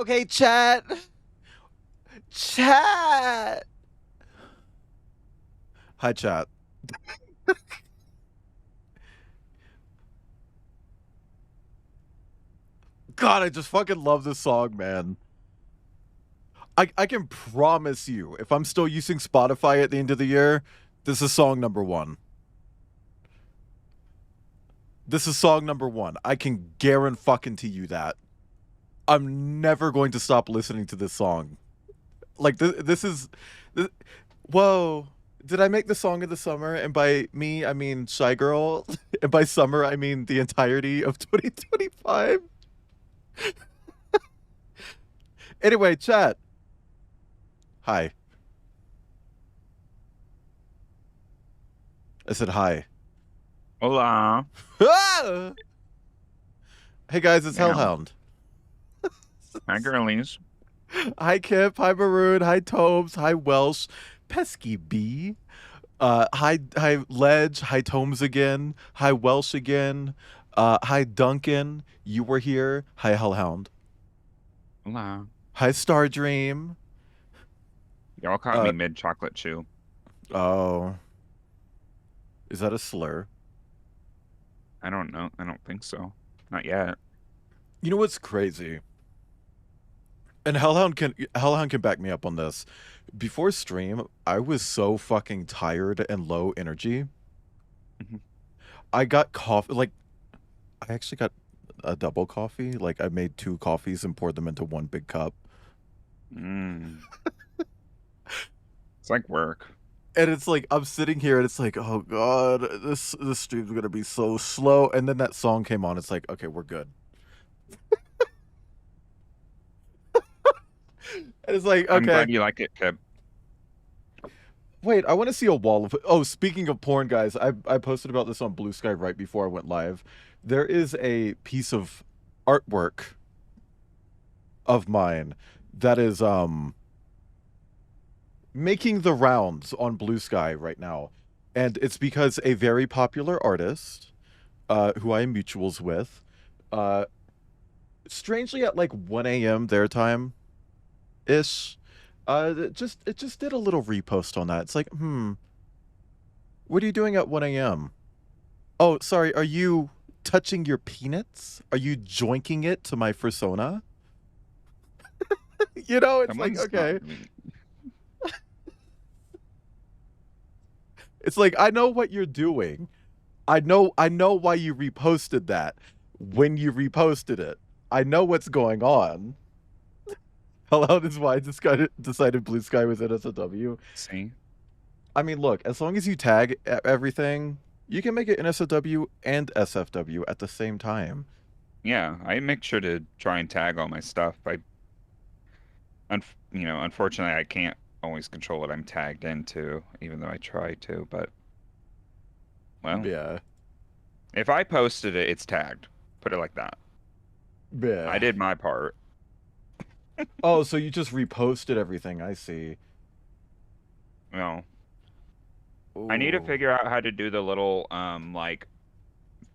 Okay, chat. Chat. Hi, chat. God, I just fucking love this song, man. I can promise you, if I'm still using Spotify at the end of the year, this is song number one. This is song number one. I can guarantee you that. I'm never going to stop listening to this song. Like this is, this, whoa. Did I make the song of the summer? And by me, I mean Shy Girl. And by summer, I mean the entirety of 2025. Anyway, chat. Hi. I said hi. Hola. Ah! Hey guys, it's Yeah. Hellhound. Hi, girlies. Hi Kip, hi Maroon, hi Tobes, hi Welsh, Pesky B. Hi Ledge, hi Tomes again, hi Welsh again, hi Duncan, you were here, hi Hellhound, Hola. hi Stardream. Y'all caught me mid chocolate chew. Oh, is that a slur? I don't know. I don't think so. Not yet. You know what's crazy? And Hellhound can back me up on this. Before stream, I was so fucking tired and low energy. Mhm. I got coffee. Like, I actually got a double coffee. Like, I made two coffees and poured them into one big cup. It's like work. And it's like I'm sitting here and it's like, oh god, this stream's gonna be so slow. And then that song came on. It's like, okay, we're good. And it's like, I'm okay, glad you like it, Kip. wait, I want to see a wall of. Oh, speaking of porn, guys, I posted about this on Blue Sky right before I went live. There is a piece of artwork of mine that is making the rounds on Blue Sky right now, and it's because a very popular artist, who I am mutuals with, uh, strangely at like 1 a.m. their time ish, it just did a little repost on that. It's like, what are you doing at 1 a.m.? Oh, sorry, are you touching your peanuts? Are you joinking it to my persona? You know, it's like, Someone's not. okay. It's like I know what you're doing. I know why you reposted that when you reposted it. I know what's going on. Hello, this is why I decided Blue Sky was NSFW. See? I mean, look, as long as you tag everything, you can make it NSFW and SFW at the same time. Yeah, I make sure to try and tag all my stuff. Unfortunately, I can't always control what I'm tagged into, even though I try to. But, well, Yeah. if I posted it, it's tagged. Put it like that. I Yeah. did my part. Oh, so you just reposted everything. I see. Well, I need to Ooh. figure out how to do the little like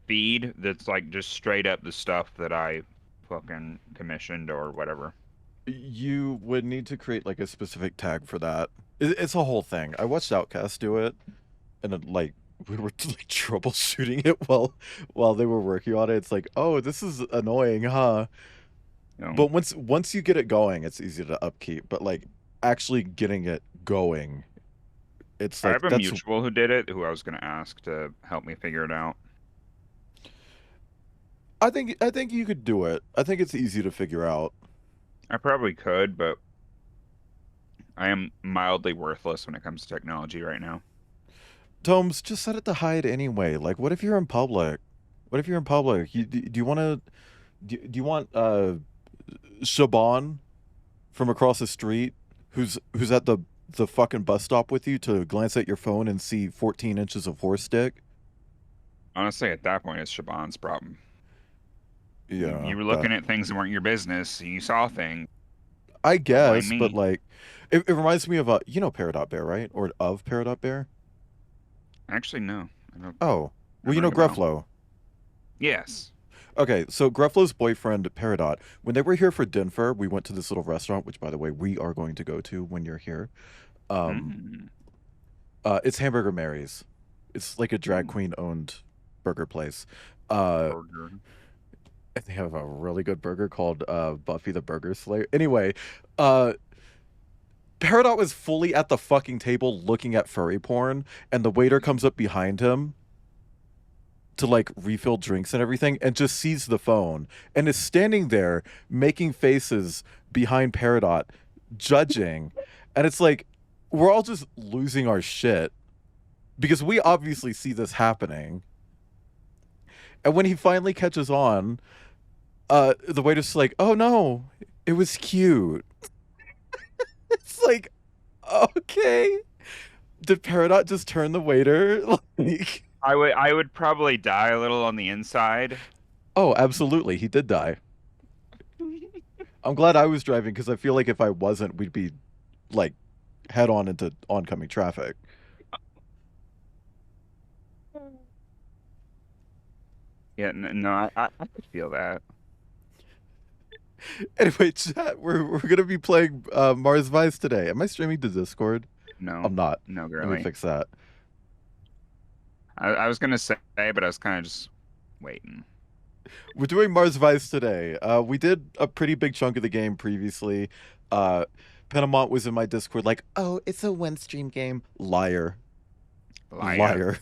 feed that's like just straight up the stuff that I fucking commissioned or whatever. You would need to create like a specific tag for that. It's a whole thing. I watched Outcast do it, and it, like we were like troubleshooting it while they were working on it. It's like, oh, this is annoying, huh? You know, But once you get it going, it's easy to upkeep. But like actually getting it going, it's I like have a that's. mutual who did it, who I was gonna ask to help me figure it out. I think you could do it. I think it's easy to figure out. I probably could, but I am mildly worthless when it comes to technology right now. Tomes, just set it to hide anyway. Like, what if you're in public? What if you're in public? Do you want to? Do you want Shaban from across the street, who's at the fucking bus stop with you, to glance at your phone and see 14 inches of horse dick? Honestly, at that point, it's Shaban's problem. Yeah, You were that looking at things that weren't your business. You saw things. I Don't blame guess, but me. like, it reminds me of you know Peridot Bear, right? Or of Peridot Bear? Actually, no. I don't Oh, well, you ever know ring a bell. Gruffalo. Yes. Okay, so Gruffalo's boyfriend Peridot, when they were here for Denver, we went to this little restaurant, which by the way, we are going to go to when you're here. Um, Mm. it's Hamburger Mary's. It's like a drag Ooh, queen owned burger place. Uh, burger. and they have a really good burger called Buffy the Burger Slayer. Anyway, uh, Peridot was fully at the fucking table looking at furry porn, and the waiter comes up behind him to like refill drinks and everything and just sees the phone and is standing there making faces behind Peridot, judging. And it's like, we're all just losing our shit because we obviously see this happening. And when he finally catches on, the waiter's like, oh no, it was cute. It's like, okay. Did Peridot just turn the waiter? Like, I would probably die a little on the inside. oh, absolutely. He did die. I'm glad I was driving because I feel like if I wasn't, we'd be like head on into oncoming traffic. Yeah, no, I could feel that. Anyway, chat, we're gonna be playing Mars Vice today. Am I streaming to Discord? No, I'm not. no, Let me girly. fix that. I was gonna say, but I was kind of just waiting. We're doing Mars Vice today. We did a pretty big chunk of the game previously. Penamont was in my Discord like, oh, it's a one stream game. Liar. Liar. Liar.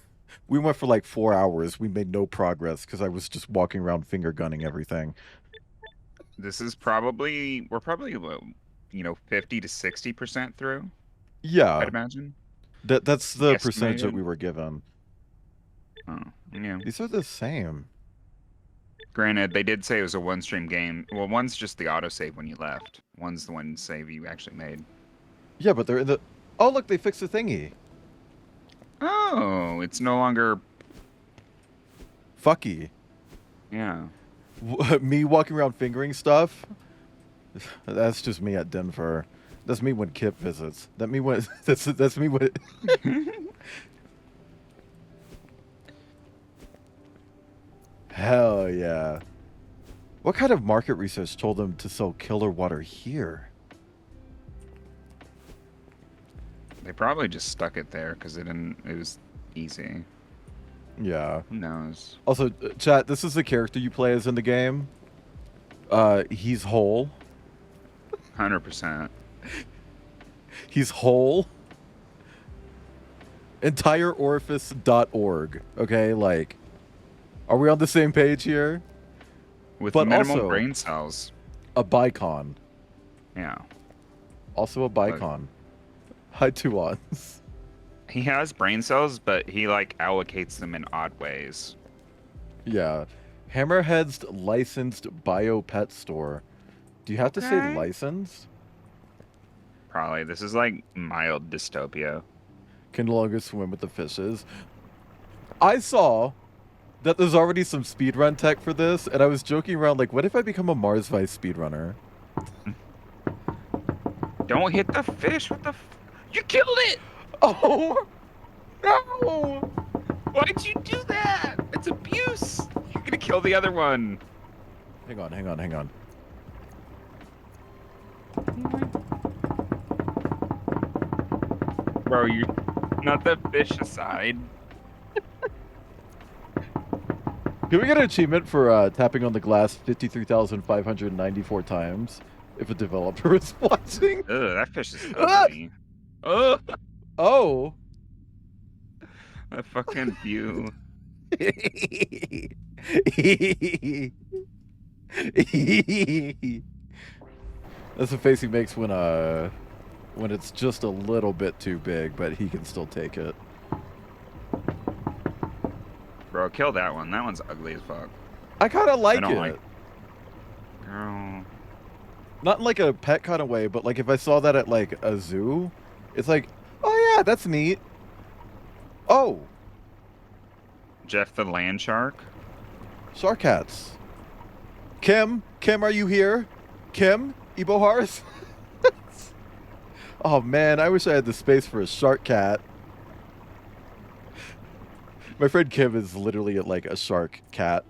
We went for like 4 hours. We made no progress because I was just walking around finger gunning everything. This is we're probably 50 to 60% through. Yeah, I'd imagine. that's the percentage that Estimated. we were given. Oh, yeah. These are the same. Granted, they did say it was a one-stream game. Well, one's just the autosave when you left. One's the one save you actually made. Yeah, but they're in the. Oh, look, they fixed the thingy. Oh, it's no longer. Fucky. Yeah. Me walking around fingering stuff. That's just me at Denver. That's me when Kip visits. That me when that's me when. Hell yeah. What kind of market research told them to sell killer water here? They probably just stuck it there because it was easy. Yeah. Who knows? Also, chat, this is the character you play as in the game. He's whole. 100%. He's whole. Entireorifice.org. Okay, like, are we on the same page here? With But minimal also- brain cells. A Bicon. Yeah. Also a Bicon. Hi, Tuans. He has brain cells, but he like allocates them in odd ways. Yeah. Hammerhead's licensed bio pet store. Do you have to say Okay. licensed? Probably. This is like mild dystopia. Can no longer swim with the fishes. I saw that there's already some speedrun tech for this, and I was joking around like, what if I become a Mars Vice speedrunner? Don't hit the fish. What the? You killed it. Oh no! Why'd you do that? It's abuse. You're gonna kill the other one. Hang on, hang on, hang on. Bro, you not the fish aside. Can we get an achievement for tapping on the glass 53,594 times if a developer is watching? Ugh, that fish is Ah! ugly. Ugh, Oh. that fucking view. That's the face he makes when it's just a little bit too big, but he can still take it. Bro, kill that one. That one's ugly as fuck. I kind of like don't it. like- Girl. Not in like a pet kind of way, but like if I saw that at like a zoo, it's like, oh yeah, that's neat. Oh, Jeff the land shark. shark cats. Kim, are you here? Kim, Ibohars? Oh man, I wish I had the space for a shark cat. My friend Kim is literally like a shark cat.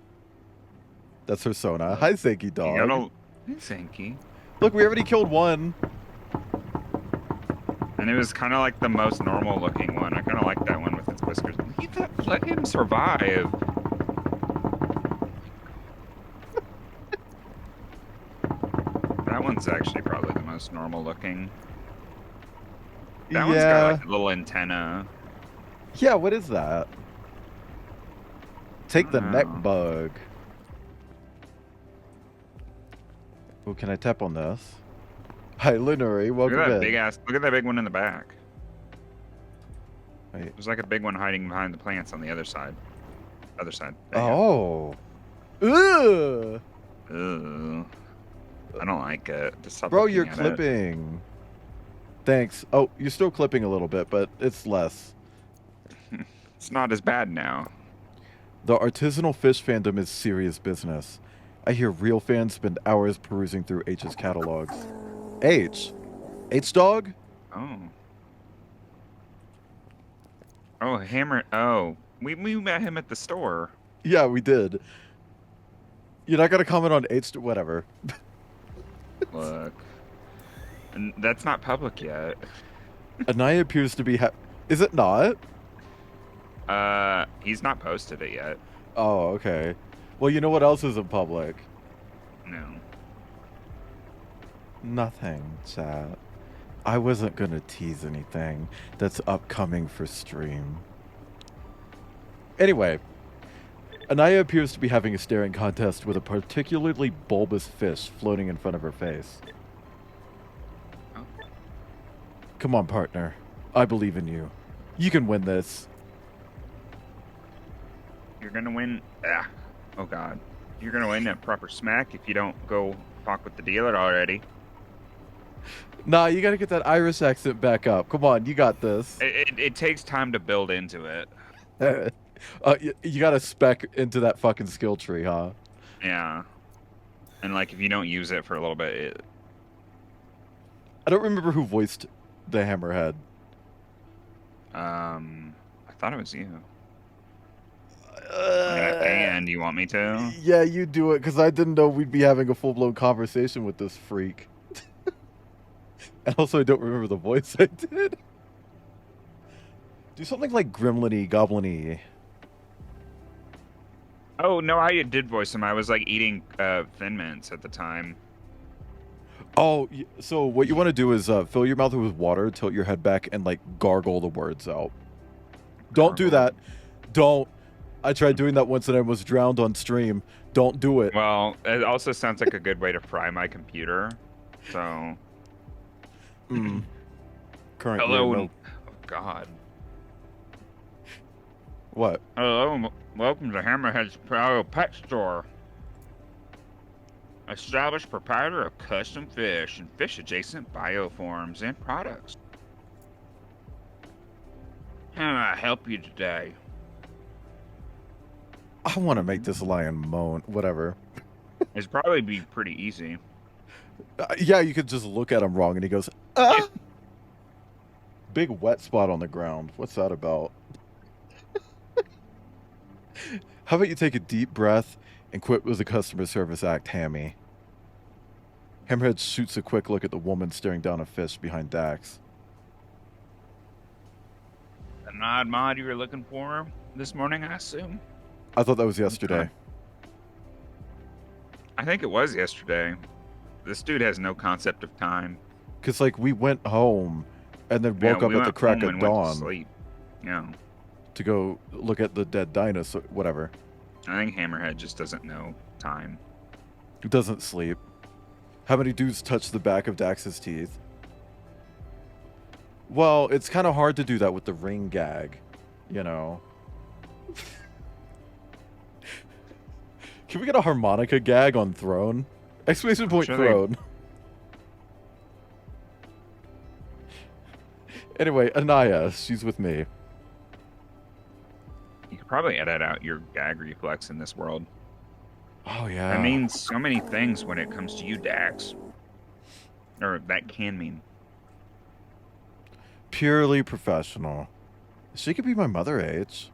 That's her Sona. Hi, Zanky You dog. gotta. Zanky. Look, we already killed one. And it was kind of like the most normal looking one. I kind of like that one with its whiskers. Let him survive. That one's actually probably the most normal looking. That one's got like a little antenna. Yeah, what is that? Take the neck know. bug. Oh, can I tap on this? Hi, Lunari. Look Welcome at that in. big ass. Look at that big one in the back. Wait. There's like a big one hiding behind the plants on the other side. Other side. There you Oh. Ugh. go. Ugh. I don't like it. Just stop Bro, looking you're at it. clipping. Thanks. Oh, you're still clipping a little bit, but it's less. It's not as bad now. The artisanal fish fandom is serious business. I hear real fans spend hours perusing through H's catalogs. H? H-Dog? Oh. Oh, Hammer. Oh. We met him at the store. Yeah, we did. You're not going to comment on H... Whatever. Look. And that's not public yet. Anaya appears to be... Is it not? He's not posted it yet. Oh, okay. Well, you know what else isn't public? No. Nothing, chat. I wasn't gonna tease anything that's upcoming for stream. Anyway, Anaya appears to be having a staring contest with a particularly bulbous fish floating in front of her face. Oh. Come on, partner. I believe in you. You can win this. You're gonna win. Ah. Oh God. You're gonna win that proper smack if you don't go talk with the dealer already. Nah, you gotta get that Irish accent back up. Come on, you got this. It takes time to build into it. You gotta spec into that fucking skill tree, huh? Yeah. And like if you don't use it for a little bit, I don't remember who voiced the Hammerhead. I thought it was you. And you want me to? Yeah, you do it, because I didn't know we'd be having a full-blown conversation with this freak. And also, I don't remember the voice I did. Do something like Gremlin-y, Goblin-y. Oh no, I did voice him. I was like eating Thin Mints at the time. Oh, so what you want to do is fill your mouth with water, tilt your head back, and like gargle the words out. Don't do that. Don't. I tried doing that once and I was drowned on stream. Don't do it. Well, it also sounds like a good way to fry my computer. So. Currently, Hello. no. Oh God. What? Hello, welcome to Hammerhead's Pet Store. Established proprietor of custom fish and fish-adjacent bioforms and products. How can I help you today? I want to make this lion moan. Whatever. It's probably be pretty easy. Yeah, you could just look at him wrong and he goes, ah! Big wet spot on the ground. What's that about? How about you take a deep breath and quit with the customer service act, Hammy? Hammerhead shoots a quick look at the woman staring down a fish behind Dax. An odd mod you were looking for this morning, I assume? I thought that was yesterday. I think it was yesterday. This dude has no concept of time. Because, like, we went home and then woke up at the crack of dawn sleep. Yeah. to go look at the dead dinosaur, whatever. I think Hammerhead just doesn't know time. Who doesn't sleep? How many dudes touch the back of Dax's teeth? Well, it's kind of hard to do that with the ring gag, you know. Can we get a harmonica gag on Throne? Exclamation point Throne. Anyway, Anaya, she's with me. You could probably edit out your gag reflex in this world. Oh, yeah. That means so many things when it comes to you, Dax. Or that can mean. Purely professional. She could be my mother age.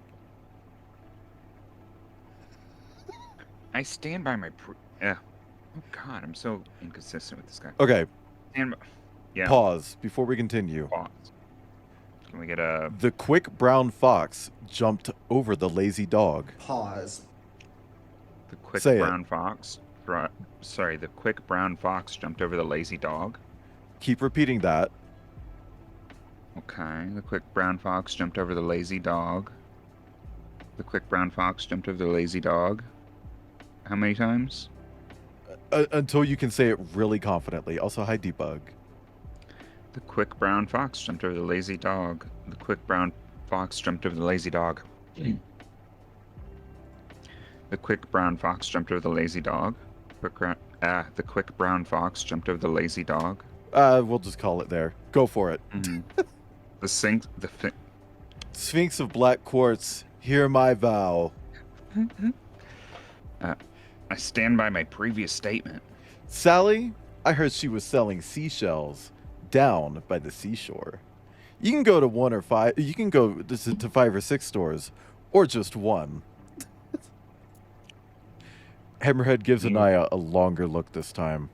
I stand by my. Oh God, I'm so inconsistent with this guy. Okay, And yeah, pause before we continue. pause. Can we get a The quick brown fox jumped over the lazy dog. Pause. the quick Say it. brown fox? Sorry, the quick brown fox jumped over the lazy dog. Keep repeating that. Okay, the quick brown fox jumped over the lazy dog. The quick brown fox jumped over the lazy dog. How many times? Until you can say it really confidently. Also, hi, Debug. The quick brown fox jumped over the lazy dog. The quick brown fox jumped over the lazy dog. The quick brown fox jumped over the lazy dog. The quick brown fox jumped over the lazy dog. We'll just call it there. Go for it. The Sphinx of Black Quartz, hear my vow. I stand by my previous statement. Sally, I heard she was selling seashells down by the seashore. You can go to 1 or 5. You can go to 5 or 6 stores, or just one. Hammerhead gives Anaya a longer look this time.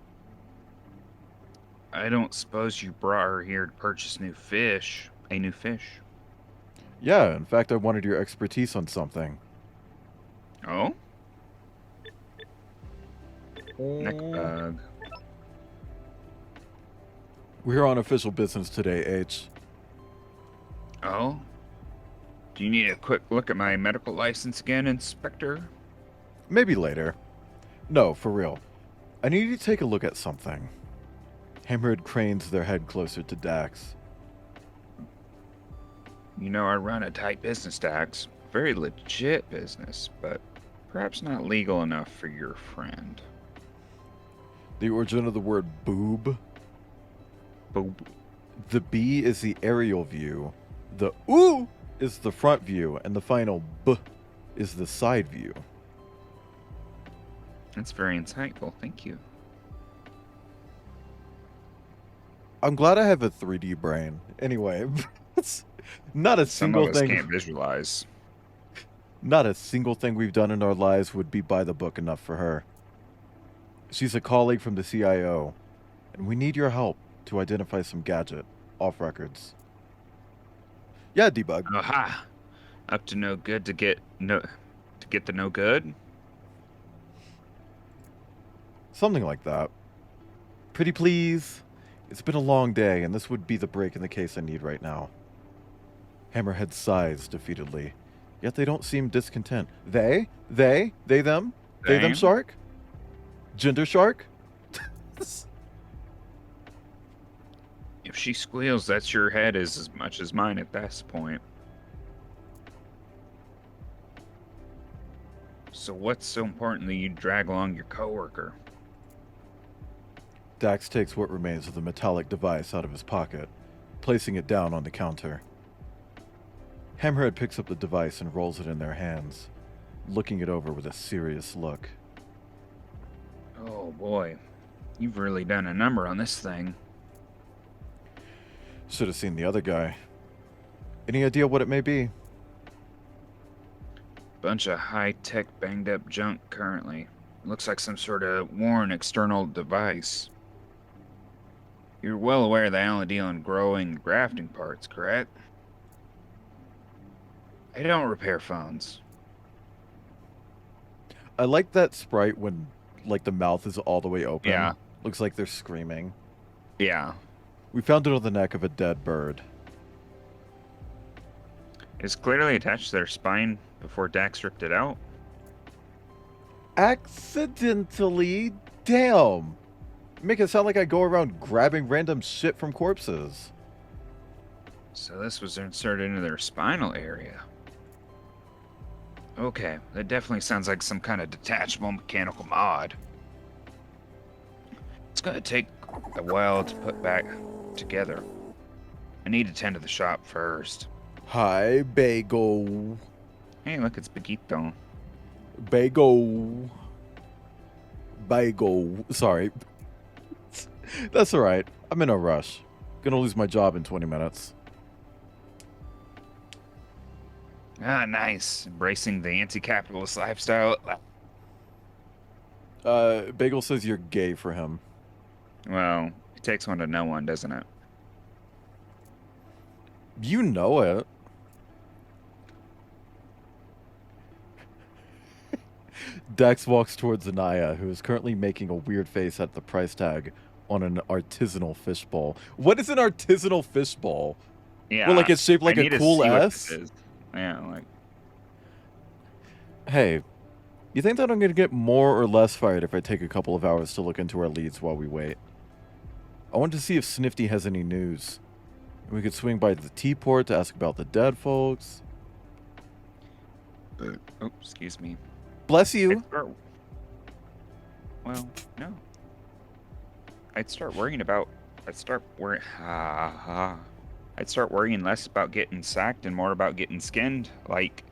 I don't suppose you brought her here to purchase a new fish. Yeah, in fact, I wanted your expertise on something. Oh? Neckbug. We're on official business today, H. Oh? Do you need a quick look at my medical license again, Inspector? Maybe later. No, for real. I need you to take a look at something. Hammerhead cranes their head closer to Dax. You know, I run a tight business, Dax. Very legit business, but perhaps not legal enough for your friend. The origin of the word boob. Boob. The B is the aerial view. The ooh is the front view, and the final B is the side view. That's very insightful. Thank you. I'm glad I have a 3D brain. Anyway, not a Some single of us thing. can't visualize. Not a single thing we've done in our lives would be by the book enough for her. She's a colleague from the CIO, and we need your help to identify some gadget off records. Yeah, Debug. Aha! Up to no good to get the no good. Something like that. Pretty please. It's been a long day, and this would be the break in the case I need right now. Hammerhead sighs defeatedly, yet they don't seem discontent. They, them? They, them, Them? shark? Gender shark? If she squeals, that's your head as much as mine at this point. So what's so important that you drag along your coworker? Dax takes what remains of the metallic device out of his pocket, placing it down on the counter. Hammerhead picks up the device and rolls it in their hands, looking it over with a serious look. Oh boy, you've really done a number on this thing. Should have seen the other guy. Any idea what it may be? Bunch of high-tech banged-up junk currently. Looks like some sort of worn external device. You're well aware that I only deal in growing and grafting parts, correct? I don't repair phones. I like that sprite when, like, the mouth is all the way open. Yeah. Looks like they're screaming. Yeah. We found it on the neck of a dead bird. It's clearly attached to their spine before Dax ripped it out. Accidentally? Damn! Make it sound like I go around grabbing random shit from corpses. So this was inserted into their spinal area. Okay, that definitely sounds like some kind of detachable mechanical mod. It's gonna take a while to put back together. I need to tend to the shop first. Hi, Bagel. Hey, look, it's Bagito. Bagel. Bagel. Sorry. That's alright. I'm in a rush. Gonna lose my job in 20 minutes. Ah, nice. Embracing the anti-capitalist lifestyle. Bagel says you're gay for him. Well, it takes one to know one, doesn't it? You know it. Dex walks towards Anaya, who is currently making a weird face at the price tag on an artisanal fishbowl. What is an artisanal fishbowl? Yeah. Well, like it's shaped like I a need to cool see what S? this is. Yeah, like Hey, you think that I'm going to get more or less fired if I take a couple of hours to look into our leads while we wait? I want to see if Snifty has any news. We could swing by the T-port to ask about the dead folks. oh, excuse me. Bless you. Well, no. I'd start worrying I'd start worrying less about getting sacked and more about getting skinned. Like,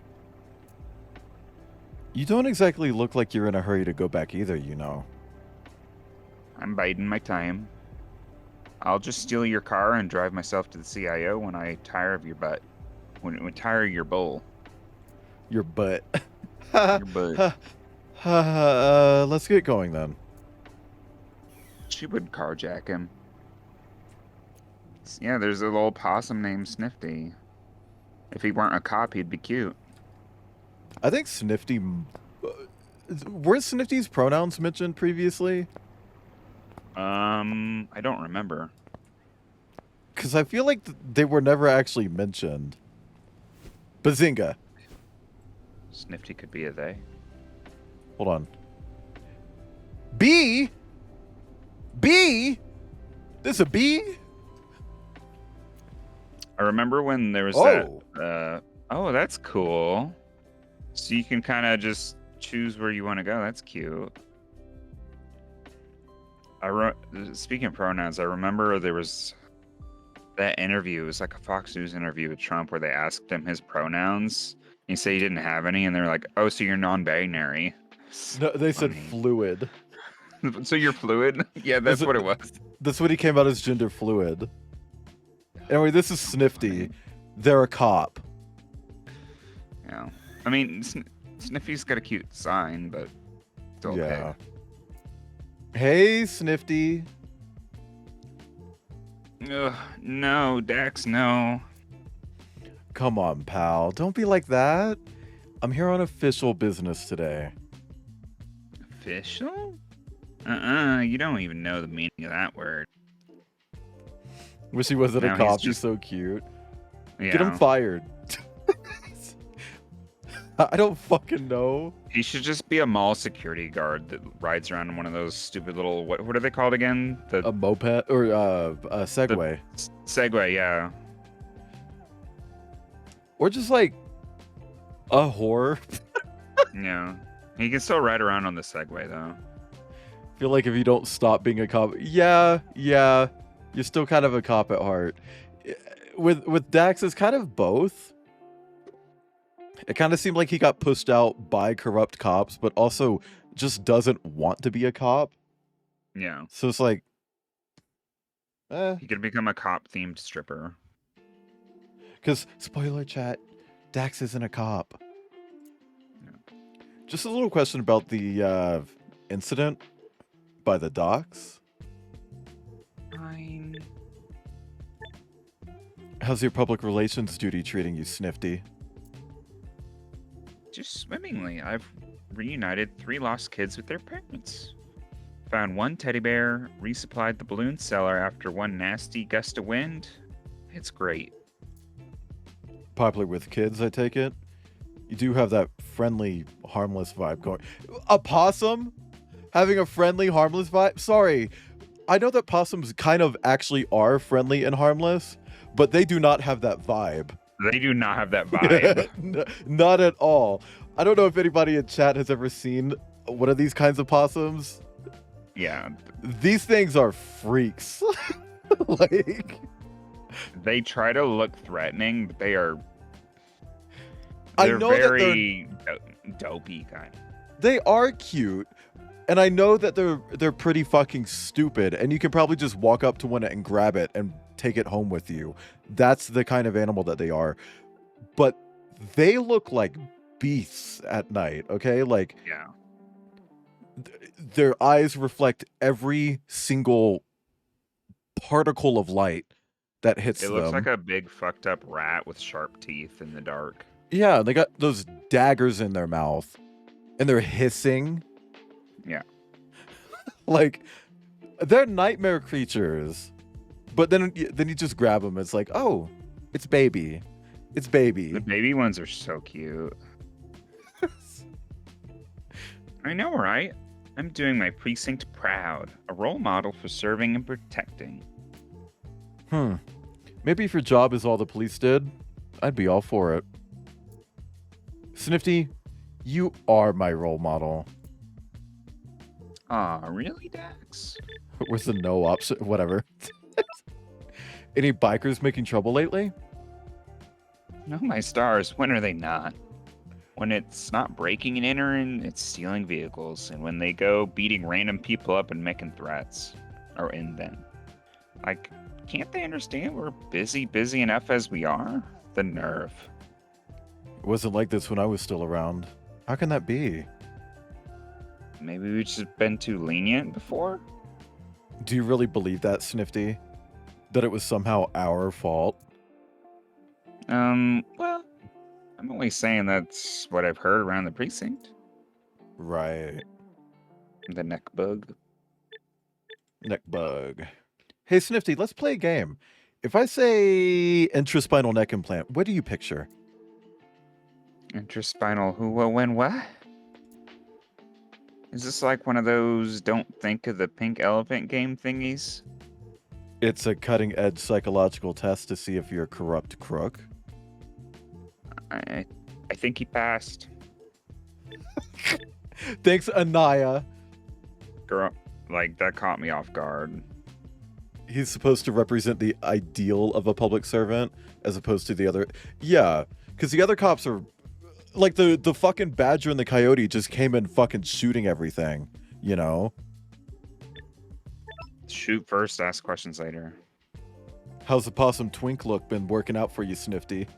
You don't exactly look like you're in a hurry to go back either, you know. I'm biding my time. I'll just steal your car and drive myself to the CIO when I tire of your butt. When tire your bull. Your butt. Your butt. Let's get going then. She would carjack him. Yeah, there's a little possum named Snifty. If he weren't a cop, he'd be cute. I think Snifty... were Snifty's pronouns mentioned previously? I don't remember. Because I feel like they were never actually mentioned. Bazinga. Snifty could be a they. Hold on. B? B? This a B? I remember when there was Oh. that. Oh, that's cool. So you can kind of just choose where you want to go. That's cute. Speaking of pronouns, I remember there was that interview. It was like a Fox News interview with Trump where they asked him his pronouns. He said he didn't have any, and they're like, "Oh, so you're non-binary?" No, they said Funny. fluid. So you're fluid? Yeah, that's what it was. That's what he came out as, gender fluid. Anyway, this is Snifty. They're a cop. Yeah. I mean, Sniffy's got a cute sign, but it's okay. Yeah. Hey, Snifty. Ugh, no, Dax, no. Come on, pal. Don't be like that. I'm here on official business today. Official? You don't even know the meaning of that word. Wish he wasn't a No, cop. he's He's just- so cute. Yeah. Get him fired. I don't fucking know. He should just be a mall security guard that rides around in one of those stupid little what are they called again? The A moped or a Segway. Segway, yeah. Or just like a whore. Yeah. He can still ride around on the Segway though. Feel like if you don't stop being a cop, yeah, you're still kind of a cop at heart. With Dax, it's kind of both. It kind of seemed like he got pushed out by corrupt cops, but also just doesn't want to be a cop. Yeah. So it's like, He could become a cop themed stripper. because spoiler chat, Dax isn't a cop. Yeah. Just a little question about the incident by the docks. Fine. How's your public relations duty treating you, Snifty? Just swimmingly. I've reunited 3 lost kids with their parents. Found 1 teddy bear, resupplied the balloon cellar after 1 nasty gust of wind. It's great. Popular with kids, I take it? You do have that friendly, harmless vibe going. A possum? Having a friendly, harmless vibe? Sorry. I know that possums kind of actually are friendly and harmless, but they do not have that vibe. They do not have that vibe. Not at all. I don't know if anybody in chat has ever seen one of these kinds of possums. Yeah. These things are freaks. Like, They try to look threatening, but they're I know that very dopey kind of. they are cute, and I know that they're pretty fucking stupid, and you can probably just walk up to one and grab it and take it home with you. That's the kind of animal that they are. But they look like beasts at night, okay? Like, Yeah. Their eyes reflect every single particle of light that hits It looks like them. a big fucked up rat with sharp teeth in the dark. Yeah, they got those daggers in their mouth, and they're hissing. Yeah. Like, they're nightmare creatures. But then you just grab them. It's like, oh, it's baby. It's baby. The baby ones are so cute. I know, right? I'm doing my precinct proud, a role model for serving and protecting. Maybe if your job is all the police did, I'd be all for it. Snifty, you are my role model. Aw, really, Dax? Where's the no option? Whatever. Any bikers making trouble lately? No, my stars, when are they not? When it's not breaking and entering, it's stealing vehicles. And when they go beating random people up and making threats. Or in them. Like, can't they understand we're busy enough as we are? The nerve. It wasn't like this when I was still around. How can that be? Maybe we've just been too lenient before? Do you really believe that, Snifty? That it was somehow our fault? Well, I'm only saying that's what I've heard around the precinct. Right. The neck bug. Neck bug. Hey, Snifty, let's play a game. If I say intraspinal neck implant, what do you picture? Intraspinal who, what, when, what? Is this like one of those don't think of the pink elephant game thingies? It's a cutting-edge psychological test to see if you're a corrupt crook. I think he passed. Thanks, Anaya. Girl, like, that caught me off guard. He's supposed to represent the ideal of a public servant as opposed to the other. Yeah, because the other cops are like the fucking badger and the coyote just came in fucking shooting everything, you know? Shoot first, ask questions later. How's the possum twink look been working out for you, Snifty?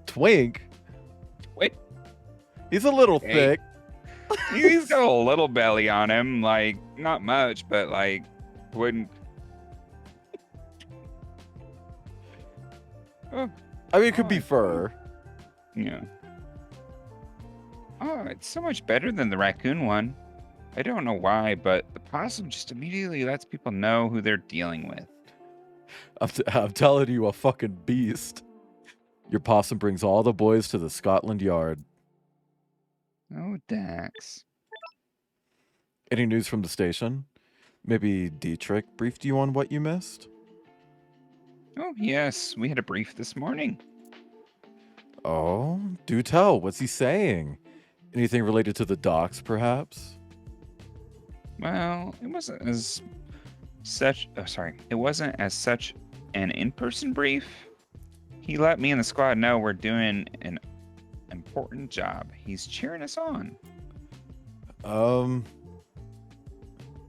Twink? Wait. He's a little Hey. thick. He's got a little belly on him, like, not much, but, like, wouldn't... Oh, I mean, it could be Oh, fur. yeah. Oh, it's so much better than the raccoon one. I don't know why, but the possum just immediately lets people know who they're dealing with. I'm telling you, a fucking beast. Your possum brings all the boys to the Scotland Yard. Oh, Dax. Any news from the station? Maybe Dietrich briefed you on what you missed? Oh, yes, we had a brief this morning. Oh, do tell. What's he saying? Anything related to the docks, perhaps? Well, it wasn't as such. Oh, sorry. It wasn't as such an in-person brief. He let me and the squad know we're doing an important job. He's cheering us on.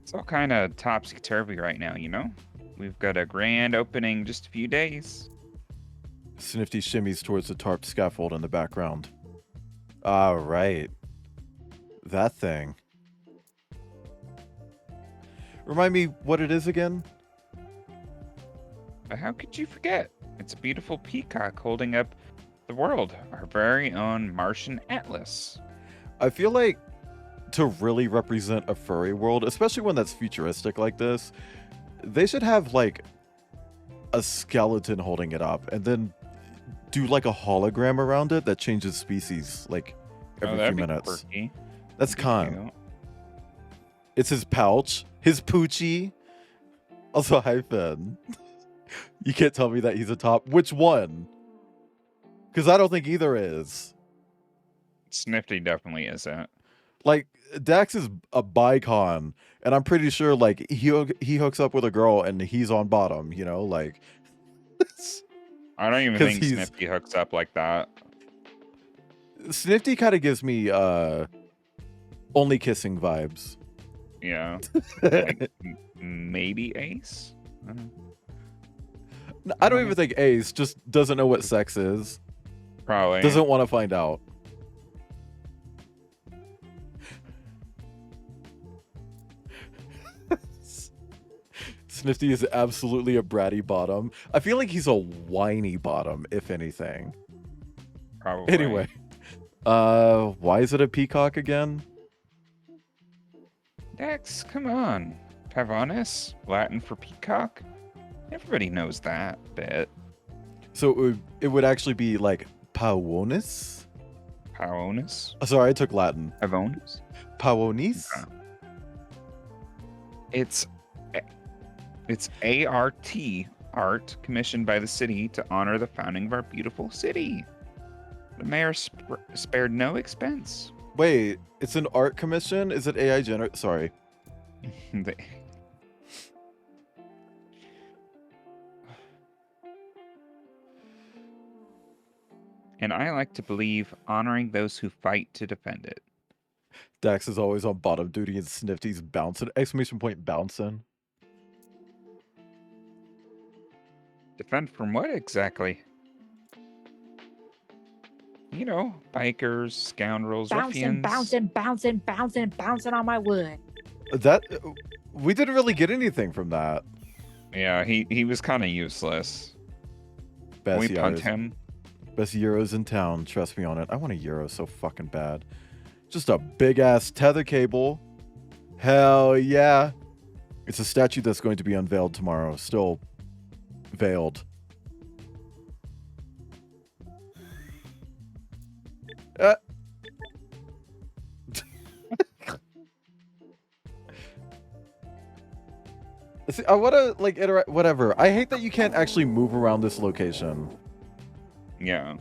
It's all kind of topsy-turvy right now, you know? We've got a grand opening in just a few days. Snifty shimmies towards the tarp scaffold in the background. Ah, right. That thing. Remind me what it is again? But how could you forget? It's a beautiful peacock holding up the world, our very own Martian Atlas. I feel like to really represent a furry world, especially one that's futuristic like this, they should have like a skeleton holding it up and then do like a hologram around it that changes species like every few minutes. Quirky. That's Khan. Cute. It's his pouch, his poochie. Also, hi, Finn. You can't tell me that he's a top. Which one? Because I don't think either is. Snifty definitely isn't. Like, Dax is a bicon, and I'm pretty sure, like, he hooks up with a girl and he's on bottom, you know? Like, I don't even 'Cause think he's- Snifty hooks up like that. Snifty kind of gives me only kissing vibes. Yeah. Like, maybe Ace? I don't know. I don't even think Ace just doesn't know what sex is. Probably. Doesn't want to find out. Snifty is absolutely a bratty bottom. I feel like he's a whiny bottom, if anything. Probably. Anyway, why is it a peacock again? Dex, come on. Pavonis, Latin for peacock. Everybody knows that bit. So it would actually be like Pavonis? Pavonis? Sorry, I took Latin. Pavonis? Pavonis? It's ART, art commissioned by the city to honor the founding of our beautiful city. The mayor spared no expense. Wait, it's an art commission? Is it AI gener? Sorry. And I like to believe honoring those who fight to defend it. Dax is always on bottom duty and Snifty's bouncing. Exclamation point bouncing. Defend from what exactly? You know, bikers, scoundrels, ruffians. Bouncing on my wood. That we didn't really get anything from that. Yeah, he was kind of useless. Best we punt Euros. him. Best Euros in town. Trust me on it. I want a Euro so fucking bad. Just a big ass tether cable. Hell yeah. It's a statue that's going to be unveiled tomorrow. Still veiled. See, I want to like interact. Whatever. I hate that you can't actually move around this location. Yeah.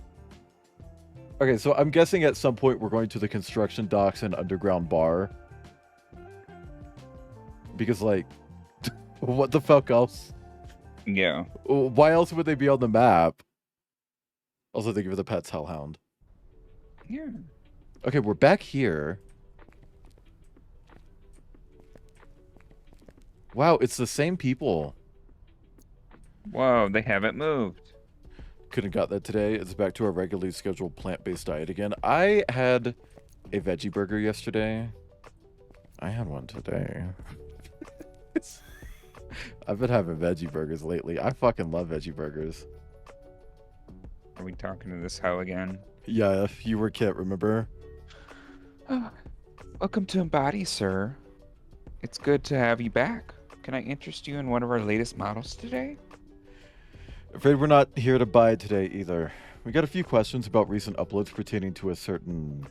Okay, so I'm guessing at some point we're going to the construction docks and underground bar. Because, like, what the fuck else? Yeah. Why else would they be on the map? Also, thank you for the pets, Hellhound. Yeah. Okay, we're back here. Wow, it's the same people. Whoa, they haven't moved. Couldn't got that today. It's back to our regularly scheduled plant-based diet again. I had a veggie burger yesterday. I had one today. I've been having veggie burgers lately. I fucking love veggie burgers. Are we talking to this hoe again? Yeah, if you were Kit, remember? Welcome to Embody, sir. It's good to have you back. Can I interest you in one of our latest models today? Afraid we're not here to buy today either. We got a few questions about recent uploads pertaining to a certain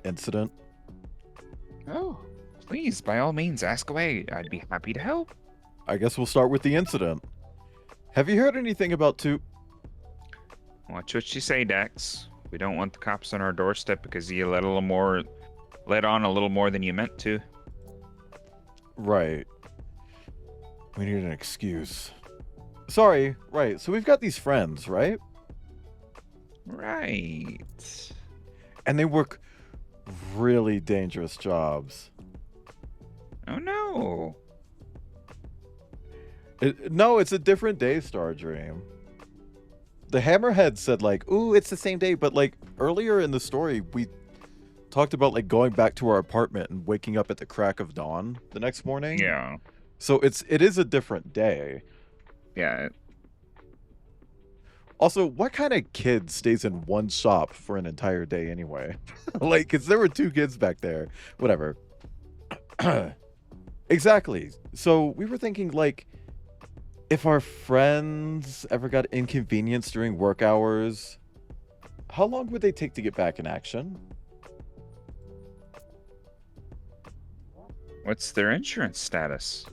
incident. Oh, please, by all means, ask away. I'd be happy to help. I guess we'll start with the incident. Have you heard anything about two... Watch what you say, Dex. We don't want the cops on our doorstep because you let on a little more than you meant to. Right. We need an excuse. Sorry, right. So we've got these friends, right? Right. And they work really dangerous jobs. Oh no. No, it's a different day, Star Dream. The Hammerhead said like, ooh, it's the same day, but like earlier in the story, we talked about like going back to our apartment and waking up at the crack of dawn the next morning. Yeah. So it is a different day. Yeah. Also, what kind of kid stays in one shop for an entire day anyway? Like, because there were two kids back there. Whatever. Exactly. So we were thinking, like, if our friends ever got inconvenienced during work hours, how long would they take to get back in action? What's their insurance status?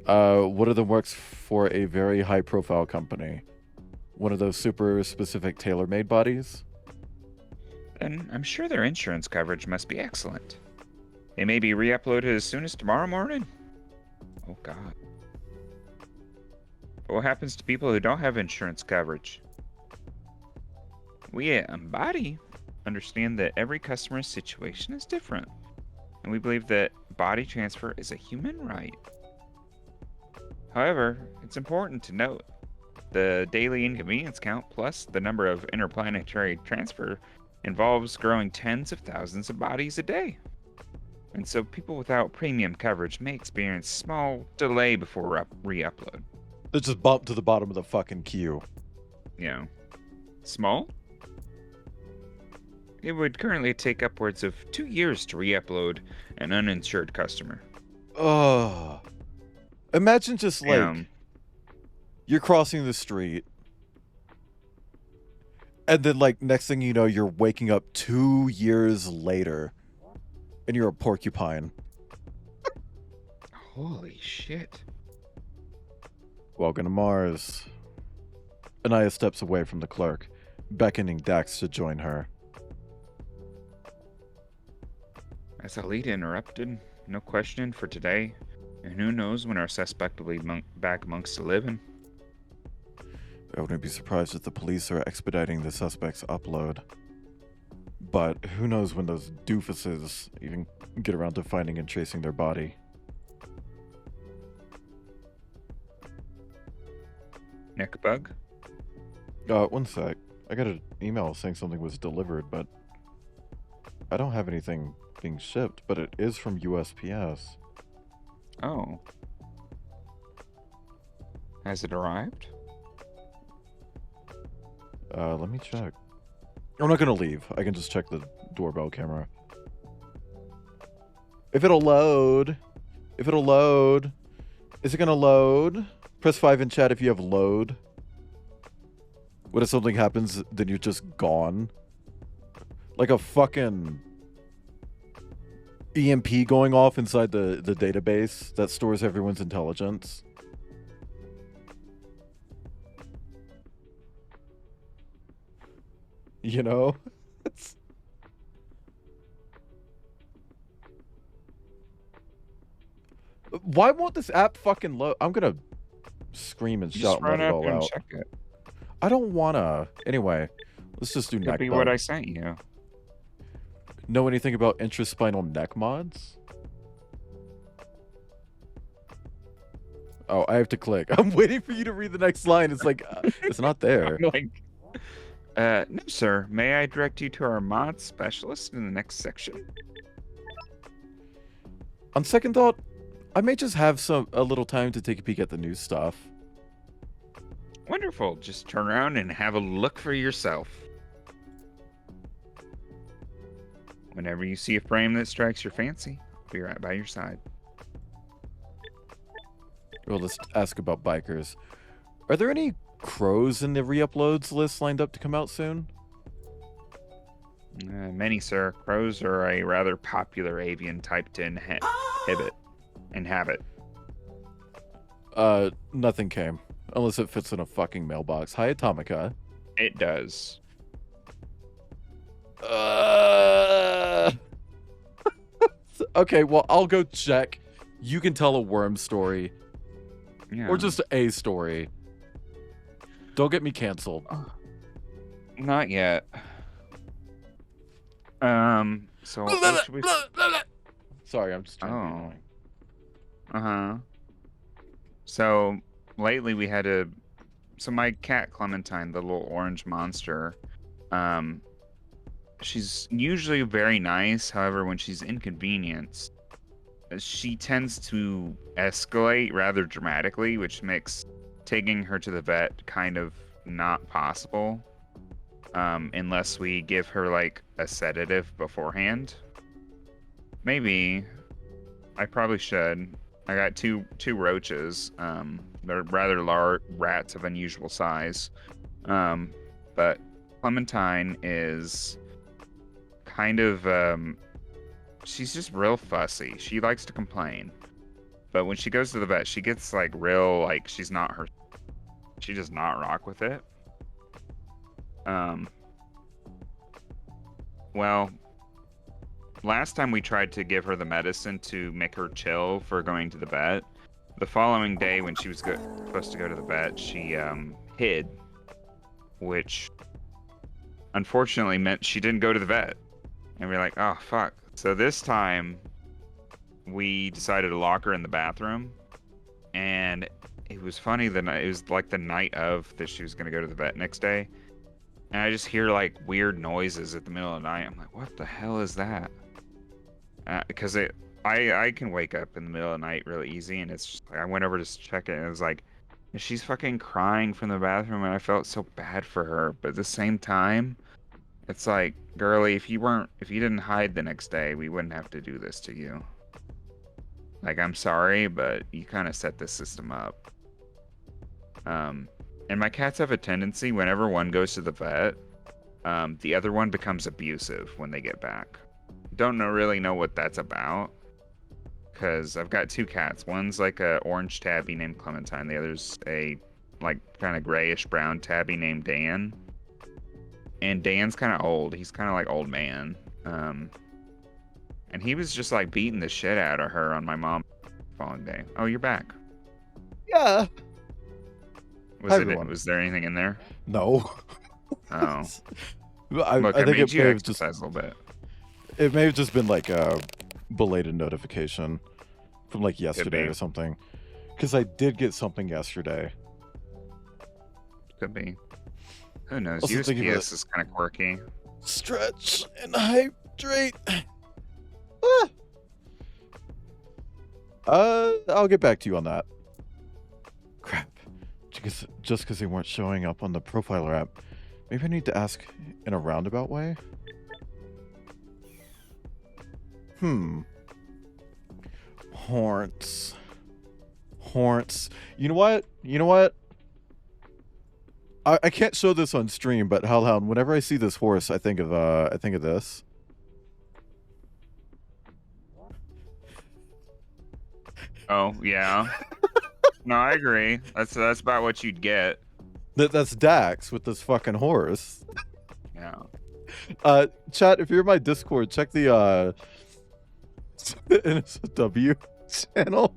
One of them works for a very high-profile company. One of those super specific tailor-made bodies. Then I'm sure their insurance coverage must be excellent. They may be re-uploaded as soon as tomorrow morning. Oh god. But what happens to people who don't have insurance coverage? We at Embody understand that every customer's situation is different, and we believe that body transfer is a human right. However, it's important to note The daily inconvenience count plus the number of interplanetary transfer involves growing tens of thousands of bodies a day. And so people without premium coverage may experience small delay before re-upload. They just bump to the bottom of the fucking queue. You know, small? It would currently take upwards of 2 years to re-upload an uninsured customer. Ugh. Imagine just like Um, you're crossing the street, and then like next thing you know, you're waking up 2 years later, and you're a porcupine. Holy shit. Welcome to Mars. Anaya steps away from the clerk, beckoning Dax to join her. As Alita interrupted, no question for today, and who knows when our suspect will be back amongst the living. I wouldn't be surprised if the police are expediting the suspect's upload. But who knows when those doofuses even get around to finding and tracing their body. Neckbug? One sec. I got an email saying something was delivered, but I don't have anything being shipped, but it is from USPS. Oh. Has it arrived? Let me check. I'm not gonna leave. I can just check the doorbell camera. If it'll load. If it'll load. Is it gonna load? Press 5 in chat if you have load. What if something happens, then you're just gone? Like a fucking EMP going off inside the database that stores everyone's intelligence. You know? Why won't this app fucking load? I'm gonna scream and You shout just and let run it up all and out. check it. I don't wanna. Anyway, let's just do Could neck be bug. what I sent you. Know anything about intraspinal neck mods? Oh, I have to click. I'm waiting for you to read the next line. It's like, it's not there. I'm like, no, sir. May I direct you to our mod specialist in the next section? On second thought, I may just have a little time to take a peek at the new stuff. Wonderful. Just turn around and have a look for yourself. Whenever you see a frame that strikes your fancy, I'll be right by your side. Well, let's ask about bikers. Are there any crows in the re-uploads list lined up to come out soon? Many, sir. Crows are a rather popular avian type to inhabit. Nothing came. Unless it fits in a fucking mailbox. Hi, Atomica. It does. Okay, well, I'll go check. You can tell a worm story. Yeah. Or just a story. Don't get me canceled. Not yet. So what should we... Sorry, I'm just trying to be Oh. annoying. Uh-huh. So lately we had so my cat Clementine, the little orange monster, she's usually very nice. However, when she's inconvenienced, she tends to escalate rather dramatically, which makes taking her to the vet kind of not possible. Unless we give her like a sedative beforehand. Maybe. I probably should. I got two roaches. They're rather large rats of unusual size. But Clementine is kind of she's just real fussy. She likes to complain. But when she goes to the vet, she gets like real like she does not rock with it. Well, last time we tried to give her the medicine to make her chill for going to the vet. The following day, when she was supposed to go to the vet, she hid, which unfortunately meant she didn't go to the vet. And we're like, oh fuck. So this time, we decided to lock her in the bathroom, and it was funny the night. It was like the night of that she was gonna go to the vet next day, and I just hear like weird noises at the middle of the night. I'm like, what the hell is that? Because I can wake up in the middle of the night really easy, and it's just like, I went over to check it, and it was like, she's fucking crying from the bathroom, and I felt so bad for her. But at the same time, it's like, girlie, if you didn't hide the next day, we wouldn't have to do this to you. Like, I'm sorry, but you kind of set this system up. And my cats have a tendency, whenever one goes to the vet, the other one becomes abusive when they get back. Really know what that's about, because I've got two cats. One's like a orange tabby named Clementine. The other's a like kind of grayish brown tabby named Dan. And Dan's kind of old. He's kind of like old man. And he was just like beating the shit out of her on my mom following day. Oh, you're back. Yeah. Hi, was there anything in there? No. Oh. I Look, I think made it you may have just exercise a little bit. it may have just been like a belated notification from like yesterday be. or something. Because I did get something yesterday. Could be. Who knows? Also thinking about USPS is kind of quirky. Stretch and hydrate. I'll get back to you on that. Crap. Just because they weren't showing up on the profiler app, maybe I need to ask in a roundabout way. Horns. You know what? I can't show this on stream, but Hellhound, whenever I see this horse, I think of this. Oh yeah. No, I agree. That's about what you'd get. That's Dax with this fucking horse. Yeah. Chat, if you're in my Discord, check the NSW channel.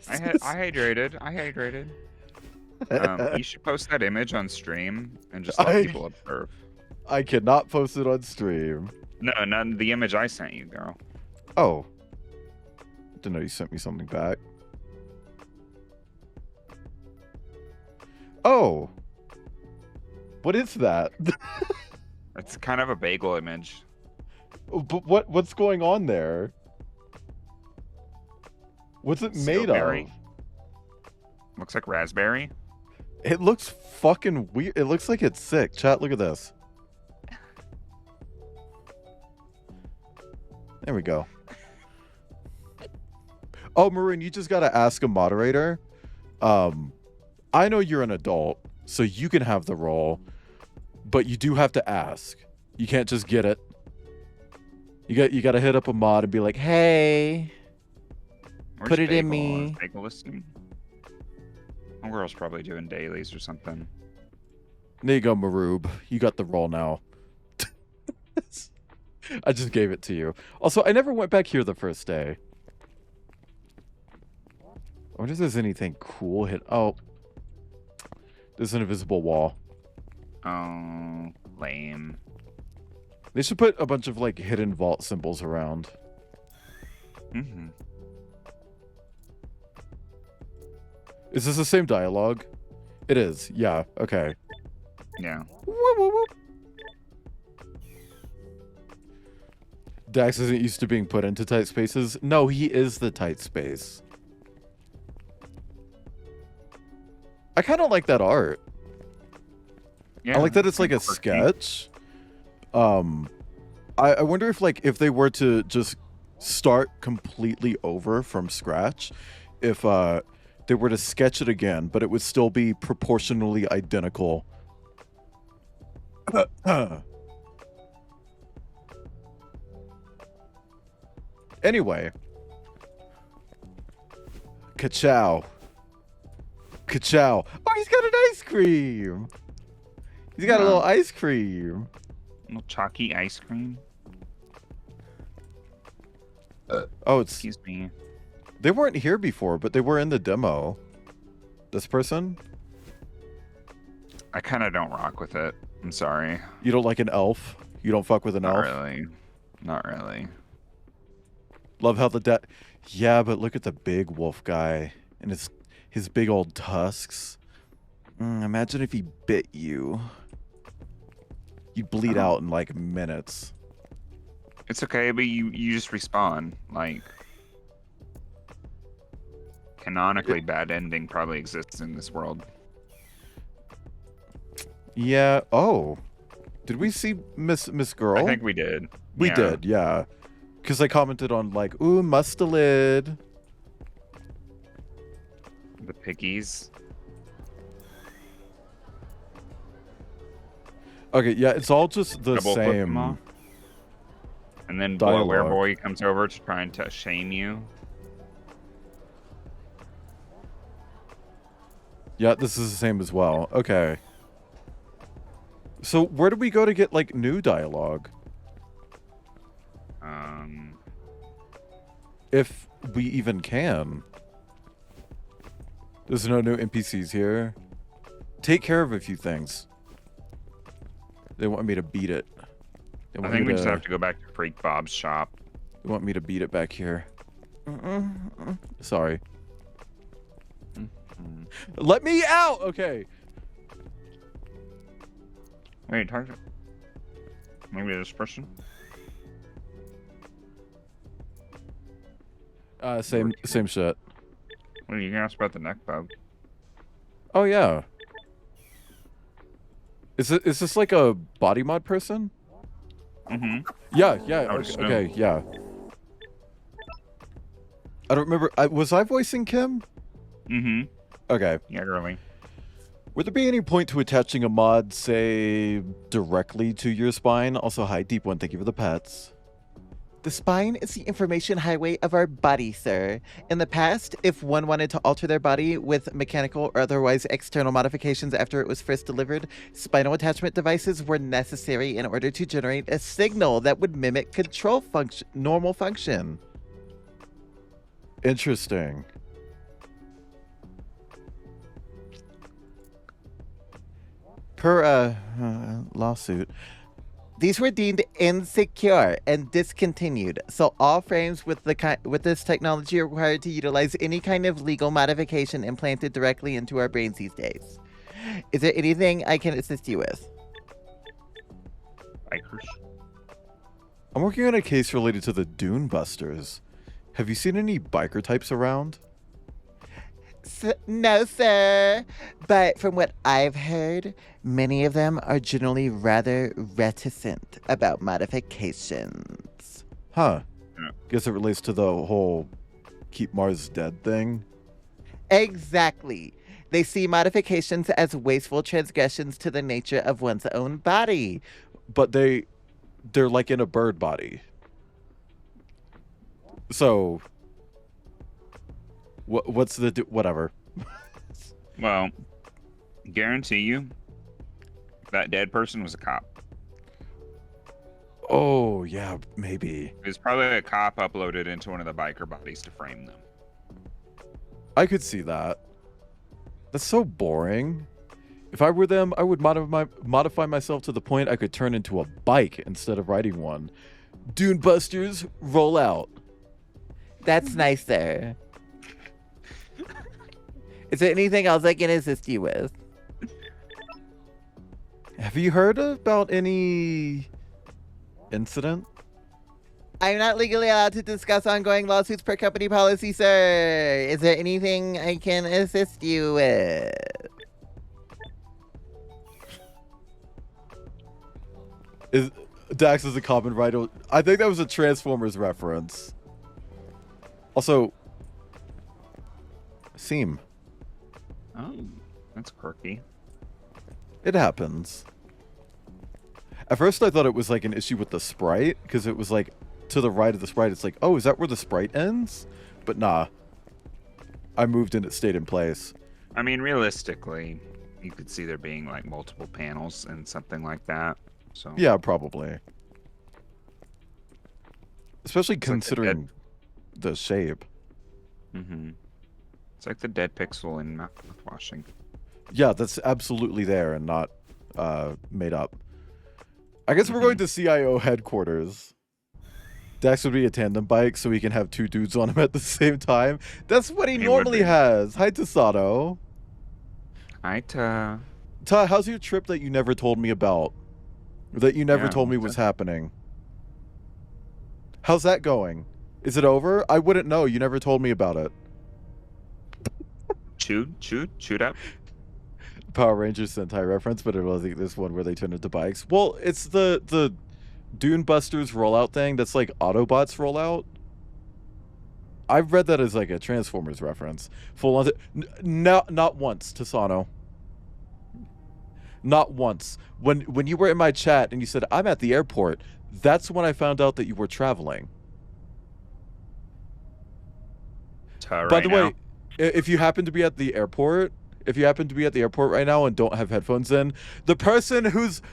I hydrated. You should post that image on stream and just let people observe. I cannot post it on stream. No, not the image I sent you, girl. Oh. Didn't know you sent me something back. Oh. What is that? It's kind of a bagel image. But what's going on there? What's it made Strawberry. of? Looks like raspberry. It looks fucking weird. It looks like it's sick. Chat, look at this. There we go. Oh, Maroon, you just gotta ask a moderator. I know you're an adult, so you can have the role, but you do have to ask. You can't just get it. You gotta hit up a mod and be like, hey, Where's put it in Bagel? me. Is Bagel listening? My girl's probably doing dailies or something. There you go, Maroob. You got the role now. I just gave it to you. Also, I never went back here the first day. I wonder if there's anything cool hit. Oh, there's an invisible wall. Oh, lame. They should put a bunch of like hidden vault symbols around. Mm-hmm. Is this the same dialogue? It is. Yeah. Okay. Yeah. Whoop, whoop, whoop. Dax isn't used to being put into tight spaces. No, he is the tight space. I kind of like that art. Yeah. I like that it's like a quirky. sketch. I wonder if like if they were to just start completely over from scratch, if they were to sketch it again, but it would still be proportionally identical. Anyway. Ka-chow. Ka-chow. Oh, he's got an ice cream. He's got a little ice cream. Little chalky ice cream. Oh, it's... Excuse me. They weren't here before, but they were in the demo. This person? I kind of don't rock with it. I'm sorry. You don't like an elf? You don't fuck with an elf? Not really. Love how the Yeah, but look at the big wolf guy. And his big old tusks. Imagine if he bit you. You'd bleed Oh. out in like minutes. It's okay, but you just respawn. Like, canonically, bad ending probably exists in this world. Yeah. Oh. Did we see Miss Girl? I think we did. We Yeah. did, yeah. Because I commented on like, ooh, mustelid. The piggies. Okay, yeah, it's all just the Double flip them same. all. And then Dialogue. Boy comes over to try and shame you. Yeah, this is the same as well. Okay. So where do we go to get like new dialogue? If we even can. There's no new NPCs here. Take care of a few things. They want me to beat it. They I want think me we just have to go back to Freak Bob's shop. They want me to beat it back here. Sorry. Let me out! Okay. Wait, talk to... Maybe this person? Same shit. What are you gonna ask about the neck bug? Oh yeah. Is this like a body mod person? Mm-hmm. Yeah, I would assume. okay, yeah. I don't remember. Was I voicing Kim? Mm-hmm. Okay. Yeah, really. Would there be any point to attaching a mod, say, directly to your spine? Also, hi, Deep One. Thank you for the pets. The spine is the information highway of our body, sir. In the past, if one wanted to alter their body with mechanical or otherwise external modifications after it was first delivered, spinal attachment devices were necessary in order to generate a signal that would mimic control function, normal function. Interesting. Per lawsuit, these were deemed insecure and discontinued, so all frames with this technology are required to utilize any kind of legal modification implanted directly into our brains these days. Is there anything I can assist you with? Bikers. I'm working on a case related to the Dune Busters. Have you seen any biker types around? No, sir. But from what I've heard, many of them are generally rather reticent about modifications. Huh. Yeah. Guess it relates to the whole keep Mars dead thing. Exactly. They see modifications as wasteful transgressions to the nature of one's own body. But they're like in a bird body. So what's the whatever. Well, guarantee you, that dead person was a cop. Oh, yeah, maybe. It was probably a cop uploaded into one of the biker bodies to frame them. I could see that. That's so boring. If I were them, I would modify myself to the point I could turn into a bike instead of riding one. Dune Busters, roll out. That's nice, sir. Is there anything else I can assist you with? Have you heard about any incident? I'm not legally allowed to discuss ongoing lawsuits per company policy, sir. Is there anything I can assist you with? Dax is a common writer. I think that was a Transformers reference. Also, Seam. Oh, that's quirky. It happens. At first I thought it was like an issue with the sprite, because it was like to the right of the sprite, it's like, oh, is that where the sprite ends? But nah. I moved and it stayed in place. I mean, realistically, you could see there being like multiple panels and something like that. So Yeah, probably. Especially It's like the considering the shape. Mm-hmm. It's like the dead pixel in mouthwashing. Yeah, that's absolutely there and not made up. I guess we're going to CIO headquarters. Dax would be a tandem bike, so he can have two dudes on him at the same time. That's what he He would normally be. has. Hi, Tasato. Ta. How's your trip that you never told me about? That you never Yeah, told me what's was happening? How's that going? Is it over? I wouldn't know. You never told me about it. Chewed up. Power Rangers Sentai reference, but it was this one where they turn into bikes. Well, it's the Dune Busters rollout thing that's like Autobots rollout. I've read that as like a Transformers reference. Full on. Not once, Tasano. Not once. When you were in my chat and you said I'm at the airport, that's when I found out that you were traveling. By the way, if you happen to be at the airport, right now and don't have headphones in, the person whose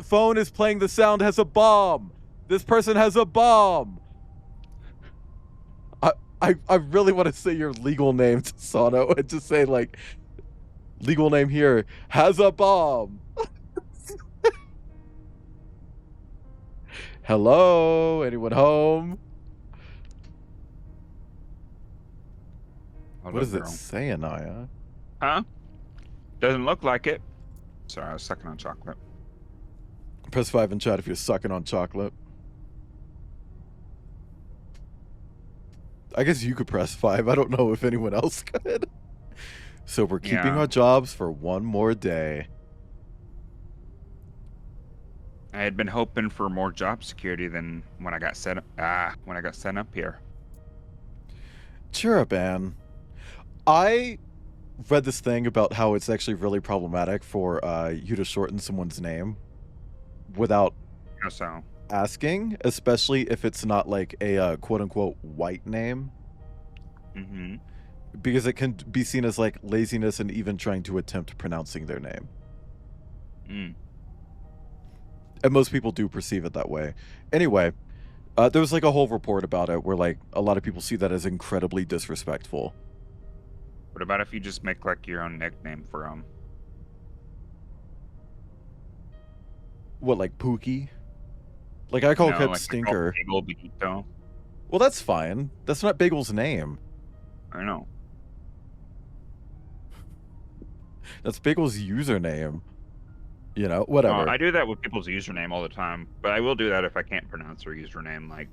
phone is playing the sound has a bomb. This person has a bomb. I really want to say your legal name, Tasano, and just say like, legal name here has a bomb. Hello, anyone home? What does it say, Anaya? Huh? Doesn't look like it. Sorry, I was sucking on chocolate. Press 5 in chat if you're sucking on chocolate. I guess you could press 5. I don't know if anyone else could. So we're keeping Yeah. our jobs for one more day. I had been hoping for more job security than when I got sent up here. Cheer up, Anne. I read this thing about how it's actually really problematic for you to shorten someone's name without So asking, especially if it's not like a quote-unquote white name, mm-hmm. because it can be seen as like laziness and even trying to attempt pronouncing their name. Mm. And most people do perceive it that way. Anyway, there was like a whole report about it where like a lot of people see that as incredibly disrespectful. What about if you just make like your own nickname for them? What, like Pookie? Like I call Kip like Stinker. Bagel Bagito. Well, that's fine. That's not Bagel's name. I know. That's Bagel's username. You know, whatever. I do that with people's username all the time, but I will do that if I can't pronounce their username. Like,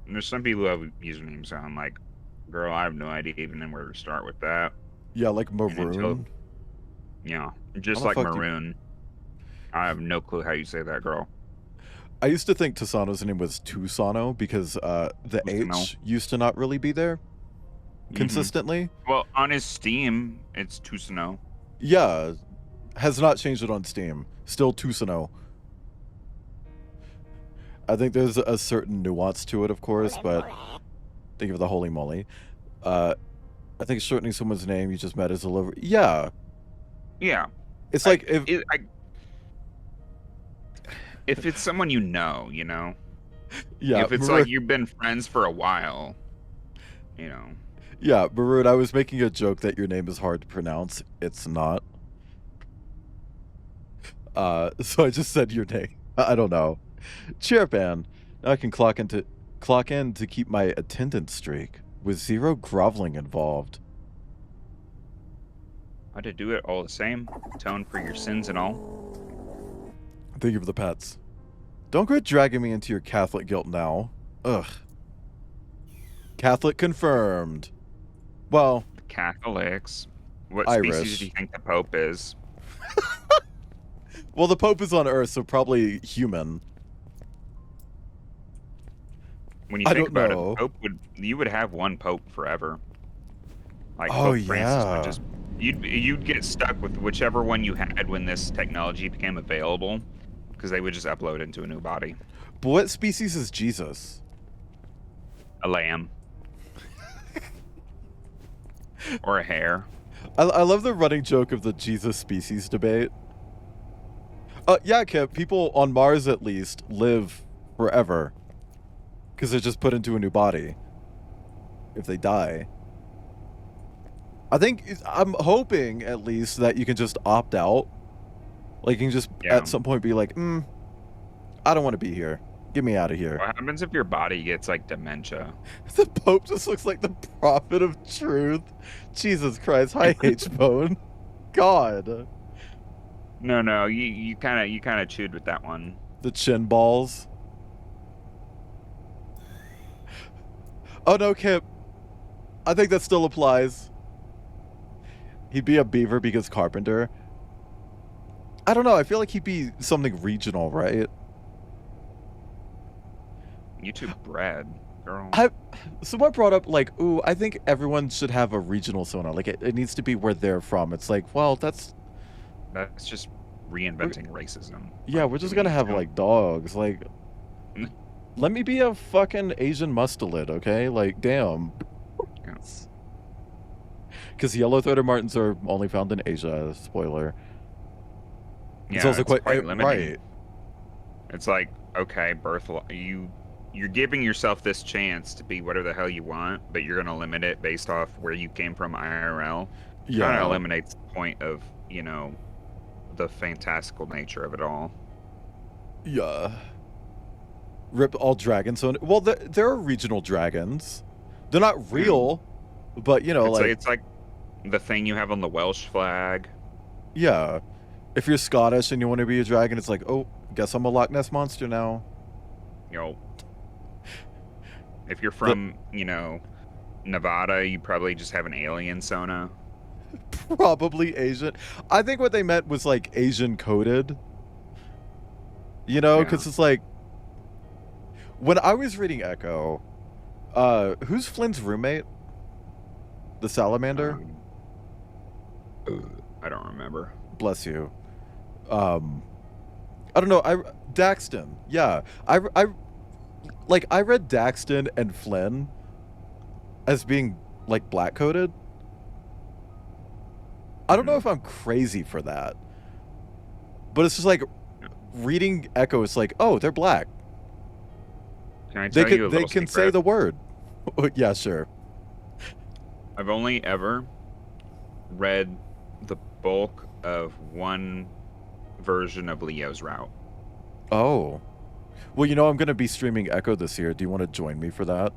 there's some people who have usernames, so I'm like, girl, I have no idea even where to start with that. Yeah, like Maroon. until- Yeah, just How the like fuck do- Maroon. I have no clue how you say that, girl. I used to think Tasano's name was Tusano because the Tusano. H used to not really be there consistently. Well, on his Steam, it's Tusano. Yeah, has not changed it on Steam. Still Tusano. I think there's a certain nuance to it, of course, but think of the holy moly. I think shortening someone's name you just met is a little... Yeah. Yeah. It's like if... If it's someone you know, Yeah, if it's Maroon, like you've been friends for a while, yeah, Maroon, I was making a joke that your name is hard to pronounce. It's not. So I just said your name. I don't know. Cheer up, Ann. Now I can clock in to keep my attendance streak with 0 groveling involved. I had to do it all the same. Atone for your sins and all. Thank you for the pets. Don't quit dragging me into your Catholic guilt now. Ugh. Catholic confirmed. Well, Catholics. What Irish. species do you think the Pope is? well, the Pope is on Earth, so probably human. When you I think don't about know. it, the Pope you would have one Pope forever. Like Oh, Pope Francis yeah. would just you'd get stuck with whichever one you had when this technology became available, because they would just upload into a new body. But what species is Jesus? A lamb. Or a hare. I love the running joke of the Jesus species debate. Yeah, Kip, people on Mars at least live forever. Because they're just put into a new body. If they die. I'm hoping at least that you can just opt out. Like you can just Yeah. at some point be like, I don't want to be here. Get me out of here. What happens if your body gets like dementia? The Pope just looks like the prophet of truth. Jesus Christ. Hi, H-Bone. God. No, you kind of chewed with that one. The chin balls. Oh no, Kip. I think that still applies. He'd be a beaver because carpenter. I don't know. I feel like he'd be something regional, right? You too bred, girl. Someone brought up like, ooh, I think everyone should have a regional sauna. Like it needs to be where they're from. It's like, well, that's just reinventing racism. yeah. We're just gonna have like dogs. Like, let me be a fucking Asian mustelid, okay? Like, damn. Yes. Because yellow-throated martins are only found in Asia. Spoiler. Yeah, It's also quite limiting. right. It's like, okay, you're giving yourself this chance to be whatever the hell you want, but you're gonna limit it based off where you came from IRL. Kind Yeah. of eliminates the point of, the fantastical nature of it all. Yeah. Rip all dragons. So, well, there are regional dragons. They're not real, but It's like the thing you have on the Welsh flag. yeah. If you're Scottish and you want to be a dragon, it's like, oh, guess I'm a Loch Ness monster now. If you're from, Nevada, you probably just have an alien Sona. Probably Asian. I think what they meant was like Asian coded. Because it's like when I was reading Echo, who's Flynn's roommate? The salamander? I don't remember. Bless you. I don't know. Daxton. Yeah. I read Daxton and Flynn as being like black coded. I don't know if I'm crazy for that. But it's just like reading Echo, it's like, oh, they're black. Can I tell you a They little can say secret? the word. Yeah, sure. I've only ever read the bulk of one version of Leo's route. Oh. Well, I'm going to be streaming Echo this year. Do you want to join me for that?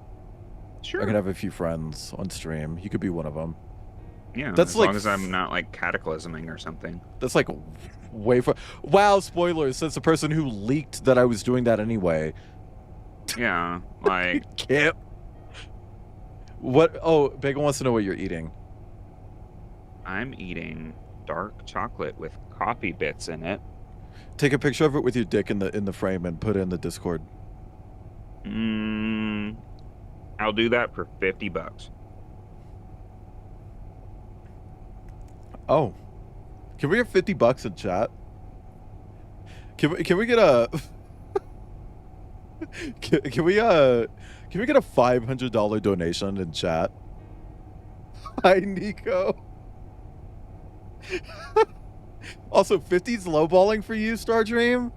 Sure. I can have a few friends on stream. You could be one of them. Yeah, That's as like long as I'm not like cataclysming or something. That's like way far. Wow, spoilers. Says the person who leaked that I was doing that anyway. Yeah, like Kip. What? Oh, Bagel wants to know what you're eating. I'm eating dark chocolate with coffee bits in it. Take a picture of it with your dick in the frame and put it in the Discord. I'll do that for $50. Oh, can we get $50 in chat? Can we get a can we get a $500 donation in chat? Hi, Nico. Also, 50's lowballing for you, Stardream?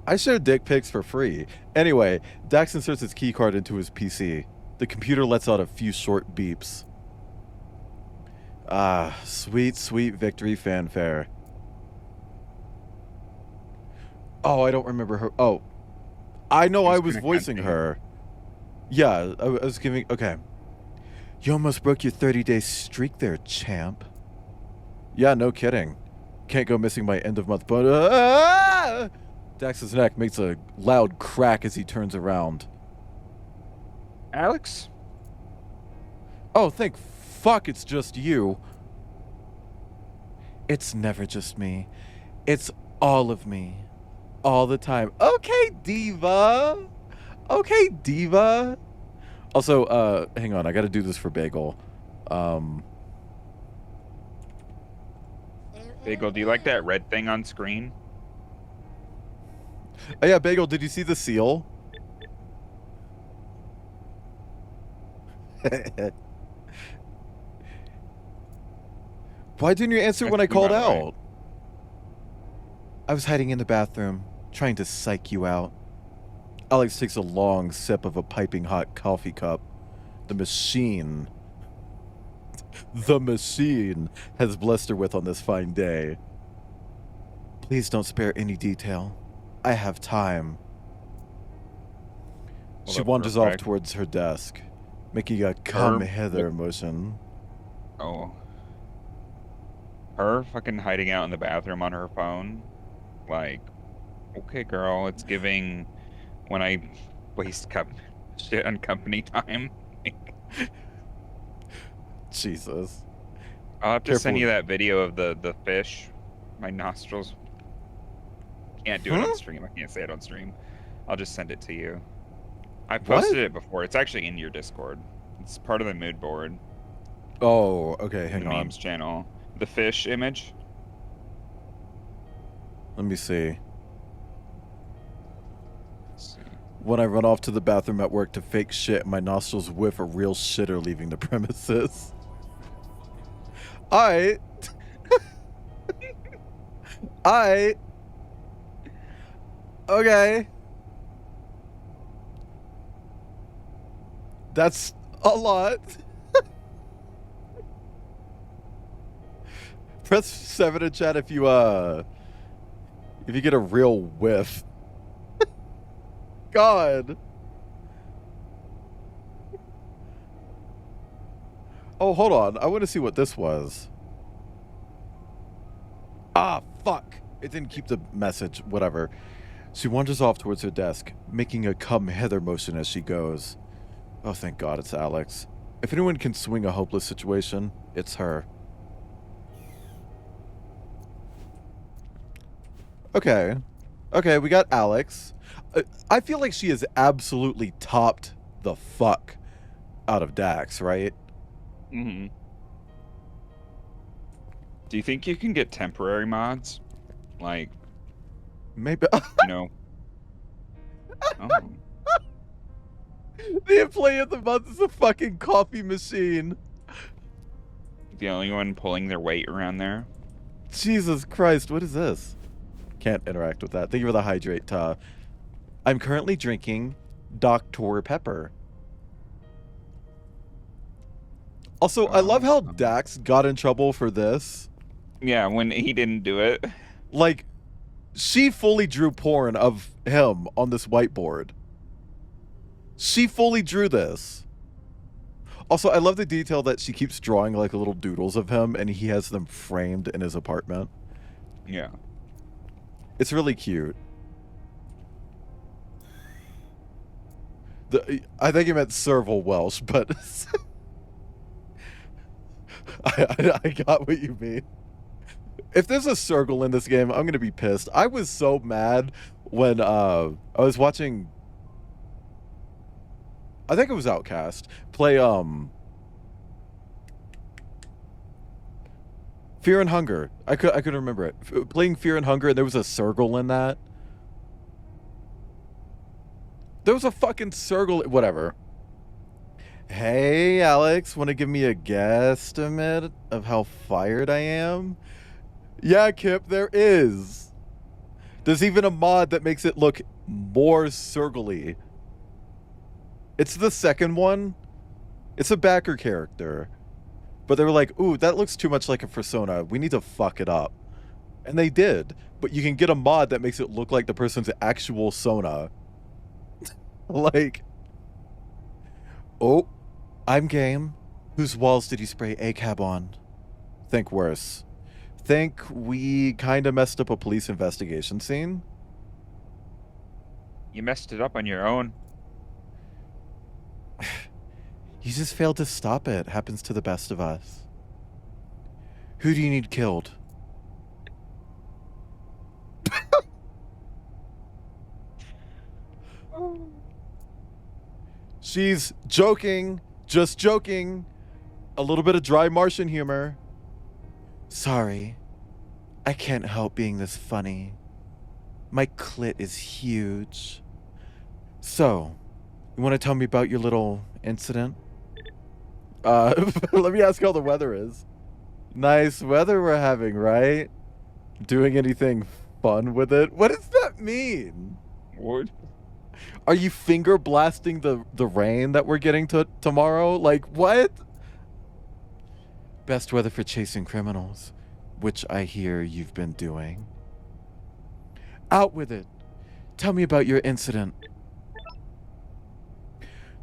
I share dick pics for free. Anyway, Dax inserts his keycard into his PC. The computer lets out a few short beeps. Ah, sweet, sweet victory fanfare. Oh, I don't remember her. Oh, I know I was voicing her. Yeah, I was giving... Okay. You almost broke your 30-day streak there, champ. Yeah, no kidding. Can't go missing my end-of-month bonus. Dax's neck makes a loud crack as he turns around. Alex? Oh, thank fuck it's just you. It's never just me. It's all of me. All the time. Okay, diva. Okay, diva. Also, hang on. I gotta do this for Bagel. Bagel, do you like that red thing on screen? Oh, yeah, Bagel, did you see the seal? Why didn't you answer when I That's you, called by the way. out? I was hiding in the bathroom, trying to psych you out. Alex takes a long sip of a piping hot coffee cup. The machine has blessed her with on this fine day. Please don't spare any detail. I have time. She up wanders real off quick. towards her desk, making a come Her- hither motion. Oh. Her fucking hiding out in the bathroom on her phone. Like, okay, girl, it's giving when I waste shit on company time. Jesus. I'll have to send Careful. you that video of the fish. My nostrils. Can't do it on stream. I can't say it on stream. I'll just send it to you. I posted it before. It's actually in your Discord. It's part of the mood board. Oh, okay, In hang the on. memes channel. The fish image. Let me see. Let's see. When I run off to the bathroom at work to fake shit, my nostrils whiff a real shitter leaving the premises. Alright. Alright. Okay. That's a lot. Press 7 in chat if you get a real whiff. God. Oh, hold on. I want to see what this was. Ah, fuck. It didn't keep the message. Whatever. She wanders off towards her desk, making a come hither motion as she goes. Oh, thank God it's Alex. If anyone can swing a hopeless situation, it's her. Okay. Okay, we got Alex. I feel like she has absolutely topped the fuck out of Dax, right? Mm-hmm. Do you think you can get temporary mods? Like, Maybe. you know. Oh. The employee of the month is a fucking coffee machine. The only one pulling their weight around there. Jesus Christ, what is this? Can't interact with that. Thank you for the hydrate, I'm currently drinking Dr. Pepper. Also, I love how Dax got in trouble for this. Yeah, when he didn't do it. Like, she fully drew porn of him on this whiteboard. She fully drew this. Also, I love the detail that she keeps drawing like little doodles of him and he has them framed in his apartment. Yeah. It's really cute. I think he meant Serval Welsh, but I got what you mean. If there's a circle in this game, I'm gonna be pissed. I was so mad when I was watching. I think it was Outcast play Fear and Hunger. I couldn't remember it. Playing Fear and Hunger, and there was a circle in that. There was a fucking circle. Whatever. Hey, Alex, want to give me a guesstimate of how fired I am? Yeah, Kip, there is. There's even a mod that makes it look more circly. It's the second one. It's a backer character. But they were like, ooh, that looks too much like a persona. We need to fuck it up. And they did. But you can get a mod that makes it look like the person's actual Sona. Like, oh, I'm game. Whose walls did you spray ACAB on? Think worse. Think we kind of messed up a police investigation scene? You messed it up on your own. You just failed to stop it. Happens to the best of us. Who do you need killed? She's joking. Just joking. A little bit of dry Martian humor. Sorry. I can't help being this funny. My clit is huge. So, you want to tell me about your little incident? Let me ask how the weather is. Nice weather we're having, right? Doing anything fun with it? What does that mean? What? Are you finger blasting the rain that we're getting tomorrow? Like, what? Best weather for chasing criminals, which I hear you've been doing. Out with it. Tell me about your incident.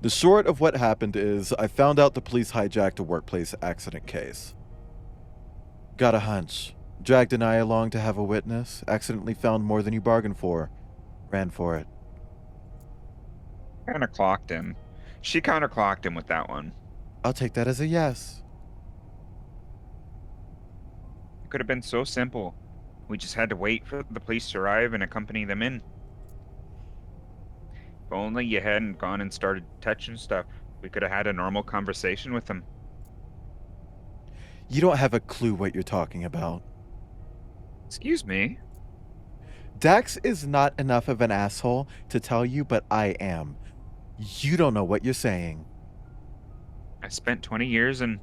The short of what happened is I found out the police hijacked a workplace accident case. Got a hunch. Dragged an eye along to have a witness. Accidentally found more than you bargained for. Ran for it. Kind of clocked him. She kind of clocked him with that one. I'll take that as a yes. It could have been so simple. We just had to wait for the police to arrive and accompany them in. If only you hadn't gone and started touching stuff, we could have had a normal conversation with them. You don't have a clue what you're talking about. Excuse me. Dax is not enough of an asshole to tell you, but I am. You don't know what you're saying. I spent 20 years in...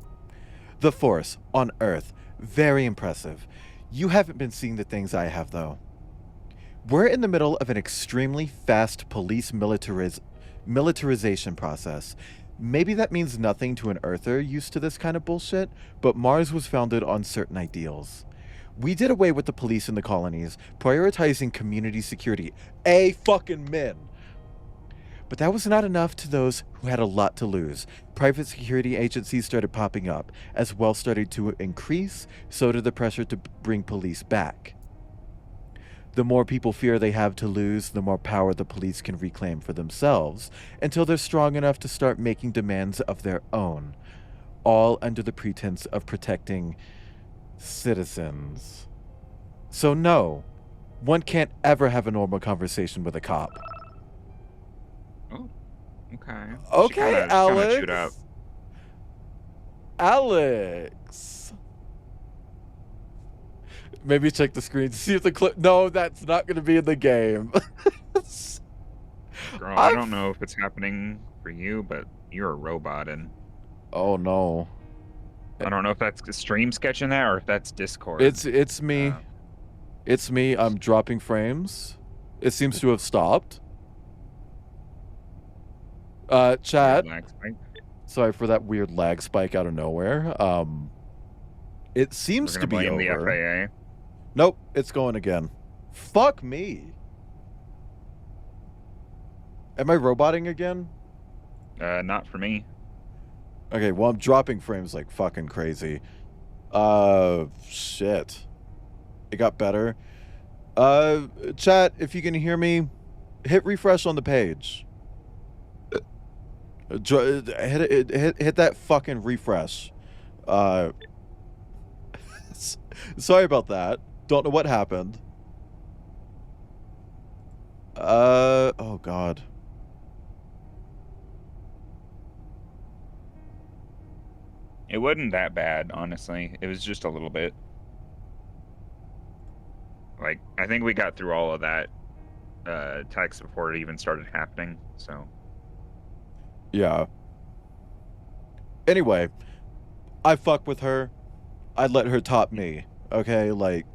The Force, on Earth. Very impressive. You haven't been seeing the things I have, though. We're in the middle of an extremely fast police militarization process. Maybe that means nothing to an Earther used to this kind of bullshit, but Mars was founded on certain ideals. We did away with the police in the colonies, prioritizing community security. Fucking men! But that was not enough to those who had a lot to lose. Private security agencies started popping up. As wealth started to increase, so did the pressure to bring police back. The more people fear they have to lose, the more power the police can reclaim for themselves, until they're strong enough to start making demands of their own, all under the pretense of protecting citizens. So no, one can't ever have a normal conversation with a cop. Oh, okay. Okay, Kinda Alex. chewed up. Alex. Maybe check the screen to see if the clip. No, that's not going to be in the game. Girl, I don't know if it's happening for you, but you're a robot, and Oh no. I don't know if that's stream sketching that or if that's Discord. It's me. It's me. I'm dropping frames. It seems to have stopped. Chat. Lag spike. Sorry for that weird lag spike out of nowhere. It seems We're to gonna be blame over. the FAA. Nope, it's going again. Fuck me. Am I roboting again? Not for me. Okay, well, I'm dropping frames like fucking crazy. Shit. It got better. Chat, if you can hear me, hit refresh on the page. Hit that fucking refresh. Sorry about that. Don't know what happened. Oh god. It wasn't that bad, honestly. It was just a little bit. Like, I think we got through all of that text before it even started happening, so. Yeah. Anyway, I fuck with her. I'd let her top me. Okay, like.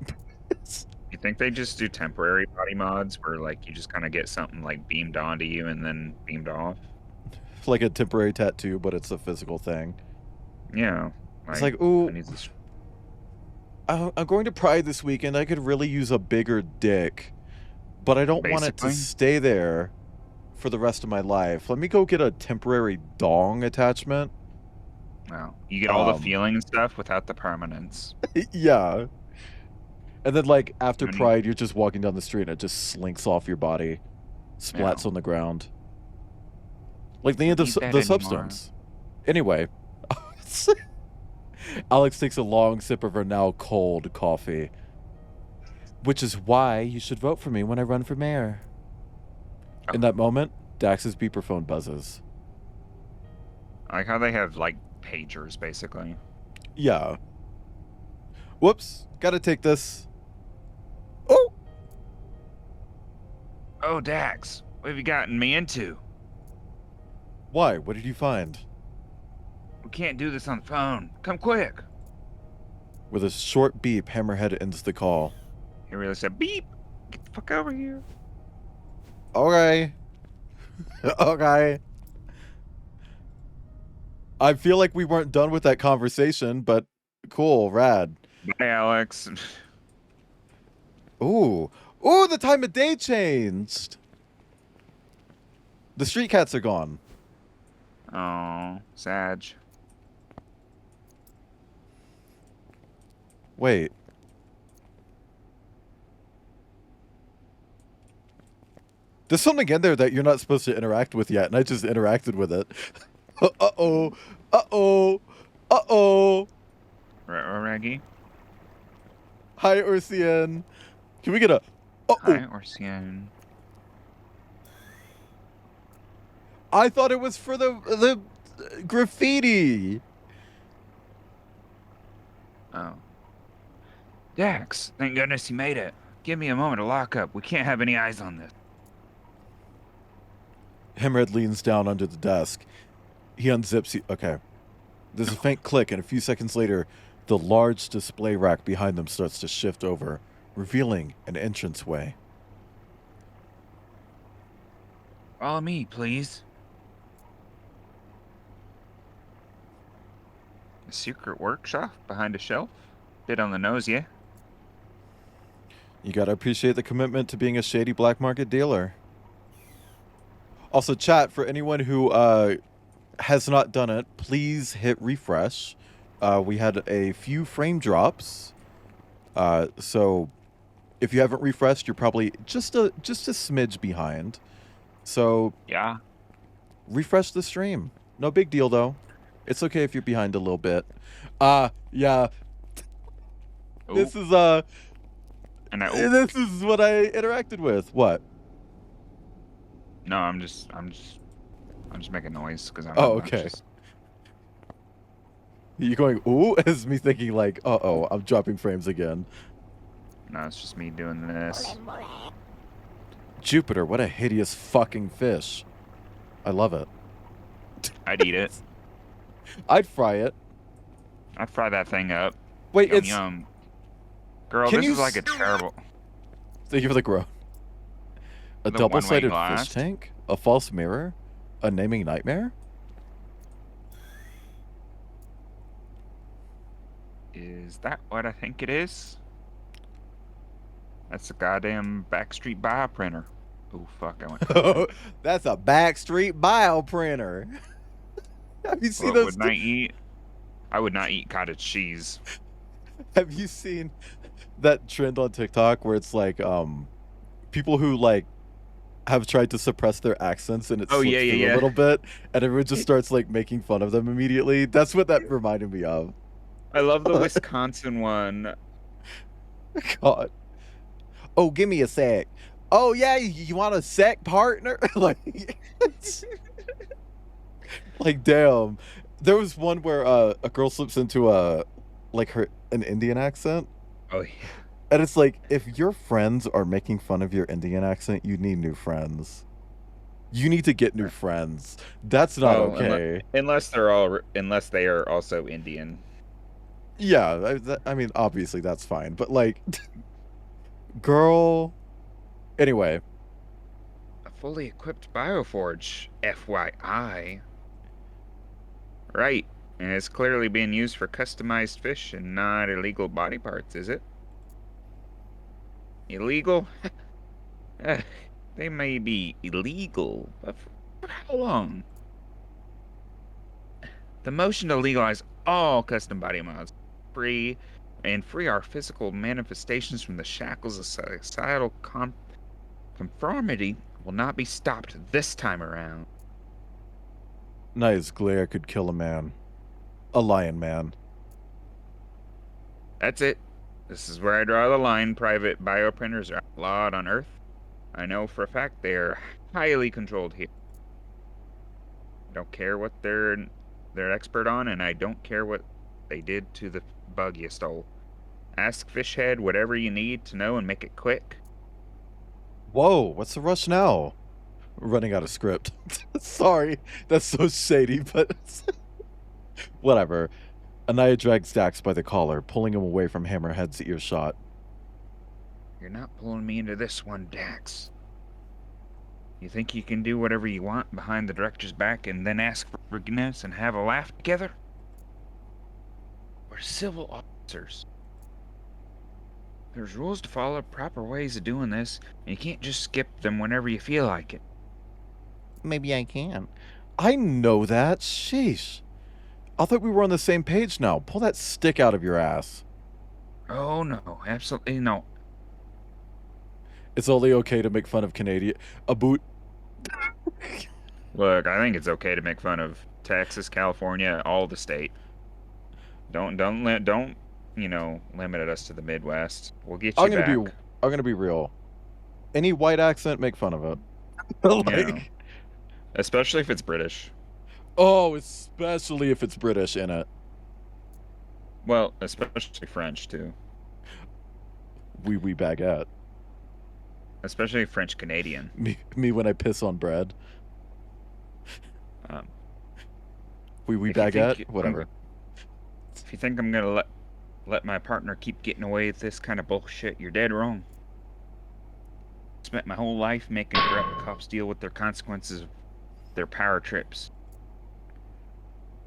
You think they just do temporary body mods where, like, you just kind of get something, like, beamed onto you and then beamed off? Like a temporary tattoo, but it's a physical thing. Yeah. It's like, ooh, I need this. I'm going to Pride this weekend. I could really use a bigger dick, but I don't want it to Basically. stay there for the rest of my life. Let me go get a temporary dong attachment. Wow. You get all the Um, feeling and stuff without the permanence. Yeah. And then, like, after I mean- Pride, you're just walking down the street and it just slinks off your body, splats Yeah. on the ground. Like the end of Need that the anymore. substance. Anyway, Alex takes a long sip of her now cold coffee, which is why you should vote for me when I run for mayor. In that moment, Dax's beeper phone buzzes. I like how they have, like, pagers, basically. Yeah. Whoops. Gotta take this. Oh! Oh, Dax, what have you gotten me into? Why? What did you find? We can't do this on the phone. Come quick. With a short beep, Hammerhead ends the call. He really said, beep. Get the fuck over here. Okay. Okay. I feel like we weren't done with that conversation, but cool, rad. Bye, Alex. Ooh. Ooh, the time of day changed. The street cats are gone. Oh, Sag. Wait. There's something in there that you're not supposed to interact with yet, and I just interacted with it. Uh-oh. Uh-oh. Uh-oh. Reggie. Hi, Ursian. Can we get a... Uh-oh. Hi, Orsian. I thought it was for the graffiti. Oh. Dax, thank goodness you made it. Give me a moment to lock up. We can't have any eyes on this. Hemred leans down under the desk. He unzips... Okay. There's a faint click, and a few seconds later, the large display rack behind them starts to shift over, revealing an entranceway. Follow me, please. A secret workshop behind a shelf? Bit on the nose, yeah? You gotta appreciate the commitment to being a shady black market dealer. Also, chat, for anyone who has not done it, please hit refresh. We had a few frame drops. So if you haven't refreshed, you're probably just a smidge behind. So Yeah. refresh the stream. No big deal though. It's okay if you're behind a little bit. Yeah. Ooh, This is and I, this is what I interacted with. What? no, I'm just making noise because I'm. Oh, okay. obnoxious. You going ooh as me thinking like, uh-oh, I'm dropping frames again. No, it's just me doing this. Jupiter, what a hideous fucking fish. I love it. I'd eat it. I'd fry it. I'd fry that thing up. Wait, Yum it's yum. Girl, Can this you is like a s- terrible. thank you for the grow. A The double-sided one-way fish glass. tank? A false mirror? A naming nightmare? Is that what I think it is? That's a goddamn Backstreet Bio printer. Oh fuck! I went. That's a Backstreet Bio printer. Have you seen What those? would I eat? I would not eat cottage cheese. Have you seen that trend on TikTok where it's like people who like have tried to suppress their accents and it Oh, slips yeah, yeah, through a yeah. little bit and everyone just starts like making fun of them immediately? That's what that reminded me of. I love the Wisconsin one. God. Oh, give me a sec. Oh yeah, you want a sec, partner? Like, like damn. There was one where a girl slips into an Indian accent, Oh yeah. and it's like if your friends are making fun of your Indian accent, you need new friends. You need to get new friends. That's not Oh, okay. Unless they are also Indian. Yeah, I mean, obviously that's fine, but like, girl. Anyway, A fully equipped Bioforge, FYI. Right, and it's clearly being used for customized fish and not illegal body parts, is it? Illegal? They may be illegal, but for how long? The motion to legalize all custom body mods, free our physical manifestations from the shackles of societal conformity will not be stopped this time around. Nice glare could kill a man. A lion man. That's it. This is where I draw the line. Private bioprinters are outlawed on Earth. I know for a fact they are highly controlled here. I don't care what they're expert on, and I don't care what they did to the bug you stole. Ask Fishhead whatever you need to know and make it quick. Whoa, what's the rush now? Running out of script. Sorry, that's so shady, but whatever. Anaya drags Dax by the collar, pulling him away from Hammerhead's earshot. You're not pulling me into this one, Dax. You think you can do whatever you want behind the director's back and then ask for forgiveness and have a laugh together? We're civil officers. There's rules to follow, proper ways of doing this, and you can't just skip them whenever you feel like it. Maybe I can. I know that. Sheesh. I thought we were on the same page now. Pull that stick out of your ass. Oh no, absolutely no. It's only okay to make fun of Canadian. A boot. Look, I think it's okay to make fun of Texas, California, all the state. Don't limit us to the Midwest. We'll get you I'm gonna back. I'm gonna be real. Any white accent, make fun of it. Yeah. Especially if it's British. Oh, especially if it's British in it. Well, especially French too. Wee baguette. Especially French Canadian. Me when I piss on bread. Um, Wee if you think baguette. Whatever. If you think I'm gonna let my partner keep getting away with this kind of bullshit, you're dead wrong. Spent my whole life making corrupt cops deal with their consequences of their power trips.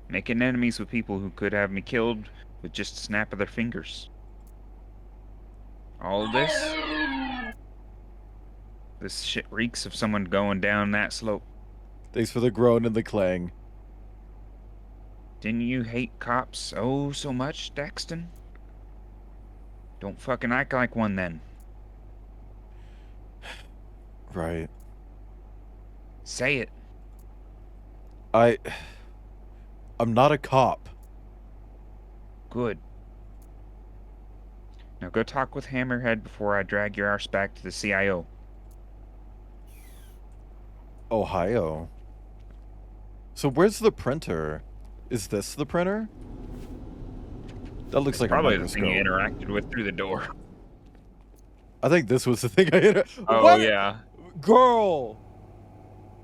Making enemies with people who could have me killed with just a snap of their fingers. All of this shit reeks of someone going down that slope. Thanks for the groan and the clang. Didn't you hate cops oh so much, Daxton? Don't fucking act like one then. Right. Say it. I'm not a cop. Good. Now go talk with Hammerhead before I drag your arse back to the CIO. Ohio. So where's the printer? Is this the printer? That looks like Probably a the thing you microscope. interacted with through the door. I think this was the thing I hit. Oh What? yeah. Girl!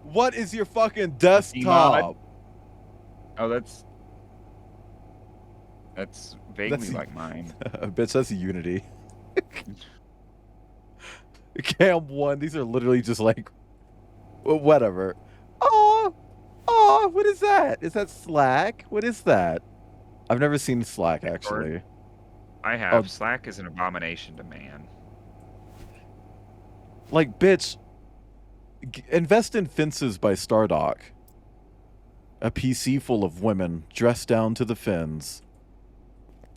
What is your fucking desktop? Oh, that's vaguely That's- like mine. Bitch, that's Unity. Cam 1, these are literally just like, whatever. Oh, what is that? Is that Slack? What is that? I've never seen Slack, actually. I have. Oh. Slack is an abomination to man. Like, bitch, invest in Fences by Stardock. A PC full of women dressed down to the fins.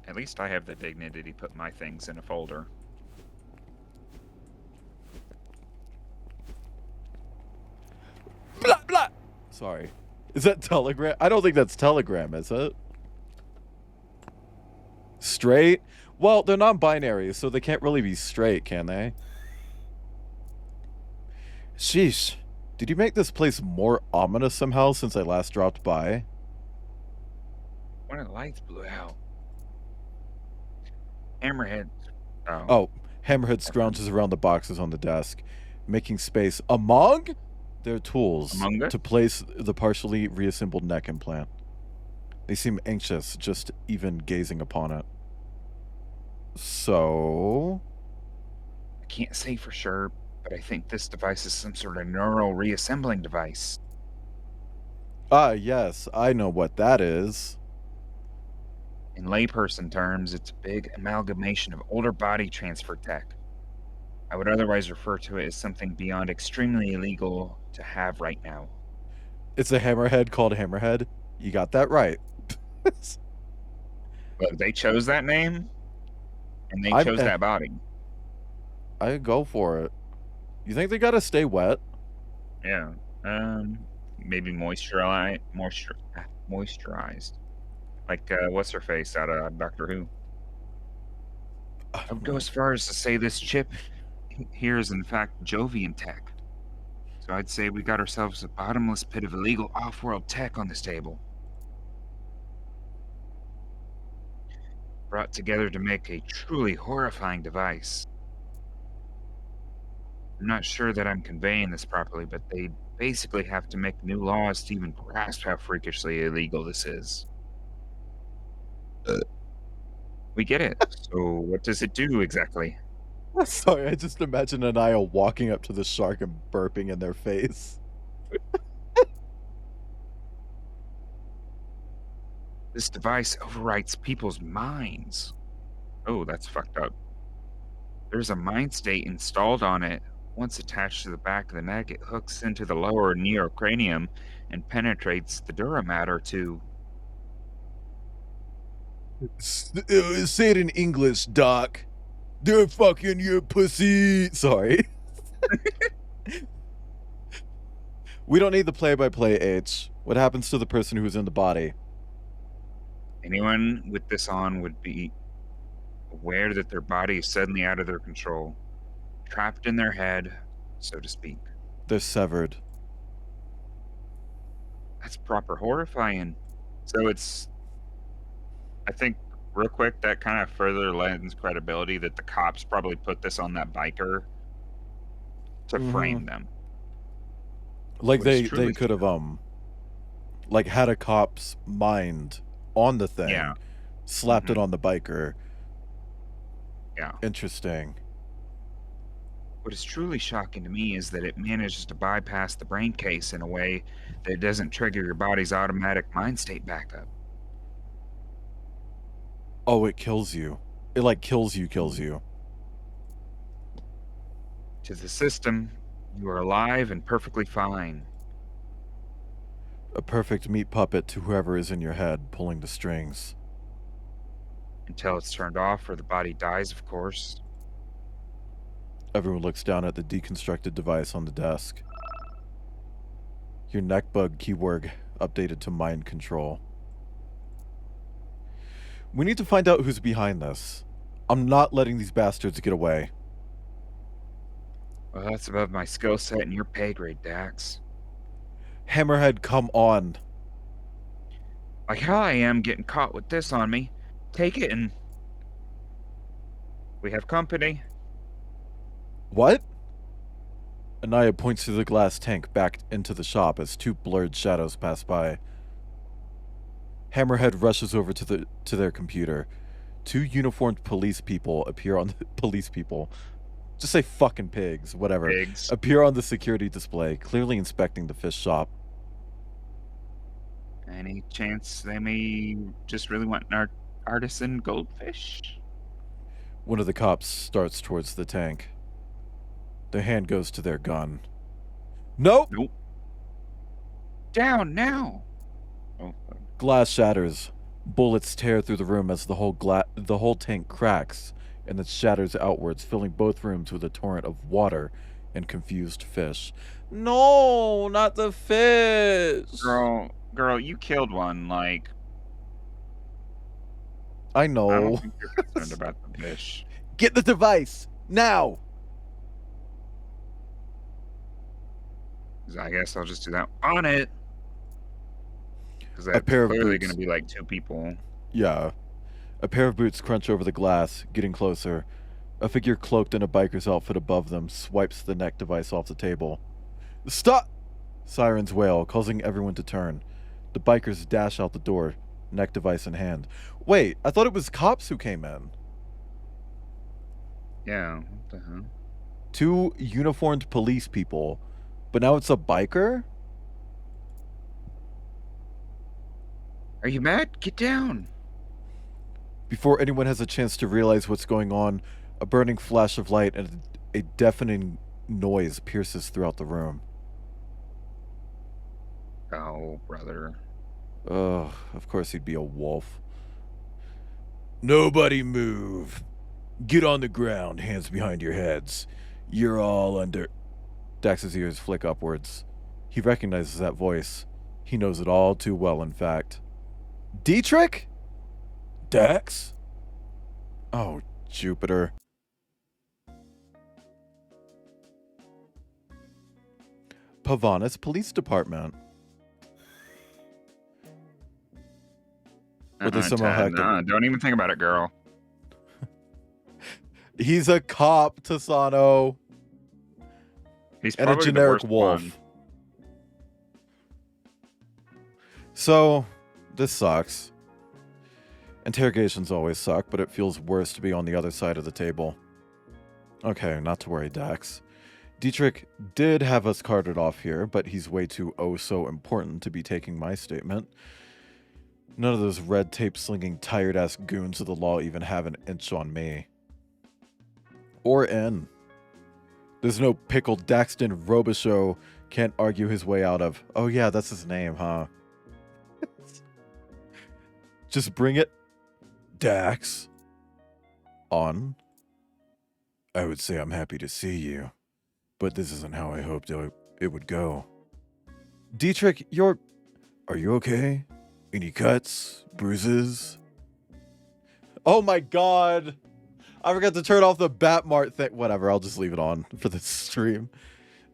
At least I have the dignity to put my things in a folder. Blah, blah. Sorry. Is that Telegram? I don't think that's Telegram, is it? Straight? Well, they're non-binary, so they can't really be straight, can they? Sheesh. Did you make this place more ominous somehow since I last dropped by? One of the lights blew out. Hammerhead. Oh, Hammerhead scrounges around the boxes on the desk, making space among their tools Among it? to place the partially reassembled neck implant. They seem anxious just even gazing upon it. So... I can't say for sure, but I think this device is some sort of neural reassembling device. Ah, yes, I know what that is. In layperson terms, it's a big amalgamation of older body transfer tech. I would otherwise refer to it as something beyond extremely illegal to have right now. It's a hammerhead called Hammerhead. You got that right. But they chose that name, and they I'm- chose that body. I go for it. You think they gotta stay wet? Yeah. Maybe moisturized. Like, what's her face out of Doctor Who? I would go as far as to say this chip here is in fact Jovian tech. So I'd say we got ourselves a bottomless pit of illegal off-world tech on this table. Brought together to make a truly horrifying device. I'm not sure that I'm conveying this properly, but they basically have to make new laws to even grasp how freakishly illegal this is. We get it. So what does it do exactly? Sorry, I just imagine Anaya walking up to the shark and burping in their face. This device overwrites people's minds. Oh, that's fucked up. There's a mind state installed on it Once attached to the back of the neck, it hooks into the lower neurocranium and penetrates the dura mater to. Say it in English, Doc. They're fucking your pussy. Sorry. We don't need the play-by-play, H. What happens to the person who's in the body? Anyone with this on would be aware that their body is suddenly out of their control, trapped in their head, so to speak. They're severed. That's proper horrifying. So it's, I think, real quick, that kind of further lends credibility that the cops probably put this on that biker to frame them. Like Which is they truly could have like had a cop's mind on the thing, Yeah. slapped it on the biker. Yeah. Interesting. What is truly shocking to me is that it manages to bypass the brain case in a way that it doesn't trigger your body's automatic mind state backup. Oh, it kills you. It like kills you. To the system, you are alive and perfectly fine. A perfect meat puppet to whoever is in your head pulling the strings. Until it's turned off or the body dies, of course. Everyone looks down at the deconstructed device on the desk. Your neckbug keyword updated to mind control. We need to find out who's behind this. I'm not letting these bastards get away. Well, that's above my skill set and your pay grade, Dax. Hammerhead, come on. Like how I am getting caught with this on me. Take it and... We have company. What? Anaya points to the glass tank back into the shop as two blurred shadows pass by. Hammerhead rushes over to their computer. Two uniformed police people appear on the police people. Just say fucking pigs, whatever. Pigs. Appear on the security display, clearly inspecting the fish shop. Any chance they may just really want an artisan goldfish? One of the cops starts towards the tank. Their hand goes to their gun. Nope! Nope. Down now! Oh, Glass shatters. Bullets tear through the room as the whole tank cracks and it shatters outwards, filling both rooms with a torrent of water and confused fish. No, not the fish! Girl, you killed one, like... I I know. don't think you're concerned about the fish. Get the device! Now! 'Cause I guess I'll just do that on it. Because A that's pair of clearly boots. going to be like two people. Yeah. A pair of boots crunch over the glass, getting closer. A figure cloaked in a biker's outfit above them swipes the neck device off the table. Stop! Sirens wail, causing everyone to turn. The bikers dash out the door, neck device in hand. Wait, I thought it was cops who came in. Yeah, what the hell? Two uniformed police people, but now it's a biker? Are you mad? Get down! Before anyone has a chance to realize what's going on, a burning flash of light and a deafening noise pierces throughout the room. Oh, brother. Ugh, of course he'd be a wolf. Nobody move. Get on the ground, hands behind your heads. You're all under... Dax's ears flick upwards. He recognizes that voice. He knows it all too well, in fact. Dietrich? Dax? Oh, Jupiter. Pavanis Police Department. Were they somehow hacked in? Don't even think about it, girl. He's a cop, Tasano. He's And a probably the generic worst wolf. one. So, this sucks. Interrogations always suck, but it feels worse to be on the other side of the table. Okay, not to worry, Dax. Dietrich did have us carted off here, but he's way too so important to be taking my statement. None of those red tape slinging tired ass goons of the law even have an inch on me. Or N. There's no pickled Daxton Robichaux can't argue his way out of. Oh yeah, that's his name, huh? Just bring it, Dax. On. I would say I'm happy to see you, but this isn't how I hoped it would go. Dietrich, are you okay? Any cuts, bruises? Oh my god! I forgot to turn off the Batmart thing. Whatever, I'll just leave it on for the stream.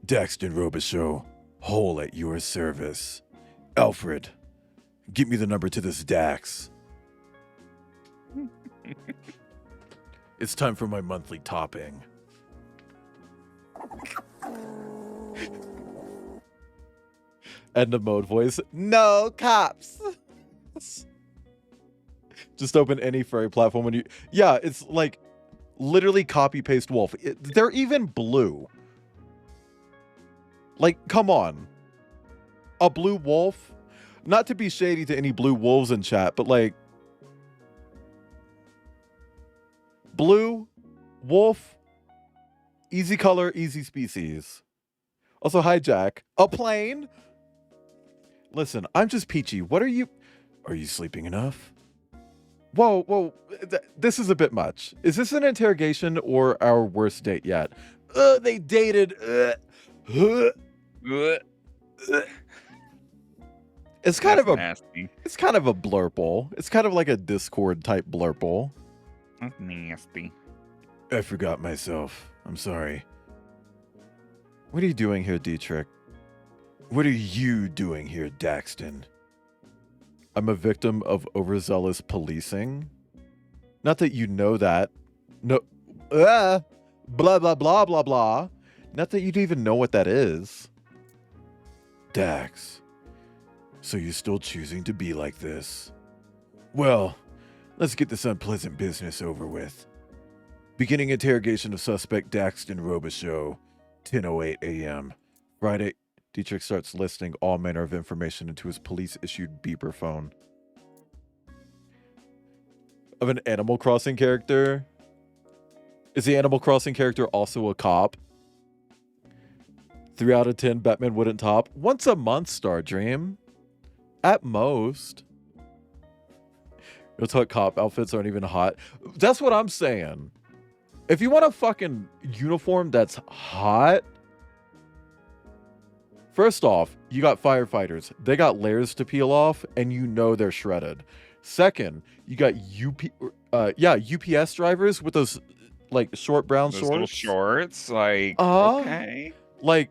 Daxton Robichaux, whole at your service. Alfred, give me the number to this Dax. It's time for my monthly topping. Edna Mode voice. No cops. Just open any furry platform when you. Yeah, it's like literally copy paste wolf. They're even blue. Like, come on. A blue wolf? Not to be shady to any blue wolves in chat, but like blue, wolf, easy color, easy species. Also, hi, Jack. A plane? Listen, I'm just peachy. What are you sleeping enough? Whoa. This is a bit much. Is this an interrogation or our worst date yet? They dated. It's kind of a nasty. It's kind of a blurple. It's kind of like a Discord type blurple. That's nasty. I forgot myself. I'm sorry. What are you doing here, Dietrich? What are you doing here, Daxton? I'm a victim of overzealous policing. Not that you know that. No. Blah, blah, blah, blah, blah. Not that you'd even know what that is. Dax. So you're still choosing to be like this? Well, let's get this unpleasant business over with. Beginning interrogation of suspect Daxton Robichaux, 10:08 a.m. Friday. Dietrich starts listing all manner of information into his police-issued beeper phone. Of an Animal Crossing character? Is the Animal Crossing character also a cop? 3 out of 10 Batman wouldn't top. Once a month, Stardream. At most. Real talk, cop outfits aren't even hot. That's what I'm saying. If you want a fucking uniform that's hot, first off, you got firefighters. They got layers to peel off, and you know they're shredded. Second, you got UPS drivers with those like short brown Those shorts. little shorts, like Uh-huh. okay. Like,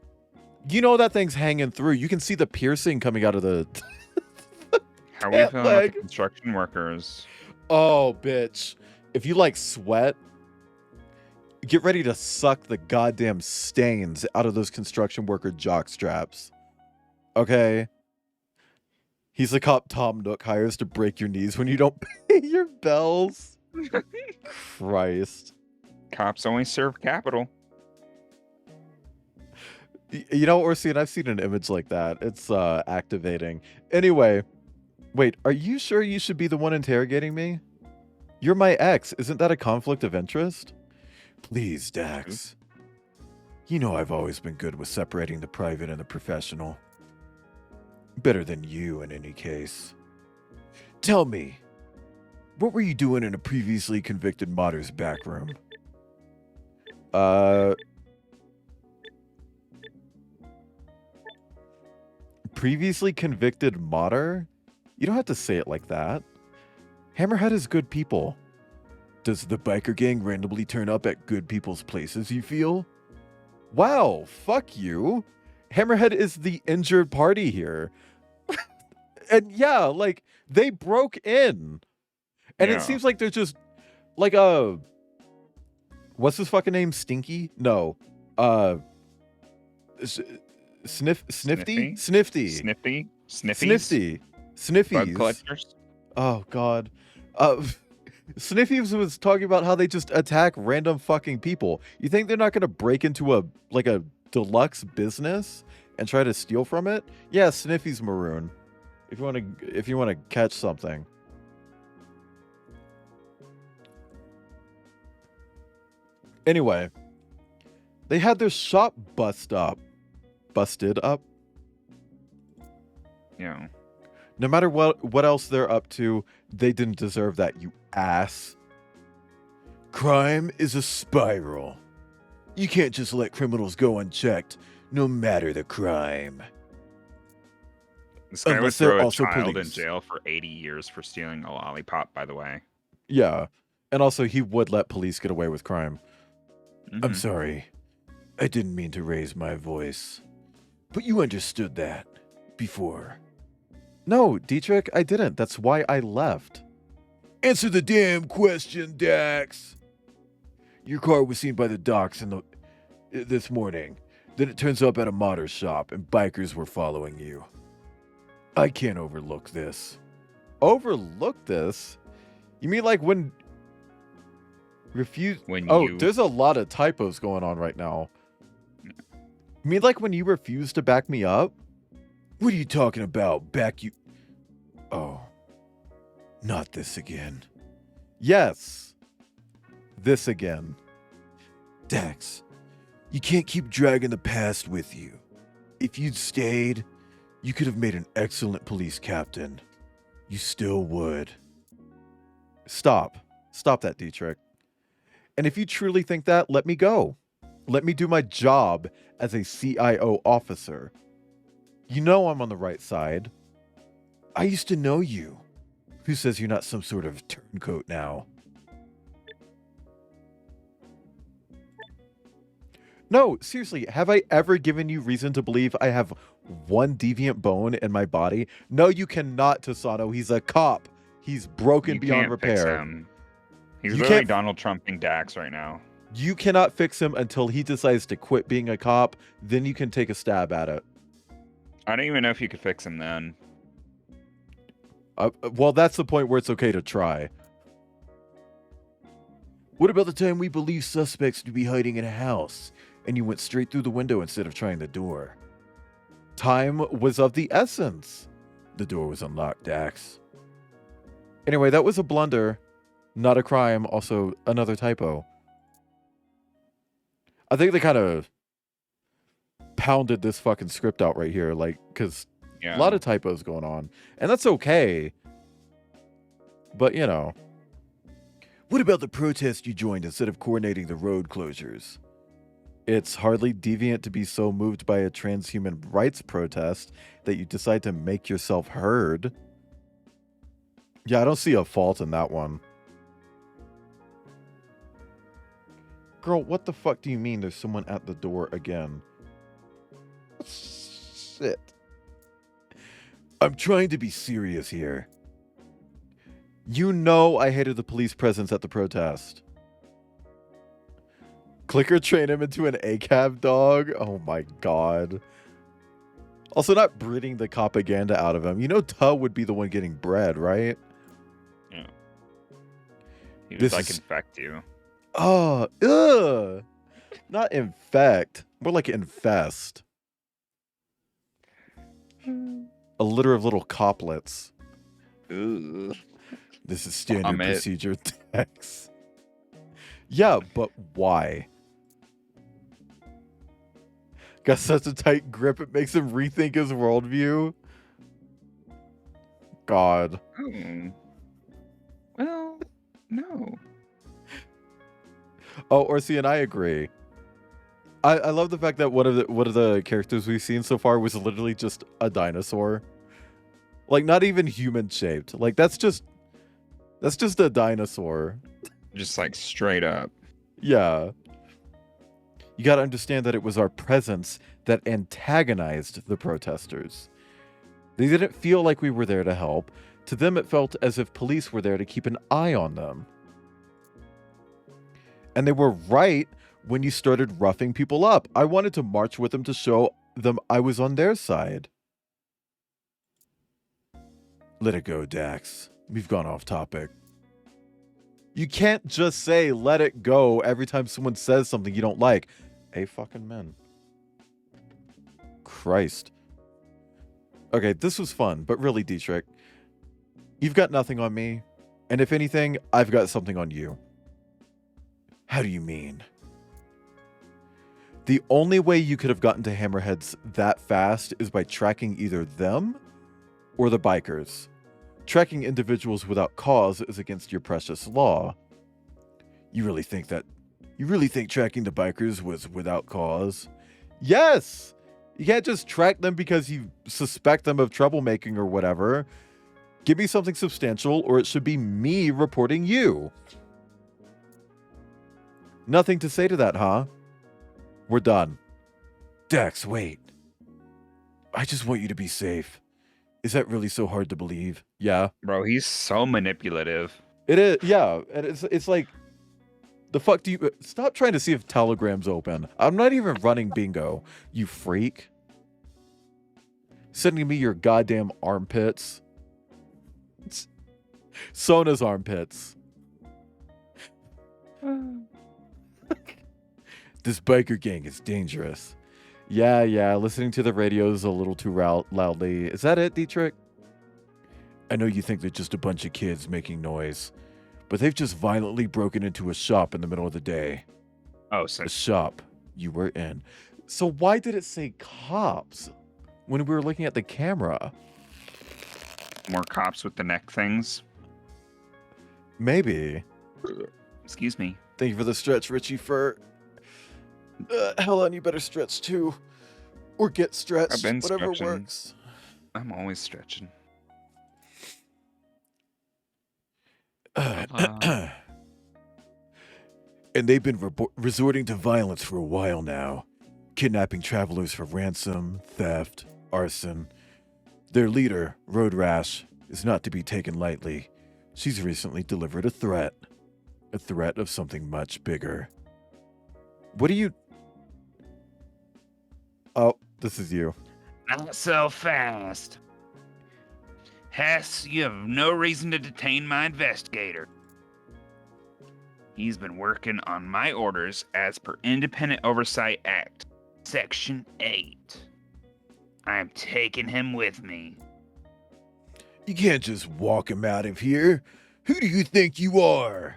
you know that thing's hanging through. You can see the piercing coming out of the. How are we feeling with leg. the construction workers? Oh, bitch. If you like sweat, get ready to suck the goddamn stains out of those construction worker jock straps. Okay? He's the cop Tom Nook hires to break your knees when you don't pay your bells. Christ. Cops only serve capital. You know, Orsine, I've seen an image like that. It's activating. Anyway, wait, are you sure you should be the one interrogating me? You're my ex. Isn't that a conflict of interest? Please, Dax. You know I've always been good with separating the private and the professional. Better than you in any case. Tell me, what were you doing in a previously convicted modder's back room? Previously convicted modder? You don't have to say it like that. Hammerhead is good people. Does the biker gang randomly turn up at good people's places, you feel? Wow, fuck you. Hammerhead is the injured party here. And yeah, like, they broke in. And Yeah. it seems like they're just, like, what's his fucking name? Stinky? No. Snifty? Snifty. Snifty? Snifty. Bug Sniffies. collectors? Oh god. Sniffies was talking about how they just attack random fucking people. You think they're not gonna break into a deluxe business and try to steal from it? Yeah, Sniffies maroon. If you wanna catch something. Anyway, They had their shop busted up. Yeah. No matter what else they're up to, they didn't deserve that, you ass. Crime is a spiral. You can't just let criminals go unchecked, no matter the crime. This guy would Unless they're throw a also child in police. jail for 80 years for stealing a lollipop, by the way. Yeah. And also, he would let police get away with crime. I'm Mhm. sorry. I didn't mean to raise my voice. But you understood that before. No, Dietrich, I didn't. That's why I left. Answer the damn question, Dax. Your car was seen by the docks this morning. Then it turns up at a modder shop and bikers were following you. I can't overlook this. Overlook this? You mean like when When Oh, you there's a lot of typos going on right now. You mean like when you refused to back me up? What are you talking about? Oh. Not this again. Yes. This again. Dax, you can't keep dragging the past with you. If you'd stayed, you could have made an excellent police captain. You still would. Stop. Stop that, Dietrich. And if you truly think that, let me go. Let me do my job as a CIO officer. You know I'm on the right side. I used to know you. Who says you're not some sort of turncoat now? No, seriously, have I ever given you reason to believe I have one deviant bone in my body? No, you cannot, Tasano. He's a cop. He's broken you beyond can't fix repair. him. He's You literally can't- Donald Trumping Dax right now. You cannot fix him until he decides to quit being a cop. Then you can take a stab at it. I don't even know if you could fix him then. Well, that's the point where it's okay to try. What about the time we believed suspects to be hiding in a house and you went straight through the window instead of trying the door? Time was of the essence. The door was unlocked, Dax. Anyway, that was a blunder, not a crime, also another typo. I think they kind of pounded this fucking script out right here, like, because Yeah. a lot of typos going on, and that's okay. But, you know. What about the protest you joined instead of coordinating the road closures? It's hardly deviant to be so moved by a transhuman rights protest that you decide to make yourself heard. Yeah, I don't see a fault in that one. Girl, what the fuck do you mean there's someone at the door again? Shit. I'm trying to be serious here. You know I hated the police presence at the protest. Clicker train him into an ACAB dog? Oh my god. Also not breeding the propaganda out of him. You know Tuh would be the one getting bred, right? He this was like is- infect you. Oh, ugh. Not infect. More like infest. A litter of little coplets. Ooh. This is standard Vomit. procedure text. Yeah, but why? Got such a tight grip it makes him rethink his worldview. God. Oh. Well, no. Oh, Orsi and I agree. I love the fact that one of the characters we've seen so far was literally just a dinosaur. Like not even human shaped. Like that's just a dinosaur. Just like straight up. Yeah. You got to understand that it was our presence that antagonized the protesters. They didn't feel like we were there to help. To them, it felt as if police were there to keep an eye on them. And they were right when you started roughing people up. I wanted to march with them to show them I was on their side. Let it go, Dax. We've gone off topic. You can't just say let it go every time someone says something you don't like. A fucking men. Christ. Okay, this was fun, but really, Dietrich, you've got nothing on me. And if anything, I've got something on you. How do you mean? The only way you could have gotten to Hammerheads that fast is by tracking either them or the bikers. Tracking individuals without cause is against your precious law. You really think tracking the bikers was without cause? Yes! You can't just track them because you suspect them of troublemaking or whatever. Give me something substantial, or it should be me reporting you. Nothing to say to that, huh? We're done. Dex, wait. I just want you to be safe. Is that really so hard to believe? Yeah. Bro, he's so manipulative. It is, yeah. And it's like, the fuck do you... Stop trying to see if Telegram's open. I'm not even running bingo, you freak. Sending me your goddamn armpits. Sona's armpits. This biker gang is dangerous. Yeah, listening to the radios a little too loudly. Is that it, Dietrich? I know you think they're just a bunch of kids making noise, but they've just violently broken into a shop in the middle of the day. Oh, so A shop you were in. So why did it say cops when we were looking at the camera? more cops with the neck things. Maybe. Excuse me. Thank you for the stretch, Richie Fur. Helen, you better stretch too. Or get stretched. I've been whatever stretching. works. I'm always stretching. And they've been resorting to violence for a while now. Kidnapping travelers for ransom, theft, arson. Their leader, Road Rash, is not to be taken lightly. She's recently delivered a threat. A threat of something much bigger. What are you... Oh, this is you. Not so fast. Hess, you have no reason to detain my investigator. He's been working on my orders as per Independent Oversight Act, Section 8. I am taking him with me. You can't just walk him out of here. Who do you think you are?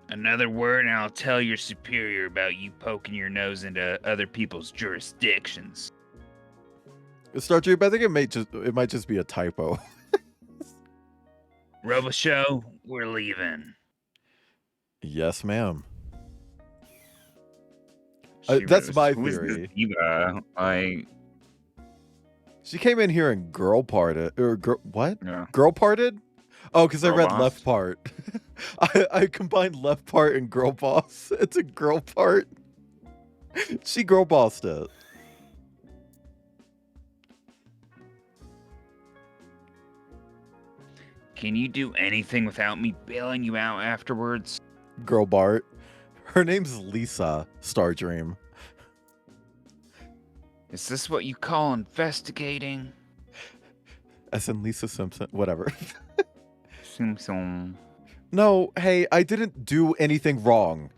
Another word and I'll tell your superior about you poking your nose into other people's jurisdictions. Star Trek, I think it might just be a typo. Roboshow, we're leaving. Yes, ma'am. She That's was- my who is this theory. diva? She came in here and girl parted. Or what? Yeah. Girl parted? Oh, because I Girl read boss? left part. I combined left part and girl boss. It's a girl part. She girl bossed it. Can you do anything without me bailing you out afterwards? Girl Bart. Her name's Lisa Stardream. Is this what you call investigating? As in Lisa Simpson. Whatever. Simpson. No, hey, I didn't do anything wrong.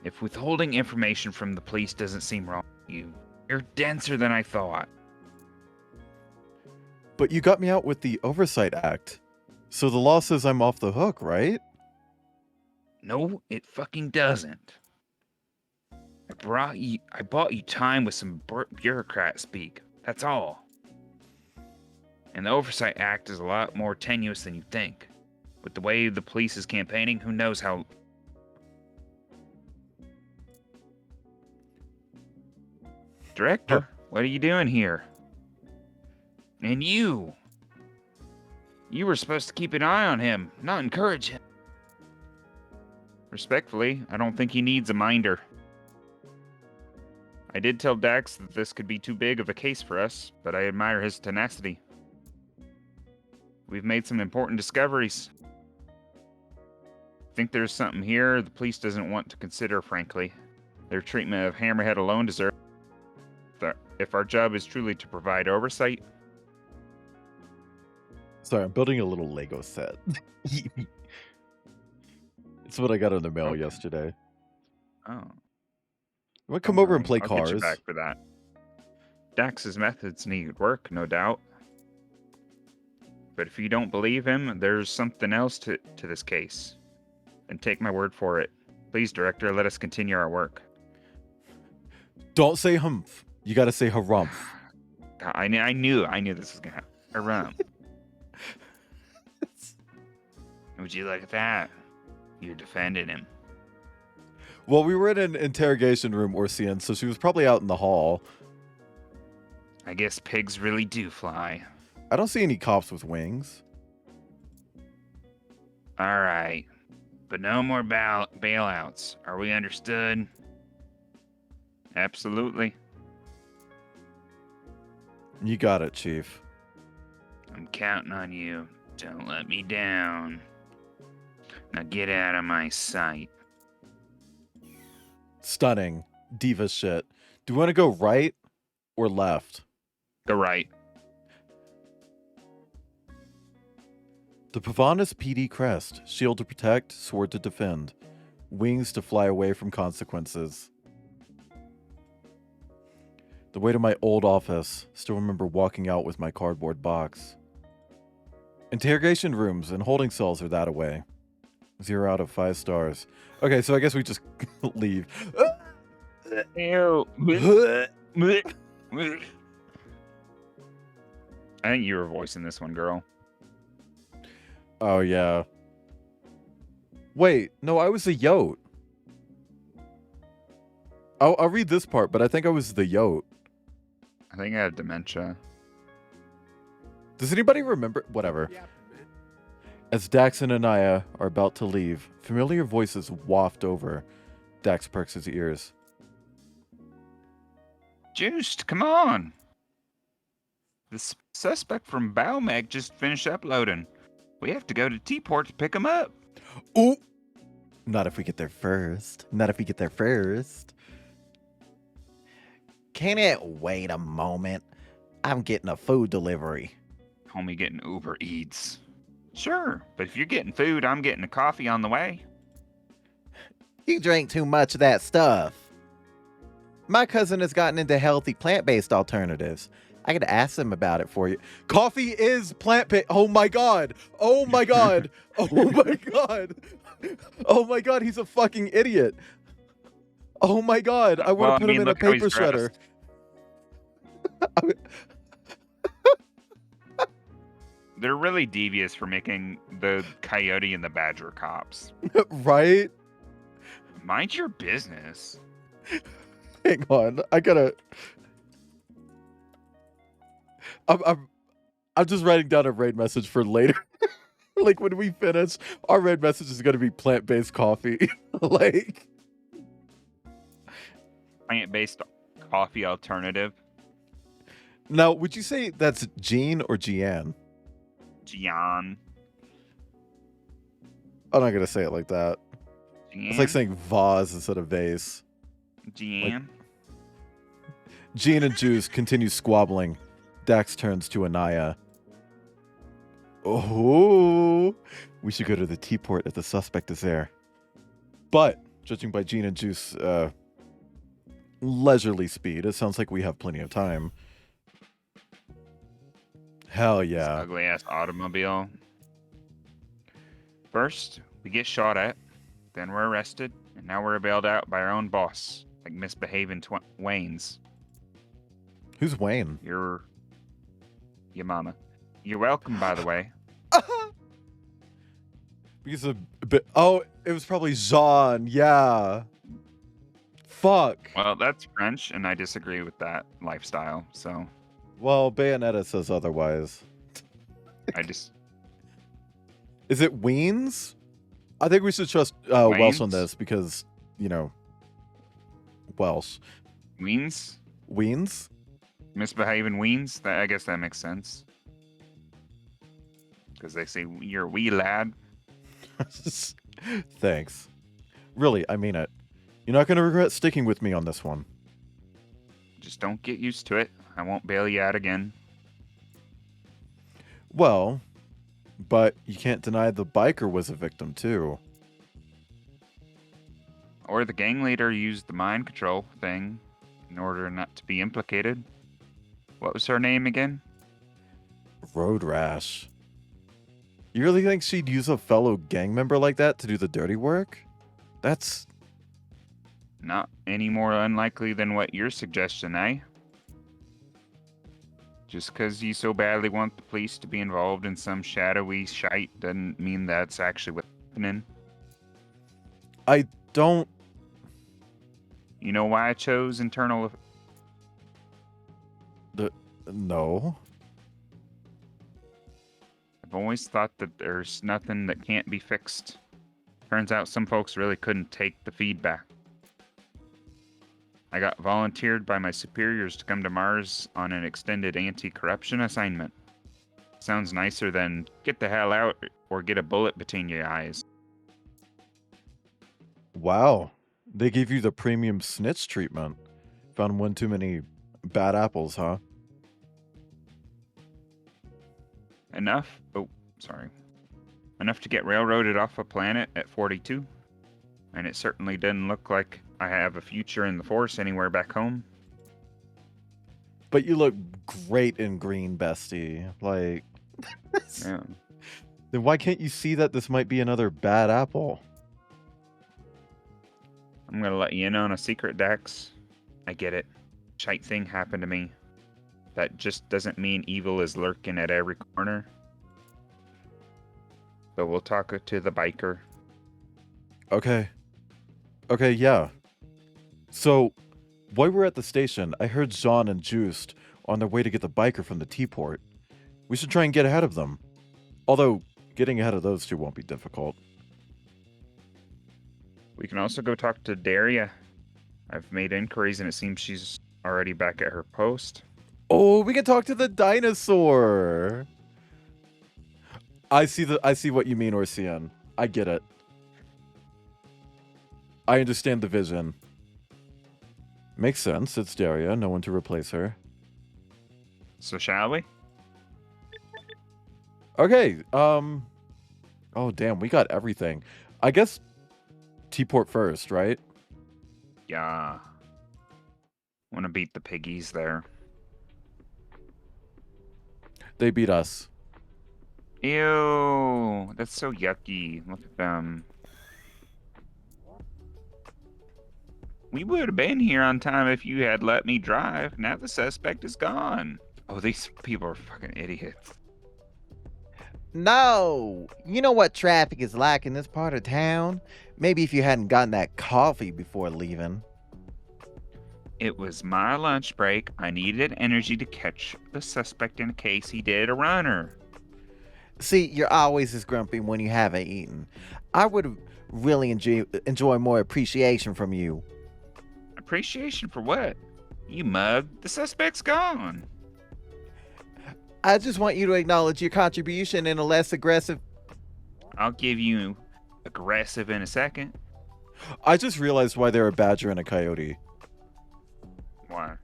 If withholding information from the police doesn't seem wrong to you, you're denser than I thought. But you got me out with the Oversight Act. So the law says I'm off the hook, right? No, it fucking doesn't. I bought you time with some bureaucrat speak. That's all. And the Oversight Act is a lot more tenuous than you think. With the way the police is campaigning, who knows how... Director, what are you doing here? And you! You were supposed to keep an eye on him, not encourage him. Respectfully, I don't think he needs a minder. I did tell Dax that this could be too big of a case for us, but I admire his tenacity. We've made some important discoveries. I think there's something here the police doesn't want to consider, frankly. Their treatment of Hammerhead alone deserves... If our job is truly to provide oversight... Sorry, I'm building a little Lego set. It's what I got in the mail Okay. yesterday. Oh. You want to come over and play I'll cars? Get you back for that. Dax's methods need work, no doubt. But if you don't believe him, there's something else to this case. And take my word for it. Please, Director, let us continue our work. Don't say humph. You gotta say harumph. God, I knew this was gonna happen. Harumph. Would you like that? You defended him. Well, we were in an interrogation room, Orsian, so she was probably out in the hall. I guess pigs really do fly. I don't see any cops with wings. All right. But no more bailouts. Are we understood? Absolutely. You got it, Chief. I'm counting on you. Don't let me down. Now get out of my sight. Stunning. Diva shit. Do we want to go right or left? Go right. The Pavanis PD crest. Shield to protect, sword to defend. Wings to fly away from consequences. The way to my old office. Still remember walking out with my cardboard box. Interrogation rooms and holding cells are that away. 0 out of 5 stars. Okay, so I guess we just leave. Ew. I think you were voicing this one, girl. Oh, yeah. Wait, no, I was the Yote. I'll read this part, but I think I was the Yote. I think I had dementia. Does anybody remember? Whatever. As Dax and Anaya are about to leave, familiar voices waft over. Dax perks his ears. Juiced, come on. The suspect from Baumeg just finished uploading. We have to go to T-Port to pick him up. Ooh! Not if we get there first. Not if we get there first. Can it wait a moment? I'm getting a food delivery. Homie getting Uber Eats. Sure, but if you're getting food, I'm getting a coffee on the way. You drink too much of that stuff. My cousin has gotten into healthy plant-based alternatives. I could ask him about it for you. Coffee is plant-based. Oh my god. Oh my god. Oh my god. Oh my god, he's a fucking idiot. Oh my god, I would have put him in a look how he's paper shredder. They're really devious for making the coyote and the badger cops. Right? Mind your business. Hang on. I gotta. I'm just writing down a raid message for later. Like when we finish, our raid message is gonna be plant-based coffee. Like Plant-based coffee alternative. now, would you say that's Jean or Jeanne? Gian. I'm not gonna say it like that. It's like saying vase instead of vase. Gian. Jean and Juice continue squabbling. Dax turns to Anaya. Oh, we should go to the T-Port if the suspect is there. But, judging by Jean and Juice, leisurely speed, it sounds like we have plenty of time. Hell yeah. Ugly ass automobile. First, we get shot at, then we're arrested, and now we're bailed out by our own boss, like misbehaving Waynes. Who's Wayne? Your mama. You're welcome, by the way. Because a bit. Oh, it was probably Jean. Yeah. Fuck. Well, that's French, and I disagree with that lifestyle. So Well, Bayonetta says otherwise. Is Is it Weens? I think we should trust Welsh on Waynes? this because, you know, Welsh. Weens? Weens? Misbehaving Weens? I guess that makes sense. Because they say you're a wee lad. Thanks. Really, I mean it. You're not going to regret sticking with me on this one. Just don't get used to it. I won't bail you out again. Well, but you can't deny the biker was a victim too. Or the gang leader used the mind control thing in order not to be implicated. What was her name again? Road Rash. You really think she'd use a fellow gang member like that to do the dirty work? That's Not any more unlikely than what you're suggesting, eh? Just because you so badly want the police to be involved in some shadowy shite doesn't mean that's actually what's happening. I don't. You know why I chose internal? No. I've always thought that there's nothing that can't be fixed. Turns out some folks really couldn't take the feedback. I got volunteered by my superiors to come to Mars on an extended anti-corruption assignment. Sounds nicer than get the hell out or get a bullet between your eyes. Wow. They gave you the premium snitch treatment. Found one too many bad apples, huh? Enough? Oh, sorry. Enough to get railroaded off a planet at 42. And it certainly doesn't look like I have a future in the Force anywhere back home. But you look great in green, bestie. Like, Yeah. then why can't you see that this might be another bad apple? I'm gonna let you in on a secret, Dax. I get it. Shite thing happened to me. That just doesn't mean evil is lurking at every corner. So we'll talk to the biker. Okay. Okay, yeah. So, while we were at the station, I heard Jean and Juiced on their way to get the biker from the T-port. We should try and get ahead of them. Although, getting ahead of those two won't be difficult. We can also go talk to Daria. I've made inquiries and it seems she's already back at her post. Oh, we can talk to the dinosaur. I see what you mean, Orsian. I get it. I understand the vision. Makes sense. It's Daria. No one to replace her. So shall we? Okay. Oh, damn. We got everything. I guess T-port first, right? Yeah. Wanna beat the piggies there. They beat us. Ew, that's so yucky. Look at them. We would have been here on time if you had let me drive. Now the suspect is gone. Oh, these people are fucking idiots. No! You know what traffic is like in this part of town? Maybe if you hadn't gotten that coffee before leaving. It was my lunch break. I needed energy to catch the suspect in case he did a runner. See, you're always as grumpy when you haven't eaten. I would really enjoy more appreciation from you. Appreciation for what? You mug. The suspect's gone. I just want you to acknowledge your contribution in a less aggressive... I'll give you aggressive in a second. I just realized why they're a badger and a coyote. Why?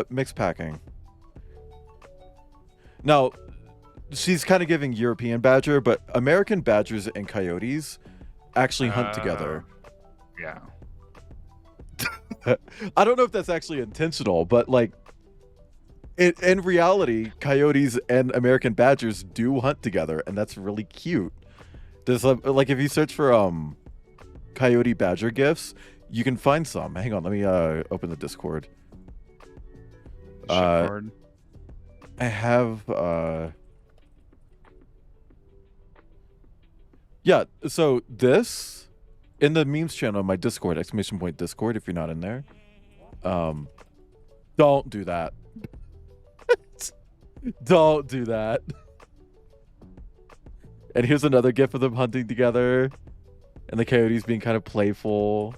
Mixed packing. Now, she's kind of giving European badger, but American badgers and coyotes actually hunt together. Yeah. I don't know if that's actually intentional, but like, in reality, coyotes and American badgers do hunt together, and that's really cute. There's like if you search for coyote badger gifs, you can find some. Hang on, let me open the Discord. Shipboard. I have yeah, so this in the memes channel, my Discord, !point Discord, if you're not in there. Don't do that. Don't do that. And here's another gif of them hunting together. And the coyotes being kind of playful.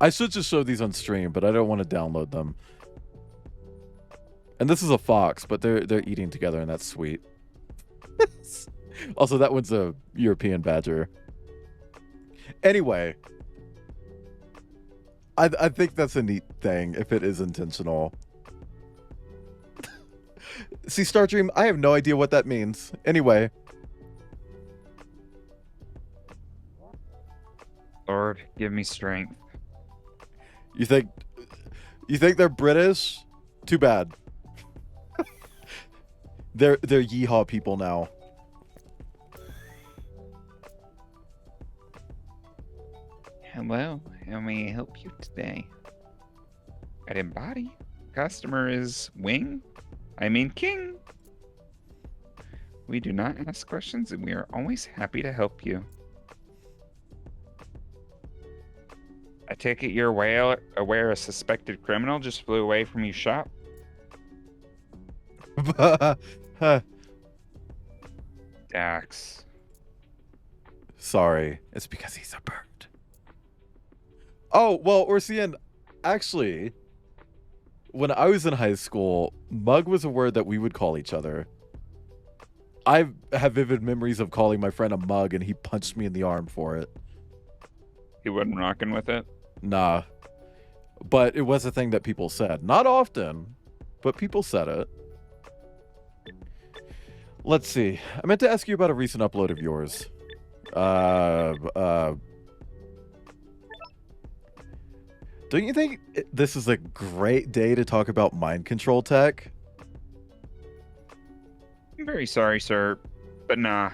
I should just show these on stream, but I don't want to download them. And this is a fox, but they're eating together, and that's sweet. Also, that one's a European badger. Anyway, I think that's a neat thing if it is intentional. See, Stardream, I have no idea what that means. Anyway. Lord, give me strength. You think they're British? Too bad. They're yeehaw people now. Hello, how may I help you today? At Embody, customer is Wing. I mean King. We do not ask questions and we are always happy to help you. I take it you're aware a suspected criminal just flew away from your shop? Dax. Sorry, it's because he's a bird. Oh, well, Orsian, actually, when I was in high school, mug was a word that we would call each other. I have vivid memories of calling my friend a mug and he punched me in the arm for it. He wasn't rocking with it? Nah. But it was a thing that people said. Not often, but people said it. Let's see. I meant to ask you about a recent upload of yours. Don't you think this is a great day to talk about mind control tech? I'm very sorry, sir, but nah.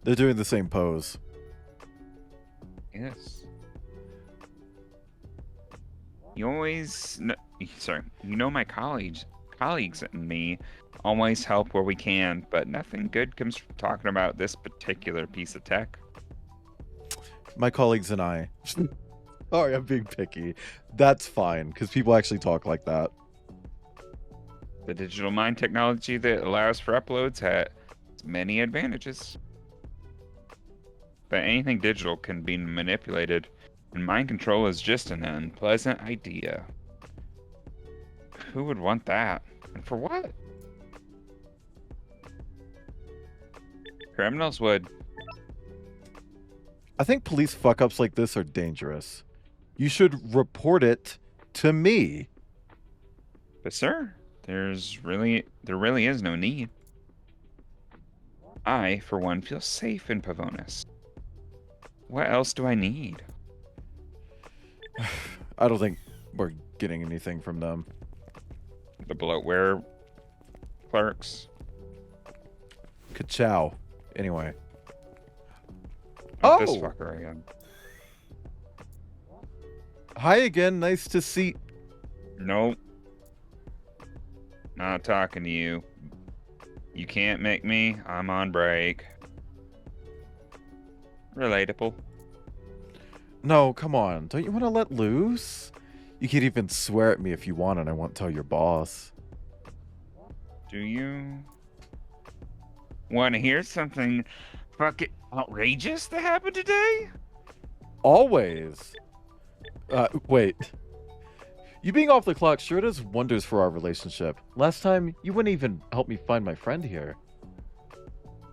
They're doing the same pose. Yes. You always... No, sorry. You know my colleagues and me always help where we can, but nothing good comes from talking about this particular piece of tech. My colleagues and I. Sorry, I'm being picky. That's fine, because people actually talk like that. The digital mind technology that allows for uploads has many advantages. But anything digital can be manipulated, and mind control is just an unpleasant idea. Who would want that? And for what? Criminals would. I think police fuck-ups like this are dangerous. You should report it to me. But sir, there really is no need. I, for one, feel safe in Pavonis. What else do I need? I don't think we're getting anything from them. The bloatware clerks? Ka-chow. Anyway. Not this Oh! fucker again. Hi again, nice to see... Nope. Not talking to you. You can't make me. I'm on break. Relatable. No, come on. Don't you want to let loose? You could even swear at me if you want and I won't tell your boss. Do you want to hear something fucking outrageous that happened today? Always. Wait. You being off the clock sure does wonders for our relationship. Last time, you wouldn't even help me find my friend here.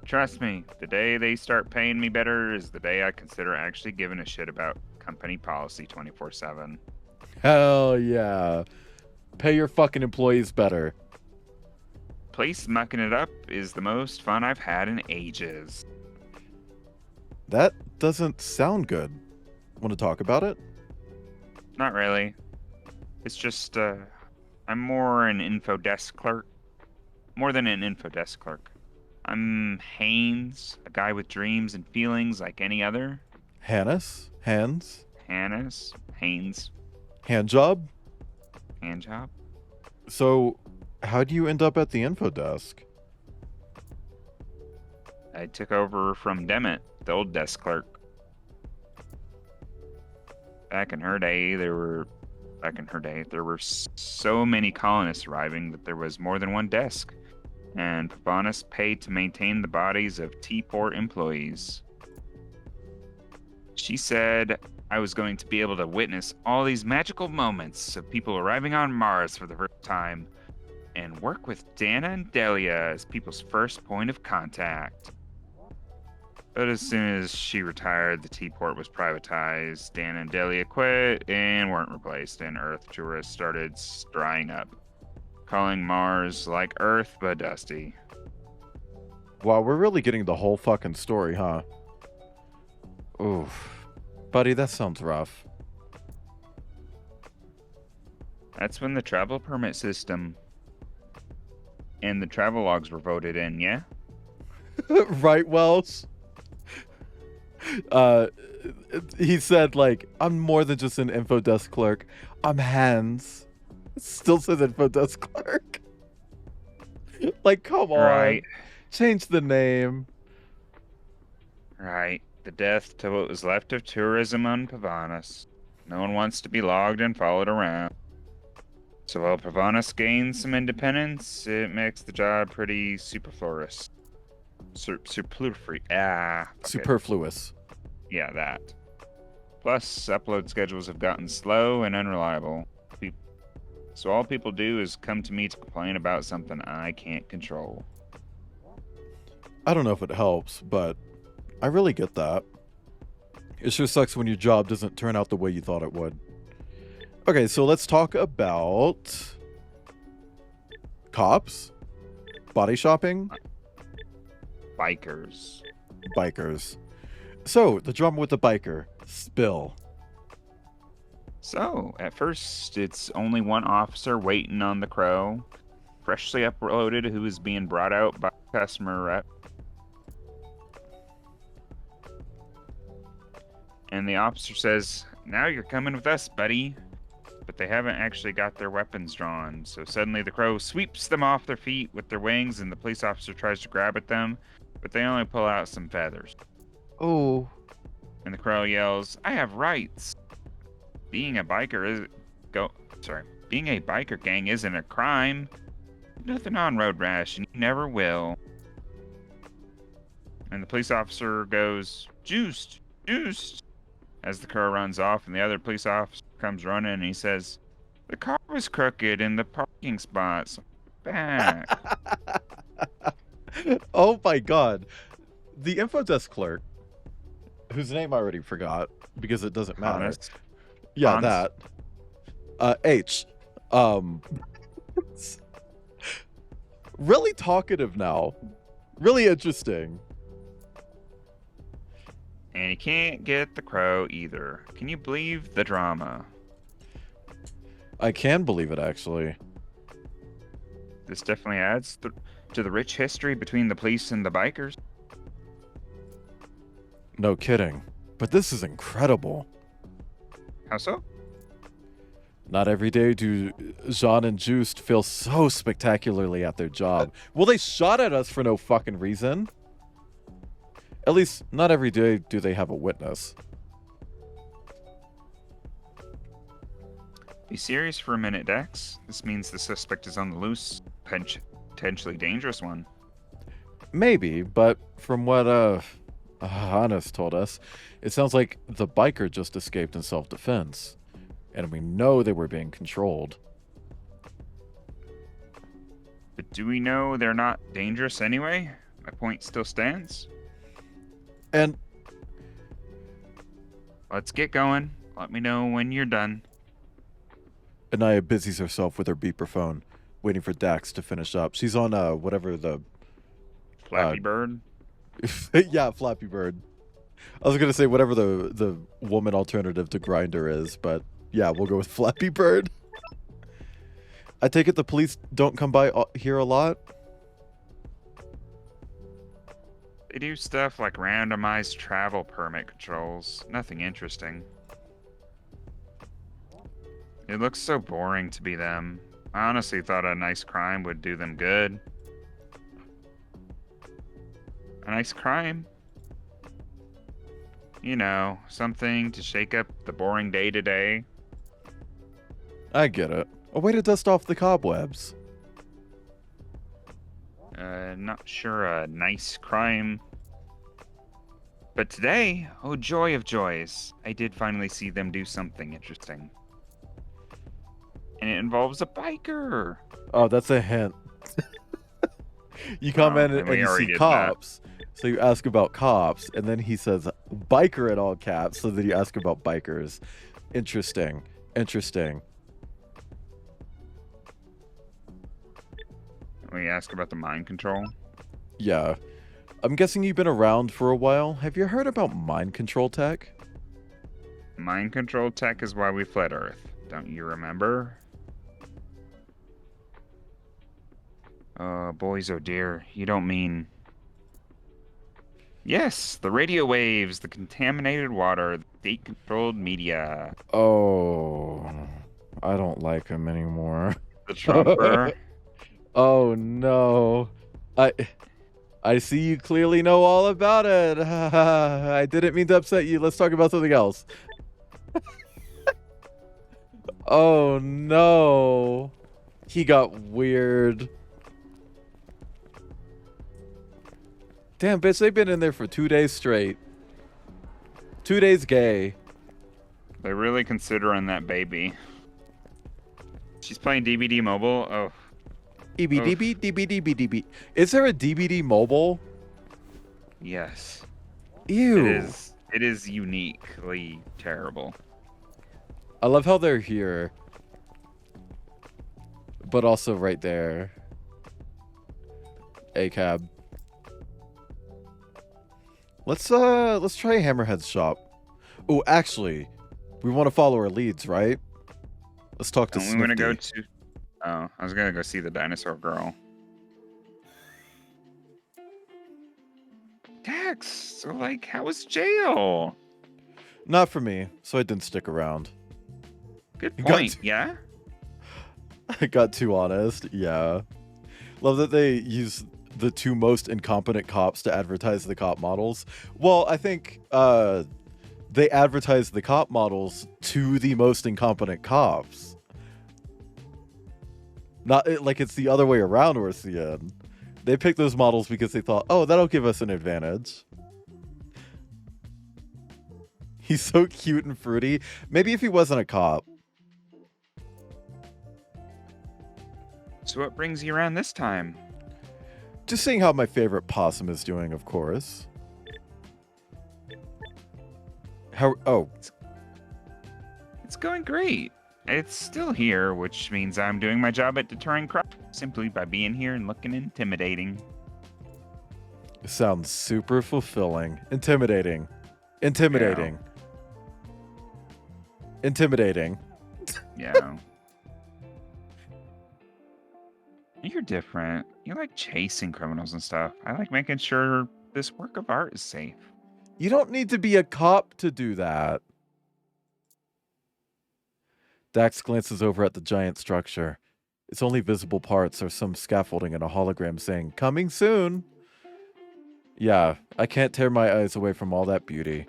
Trust me, the day they start paying me better is the day I consider actually giving a shit about company policy 24/7. Hell yeah. Pay your fucking employees better. Place mucking it up is the most fun I've had in ages. That doesn't sound good. Want to talk about it? Not really. It's just, I'm more an info desk clerk. More than an info desk clerk. I'm Haynes, a guy with dreams and feelings like any other. Hannes? Hands? Haynes, Hand job? hand job. So, how do you end up at the info desk? I took over from Demet, the old desk clerk. Back in her day, there were so many colonists arriving that there was more than one desk, and Pavonis paid to maintain the bodies of T-Port employees. She said I was going to be able to witness all these magical moments of people arriving on Mars for the first time, and work with Dana and Delia as people's first point of contact. But as soon as she retired, the T-Port was privatized, Dana and Delia quit and weren't replaced, and Earth tourists started drying up, calling Mars like Earth but dusty. Wow, we're really getting the whole fucking story, huh? Oof. Buddy, that sounds rough. That's when the travel permit system and the travel logs were voted in, yeah? Right, Wells? he said, like, I'm more than just an info desk clerk. I'm Hans. It still says info desk clerk. Like, come on. Right. Change the name. Right. The death to what was left of tourism on Pavanis. No one wants to be logged and followed around. So while Pavanis gains some independence, it makes the job pretty superfluous. Superfluous. Superfluous. Yeah, that. Plus, upload schedules have gotten slow and unreliable. So all people do is come to me to complain about something I can't control. I don't know if it helps, but I really get that. It sure sucks when your job doesn't turn out the way you thought it would. Okay, so let's talk about cops, body shopping, Bikers. bikers. So, the drama with the biker. Spill. So, at first, it's only one officer waiting on the Crow, freshly uploaded, who is being brought out by a customer rep. And the officer says, "Now you're coming with us, buddy." But they haven't actually got their weapons drawn, so suddenly the Crow sweeps them off their feet with their wings, and the police officer tries to grab at them, but they only pull out some feathers. Oh. And the Crow yells, "I have rights. Being a biker being a biker gang isn't a crime. Nothing on road rash, and you never will." And the police officer goes, "Juiced, juiced," as the Crow runs off, and the other police officer comes running, and he says, "The car was crooked in the parking spots. Back." Oh my god. The info desk clerk, whose name I already forgot because it doesn't matter. Honest. Yeah, Hans? that. H. Really talkative now. Really interesting. And you can't get the Crow either. Can you believe the drama? I can believe it, actually. This definitely adds to the rich history between the police and the bikers. No kidding. But this is incredible. How so? Not every day do Jean and Juiced feel so spectacularly at their job. Well, they shot at us for no fucking reason. At least, not every day do they have a witness. Be serious for a minute, Dex. This means the suspect is on the loose. Potentially dangerous one. Maybe, but from what Hannes told us, it sounds like the biker just escaped in self-defense. And we know they were being controlled. But do we know they're not dangerous anyway? My point still stands. And Let's get going. Let me know when you're done. Anaya busies herself with her beeper phone, waiting for Dax to finish up. She's on whatever the Flappy Bird. yeah, Flappy Bird. I was gonna say whatever the woman alternative to Grinder is, but yeah, we'll go with Flappy Bird. I take it the police don't come by here a lot. They do stuff like randomized travel permit controls. Nothing interesting. It looks so boring to be them. I honestly thought a nice crime would do them good. A nice crime? You know, something to shake up the boring day to day. I get it. A way to dust off the cobwebs. Not sure a nice crime. But today, oh joy of joys, I did finally see them do something interesting. And it involves a biker. Oh, that's a hint. You come in and and we you already see did cops, so you ask about cops, and then he says biker in all caps, so then you ask about bikers. Interesting. Interesting. We ask about the mind control. Yeah. I'm guessing you've been around for a while. Have you heard about mind control tech? Mind control tech is why we fled Earth. Don't you remember? Boys, oh dear. You don't mean... Yes, the radio waves, the contaminated water, the state-controlled media, Oh, I don't like him anymore. the Trumper. Oh no. I see you clearly know all about it. I didn't mean to upset you. Let's talk about something else. Oh no. He got weird. Damn, bitch, they've been in there for 2 days straight. 2 days gay. They're really considering that baby. She's playing DBD Mobile. Oh, EBDB, DBDB. Is there a DBD mobile? yes. Ew. It is uniquely terrible. I love how they're here. But also right there. A-cab. Let's try Hammerhead's shop. Oh, actually, we want to follow our leads, right? Let's talk to And we want to Snifty. go to. Oh, I was gonna go see the dinosaur girl. Dax, so like, how was jail? Not for me, so I didn't stick around. Good You got point. to- Yeah. I got too honest. Yeah. Love that they use the two most incompetent cops to advertise the cop models. Well, I think they advertise the cop models to the most incompetent cops. Not like it's the other way around towards the end. They picked those models because they thought, oh, that'll give us an advantage. He's so cute and fruity. Maybe if he wasn't a cop. So what brings you around this time? Just seeing how my favorite possum is doing, of course. How? Oh, It's going great. It's still here, which means I'm doing my job at deterring crime simply by being here and looking intimidating. sounds super fulfilling. Intimidating. Intimidating. Intimidating. Yeah. You're different. You like chasing criminals and stuff. I like making sure this work of art is safe. You don't need to be a cop to do that. Dax glances over at the giant structure. Its only visible parts are some scaffolding and a hologram saying, "Coming soon." Yeah, I can't tear my eyes away from all that beauty.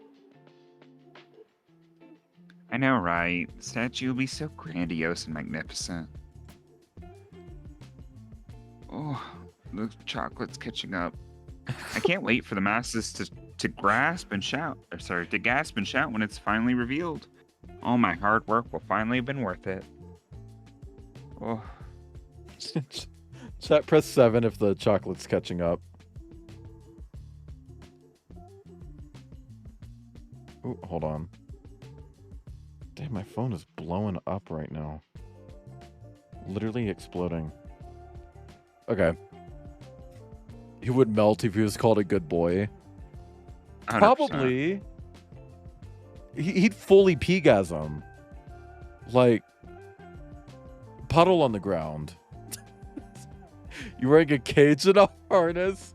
I know, right? The statue will be so grandiose and magnificent. Oh, the chocolate's catching up. I can't wait for the masses to grasp and shout. Or sorry, to gasp and shout when it's finally revealed. All my hard work will finally have been worth it. Oh, Chat, press 7 if the chocolate's catching up. Ooh, hold on. Damn, my phone is blowing up right now. Literally exploding. Okay. He would melt if he was called a good boy. 100%. Probably. He'd fully peegasm. Like, puddle on the ground. You wearing a cage and a harness?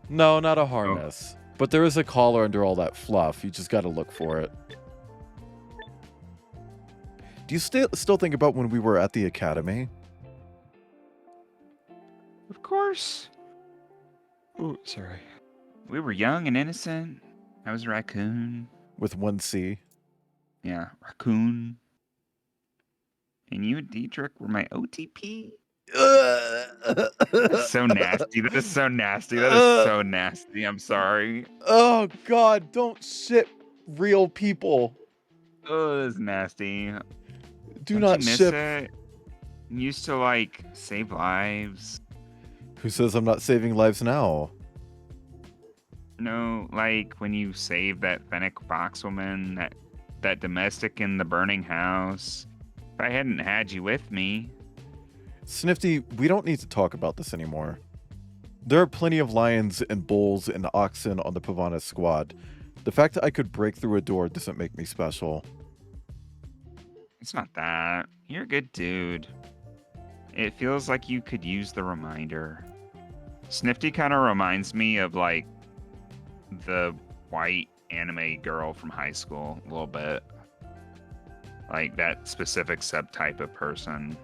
No, not a harness. But there is a collar under all that fluff. You just gotta look for it. Do you still think about when we were at the academy? Of course. Oh, sorry. We were young and innocent. I was a raccoon. With 1C. Yeah, raccoon. And you and Dietrich were my OTP. That's so nasty. That is so nasty. That is so nasty. I'm sorry. Oh god, don't shit real people. Oh, that's nasty. Do Don't not you miss ship. it? You used to like save lives. Who says I'm not saving lives now? No, like when you saved that Fennec Foxwoman, that domestic in the burning house. If I hadn't had you with me, Snifty, we don't need to talk about this anymore. There are plenty of lions and bulls and oxen on the Pavana squad. The fact that I could break through a door doesn't make me special. it's not that. You're a good dude. It feels like you could use the reminder. Snifty kind of reminds me of like the white anime girl from high school a little bit. Like that specific subtype of person.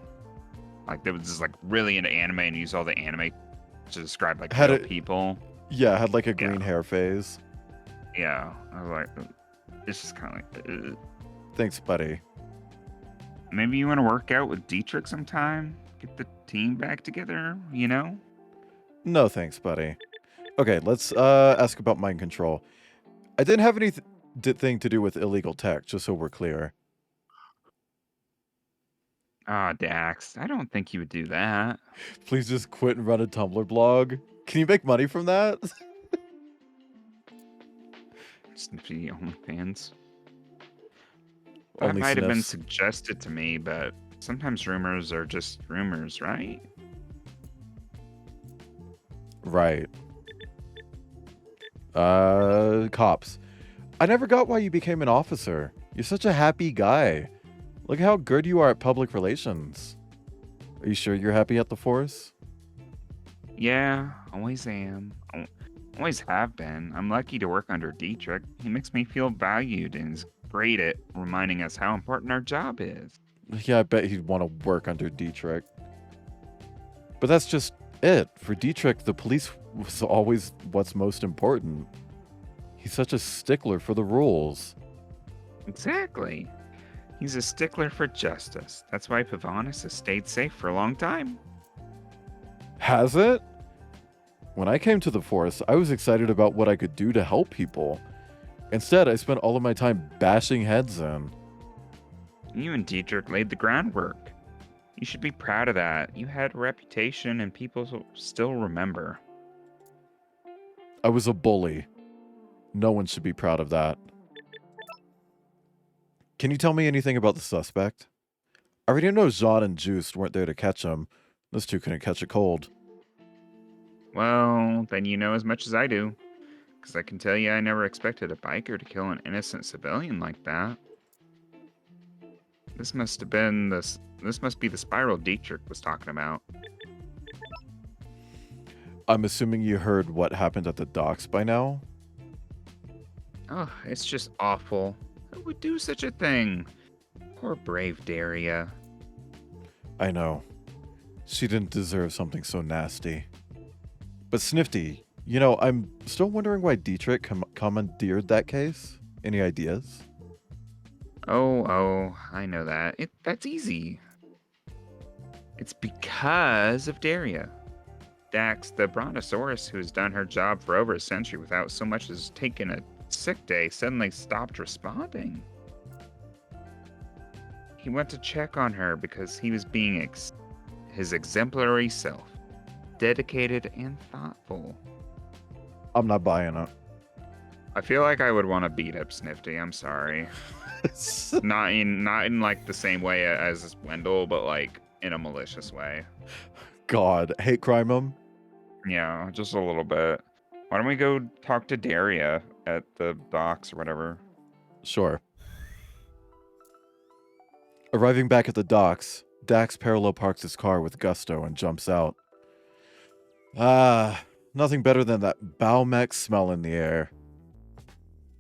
Like that was just like really into anime and use all the anime to describe like Had real it- people. Yeah, had like a Yeah. green hair phase. Yeah, I was like, it's just kind of like, Thanks, buddy. maybe you want to work out with Dietrich sometime. Get the team back together. You know? No thanks, buddy. Okay, let's ask about mind control. I didn't have anything to do with illegal tech, just so we're clear. Ah, Dax, I don't think you would do that. Please just quit and run a Tumblr blog. Can you make money from that? Sniffy OnlyFans. That Only might have been sniffs. suggested to me, but sometimes rumors are just rumors, right? Right. Cops. I never got why you became an officer. You're such a happy guy. Look how good you are at public relations. Are you sure you're happy at the force? Yeah, always am. Always have been. I'm lucky to work under Dietrich. He makes me feel valued and is great at reminding us how important our job is. Yeah, I bet he'd want to work under Dietrich. But that's just it. For Dietrich, the police was always what's most important. He's such a stickler for the rules. Exactly. He's a stickler for justice. That's why Pavonis has stayed safe for a long time. Has it? When I came to the force, I was excited about what I could do to help people. Instead, I spent all of my time bashing heads in. You and Dietrich laid the groundwork. You should be proud of that. You had a reputation and people still remember. I was a bully. No one should be proud of that. Can you tell me anything about the suspect? I already know Jean and Juiced weren't there to catch him. Those two couldn't catch a cold. Well, then you know as much as I do. Because I can tell you I never expected a biker to kill an innocent civilian like that. This must be the spiral Dietrich was talking about. I'm assuming you heard what happened at the docks by now? Oh, it's just awful. Who would do such a thing? Poor brave Daria. I know. She didn't deserve something so nasty. But Snifty, you know, I'm still wondering why Dietrich commandeered that case. Any ideas? Oh, I know that. That's easy. It's because of Daria. Dax, the brontosaurus who's done her job for over a century without so much as taking a sick day, suddenly stopped responding. He went to check on her because he was being his exemplary self, dedicated and thoughtful. I'm not buying it. I feel like I would want to beat up Snifty. I'm sorry. not in like the same way as Wendell, but like in a malicious way. God, hate crime him? Yeah, just a little bit. Why don't we go talk to Daria at the docks or whatever? Sure. Arriving back at the docks, Dax parallel parks his car with gusto and jumps out. Nothing better than that Baumex smell in the air.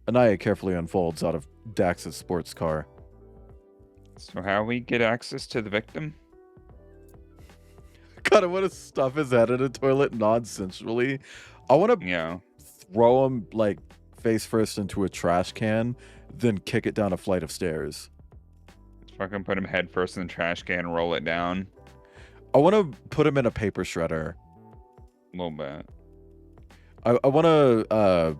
Anaya carefully unfolds out of Dax's sports car. So how we get access to the victim? God, I want to stuff his head in a toilet non-sensually. I want to Yeah. throw him, like, face first into a trash can, then kick it down a flight of stairs. Just fucking put him head first in the trash can, roll it down I want to put him in a paper shredder. a little bit. I want to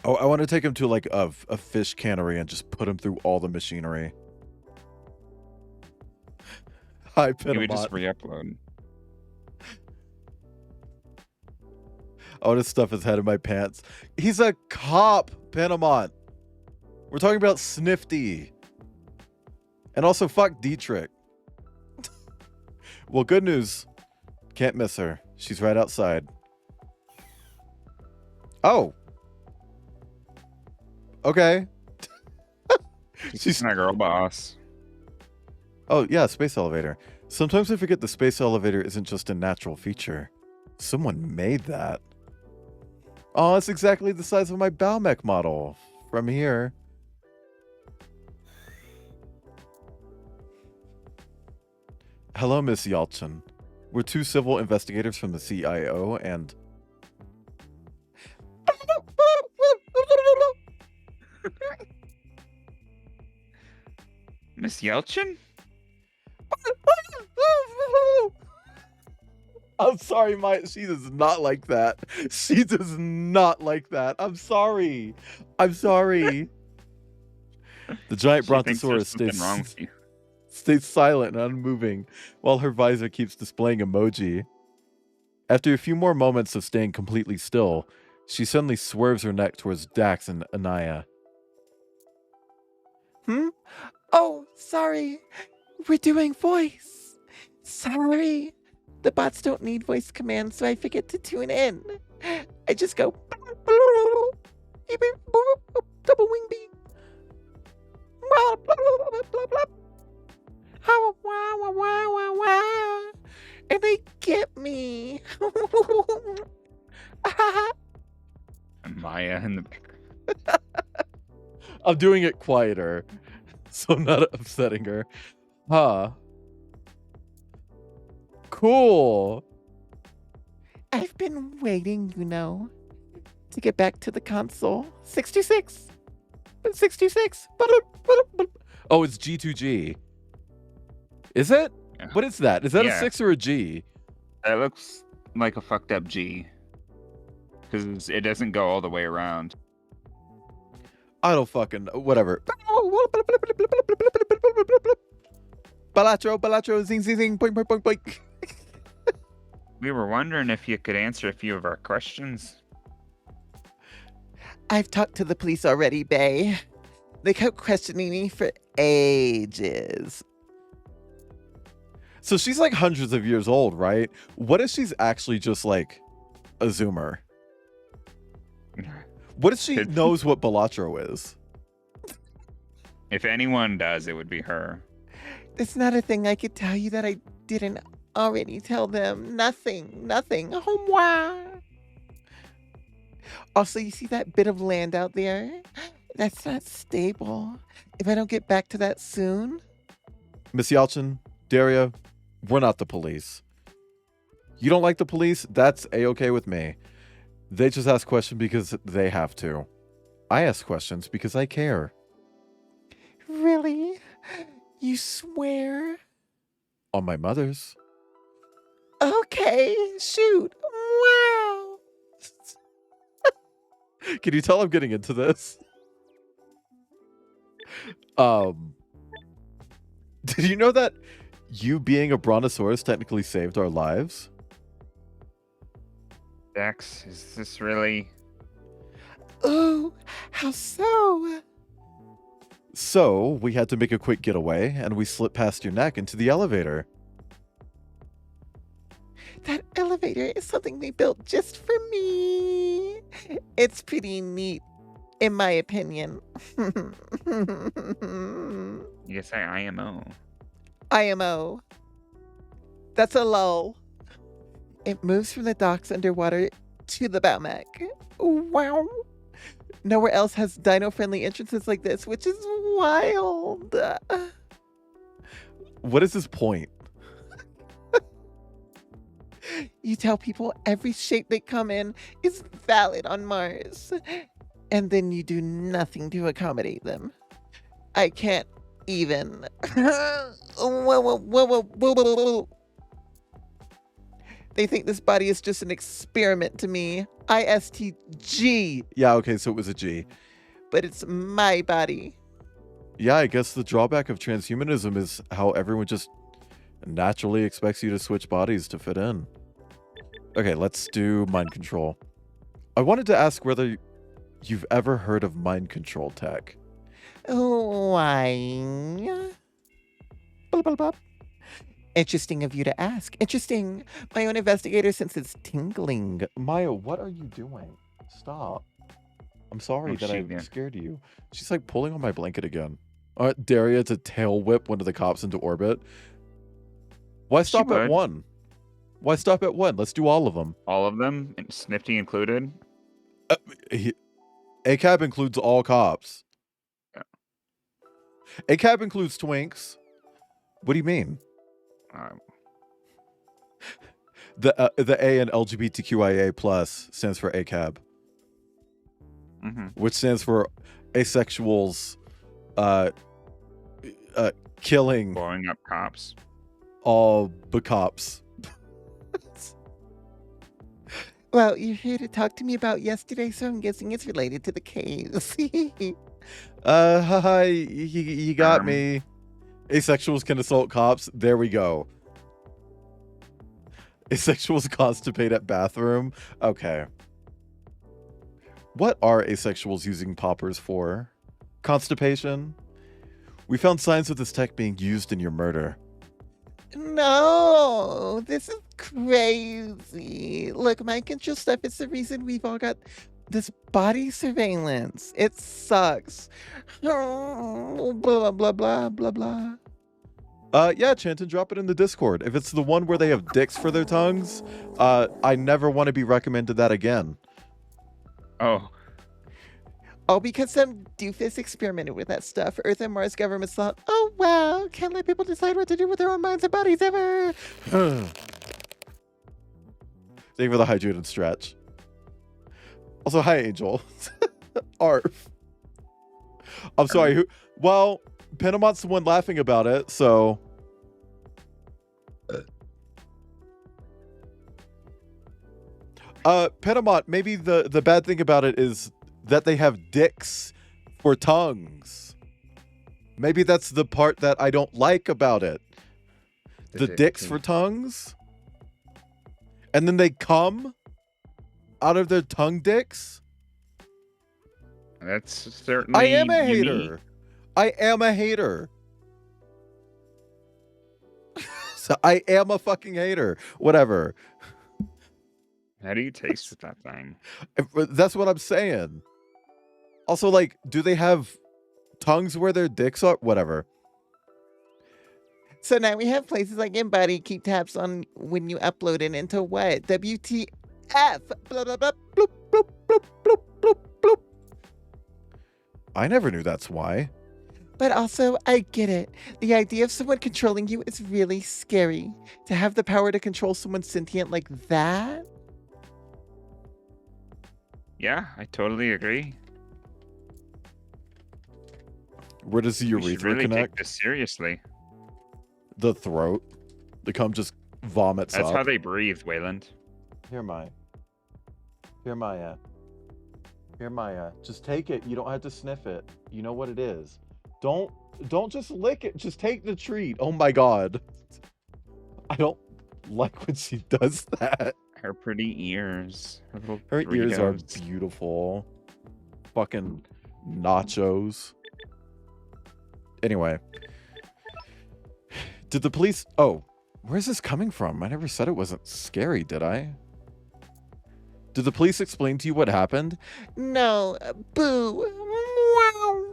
I want to take him to like a fish cannery and just put him through all the machinery. Hi, He would just Pinamont. re-upload. I want to stuff his head in my pants. He's a cop, Pinamont. We're talking about Snifty. And also fuck Dietrich. Well, good news. Can't miss her. She's right outside. Oh. Okay. She's my girl boss. Oh, yeah, space elevator. Sometimes I forget the space elevator isn't just a natural feature. Someone made that. Oh, it's exactly the size of my Balmec model from here. Hello, Miss Yalchin. We're two civil investigators from the CIO, and Miss Yelchin? I'm sorry, she does not like that. She does not like that. I'm sorry. I'm sorry. The giant She thinks there's brontosaurus something wrong with you. stays silent and unmoving while her visor keeps displaying emoji. After a few more moments of staying completely still, she suddenly swerves her neck towards Dax and Anaya. Oh, sorry. We're doing voice. Sorry. The bots don't need voice commands, so I forget to tune in. I just go double wing beat. And they get me. And Maya in the I'm doing it quieter, so I'm not upsetting her. Huh. Cool. I've been waiting, to get back to the console. 626. 626. Oh, it's G2G. Is it? Yeah. What is that? Is that a Yeah. 6 or a G? That looks like a fucked up G. Because it doesn't go all the way around. I don't fucking whatever. Balatro, zing, zing, zing, boink, boink, boink, boink. We were wondering if you could answer a few of our questions. I've talked to the police already, Bay. They kept questioning me for ages. So she's like hundreds of years old, right? What if she's actually just like a Zoomer? What if she Could- knows what Balatro is? If anyone does, it would be her. There's not a thing I could tell you that I didn't already tell them. Nothing. Oh, wow. Also, you see that bit of land out there? That's not stable. If I don't get back to that soon, Miss Yalchin, Daria, we're not the police. You don't like the police? That's A-okay with me. They just ask questions because they have to. I ask questions because I care. really? You swear? On my mother's. Okay, shoot. Wow. Can you tell I'm getting into this? Did you know that you being a brontosaurus technically saved our lives? Dax, is this really... Ooh, how so? So, we had to make a quick getaway, and we slipped past your neck into the elevator. That elevator is something they built just for me. It's pretty neat, in my opinion. You can say IMO. IMO. That's a lull. It moves from the docks underwater to the Balmec. Wow. Nowhere else has dino-friendly entrances like this, which is wild. What is his point? You tell people every shape they come in is valid on Mars, and then you do nothing to accommodate them. I can't even. They think this body is just an experiment to me. ISTG, Yeah, okay, so it was a G. but it's my body. Yeah, I guess the drawback of transhumanism is how everyone just naturally expects you to switch bodies to fit in. Okay, let's do mind control. I wanted to ask whether you've ever heard of mind control tech. Why? Blah, blah, blah. Interesting of you to ask. Interesting. My own investigator senses tingling. Maya, what are you doing? Stop. I'm sorry Oh, that I shoot, yeah. scared you. She's like pulling on my blanket again. Daria to tail whip one of the cops into orbit. Why She stop at would. one? Why stop at one? Let's do all of them. All of them, and Snifty included. ACAB includes all cops. Yeah. ACAB includes twinks. What do you mean? The A in LGBTQIA plus stands for ACAB, which stands for asexuals killing Blowing up cops. all the cops. Well, you're here to talk to me about yesterday, so I'm guessing it's related to the case. Hi, you got me. Asexuals can assault cops. There we go. Asexuals constipate at bathroom. Okay. What are asexuals using poppers for? Constipation? We found signs of this tech being used in your murder. No, this is crazy. Look, mind control stuff is the reason we've all got this body surveillance. It sucks. Blah, blah, blah, blah, blah, blah. Yeah, Chanton, drop it in the Discord. If it's the one where they have dicks for their tongues, I never want to be recommended that again. Oh, Oh, because some doofus experimented with that stuff. Earth and Mars governments thought, oh, well, can't let people decide what to do with their own minds and bodies ever. Thank you for the hydrated stretch. Also, hi, Angel. Arf. I'm sorry. Who? Well, Pentamont's the one laughing about it, so. Pentamont, maybe the bad thing about it is that they have dicks for tongues. Maybe that's the part that I don't like about it. The dicks for tongues? And then they come out of their tongue dicks? that's certainly. I am a unique. hater. I am a hater. So I am a fucking hater. Whatever. How do you taste with that thing? That's what I'm saying. Also, like, do they have tongues where their dicks are? Whatever. So now we have places like Embody keep tabs on when you upload it into what? WTF. Blah, blah, blah, bloop, bloop, bloop, bloop, bloop, bloop. I never knew that's why. But also, I get it. The idea of someone controlling you is really scary. To have the power to control someone sentient like that? Yeah, I totally agree. Where does the We should urethra really connect? take this seriously. The throat. The cum just vomits That's up. how they breathe, Wayland. Here, Maya. Here, Maya. Here, Maya. Just take it. You don't have to sniff it. You know what it is. Don't just lick it. Just take the treat. Oh my god. I don't like when she does that. Her pretty ears. Little Her ears are Doritos. beautiful. Fucking nachos. Anyway. Did the police... Oh, where's this coming from? I never said it wasn't scary, did I? Did the police explain to you what happened? No, boo. Wow.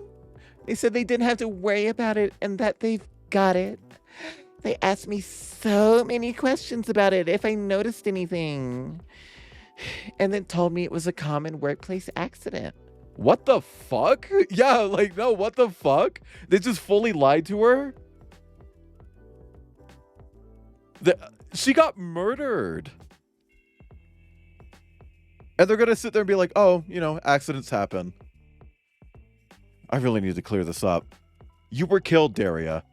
They said they didn't have to worry about it and that they've got it. They asked me so many questions about it, if I noticed anything. And then told me it was a common workplace accident. What the fuck? Yeah, like, no, what the fuck? They just fully lied to her? She got murdered. And they're gonna sit there and be like, oh, you know, accidents happen. I really need to clear this up. You were killed, Daria.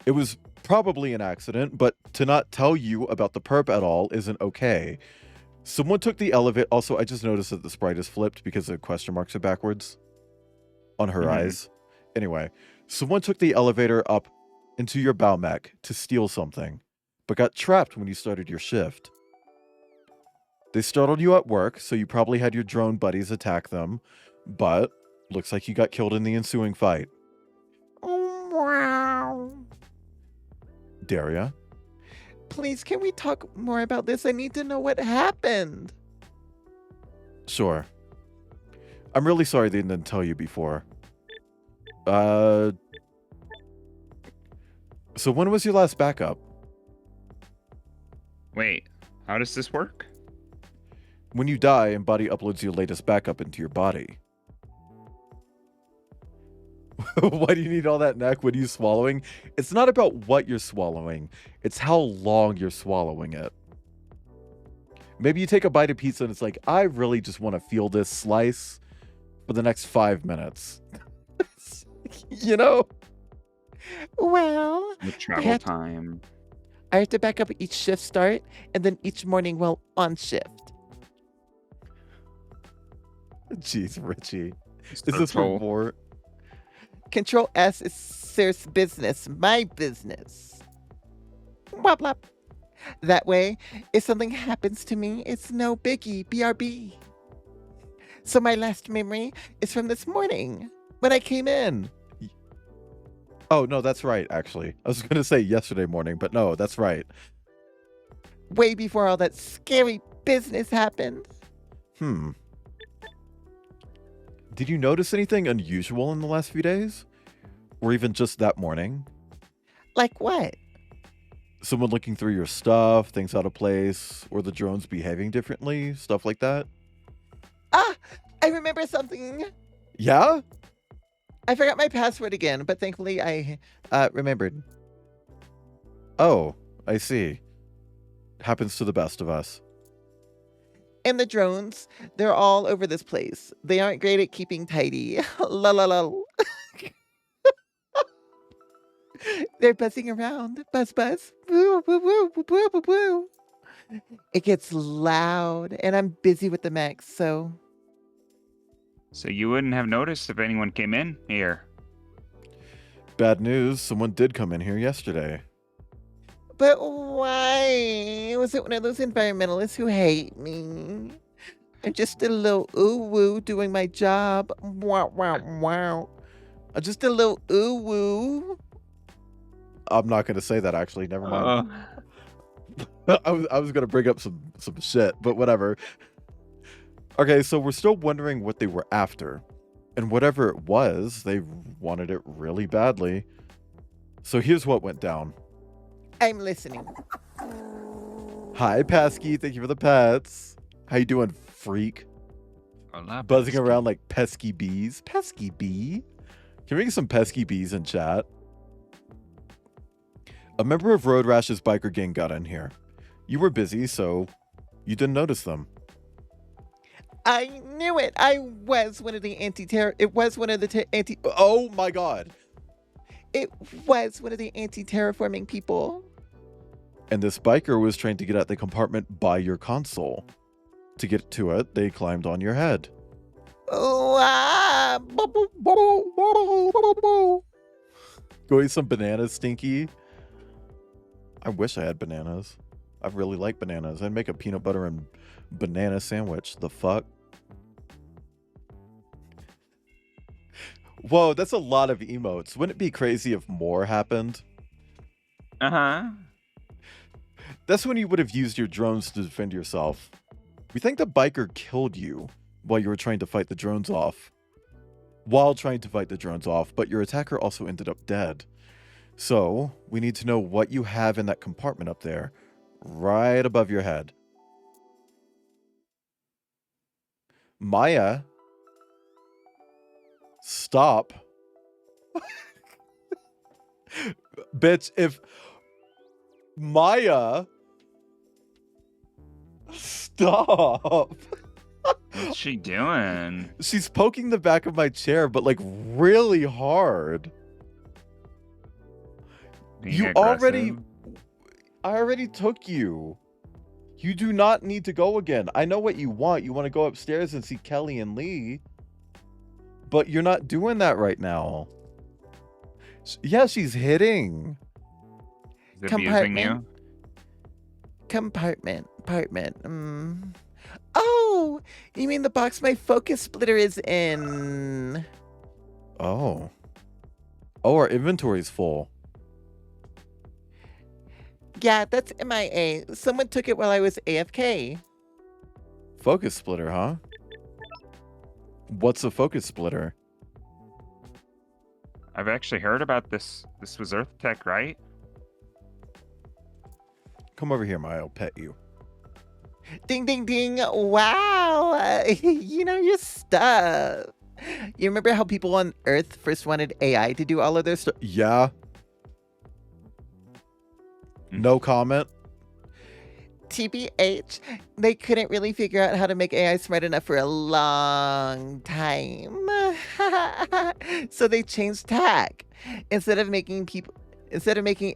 It was probably an accident, but to not tell you about the perp at all isn't okay. Someone took the elevator. Also, I just noticed that the sprite is flipped because the question marks are backwards on her eyes. Anyway, someone took the elevator up into your bow mech to steal something, but got trapped when you started your shift. They startled you at work, so you probably had your drone buddies attack them, but looks like you got killed in the ensuing fight. Wow. Daria? Please, can we talk more about this? I need to know what happened. Sure. I'm really sorry they didn't tell you before. So when was your last backup? Wait, how does this work? When you die, Embody uploads your latest backup into your body. Why do you need all that neck? What are you swallowing? It's not about what you're swallowing. It's how long you're swallowing it. Maybe you take a bite of pizza and it's like, I really just want to feel this slice for the next 5 minutes. You know? Well, The travel had- time. I have to back up each shift start and then each morning while on shift. Jeez, Richie. Is Mr. this Toll. for more? Control S is Sir's business, my business. Blah, blah. That way, if something happens to me, it's no biggie, BRB. So my last memory is from this morning when I came in. Oh, no, that's right, actually. I was going to say yesterday morning, but no, that's right. Way before all that scary business happened. Did you notice anything unusual in the last few days? Or even just that morning? Like what? Someone looking through your stuff, things out of place, or the drones behaving differently, stuff like that? Ah, I remember something. Yeah? I forgot my password again, but thankfully I remembered. Oh, I see. Happens to the best of us. And the drones, they're all over this place. They aren't great at keeping tidy. La la la. They're buzzing around. Buzz buzz. Woo woo woo woo woo woo woo. It gets loud, and I'm busy with the mechs, so So you wouldn't have noticed if anyone came in here. Bad news, someone did come in here yesterday. but why? Was it one of those environmentalists who hate me? I'm just a little ooh woo doing my job. Wow wow wow. I'm just a little ooh woo. I'm not going to say that, actually. Never mind. I was going to bring up some shit, but whatever. Okay, so we're still wondering what they were after. And whatever it was, they wanted it really badly. So here's what went down. I'm listening. Hi, Pesky. Thank you for the pets. How you doing, freak? Hola, Buzzing Pesky. around like pesky bees. Pesky bee? Can we get some pesky bees in chat? A member of Road Rash's biker gang got in here. You were busy, so you didn't notice them. I knew it. I was one of the anti-terror. It was one of the anti. Oh my god. It was one of the anti-terraforming people. And this biker was trying to get at the compartment by your console. To get to it, they climbed on your head. Oh, ah, boo, boo, boo, boo, boo, boo. Go eat some bananas, Stinky. I wish I had bananas. I really like bananas. I'd make a peanut butter and banana sandwich. The fuck? Whoa, that's a lot of emotes. Wouldn't it be crazy if more happened? Uh-huh. That's when you would have used your drones to defend yourself. We think the biker killed you while you were trying to fight the drones off. While trying to fight the drones off, but your attacker also ended up dead. So, we need to know what you have in that compartment up there, right above your head. Maya, stop. Bitch, if Maya, stop. What's she doing? She's poking the back of my chair, but like really hard. Being You aggressive? I already took you. You do not need to go again. I know what you want. You want to go upstairs and see Kelly and Lee. But you're not doing that right now. Yeah, she's hitting. Is abusing you? Compartment. Oh, you mean the box my focus splitter is in? Oh. Oh, our inventory's full. Yeah, that's MIA. Someone took it while I was AFK. Focus splitter, huh? What's a focus splitter? I've actually heard about this. This was Earth Tech, right? Come over here, Maya. I'll pet you. Ding, ding, ding. Wow. You know your stuff. You remember how people on Earth first wanted AI to do all of their stuff? Yeah. No comment. TBH, they couldn't really figure out how to make AI smart enough for a long time. So they changed tack. Instead of making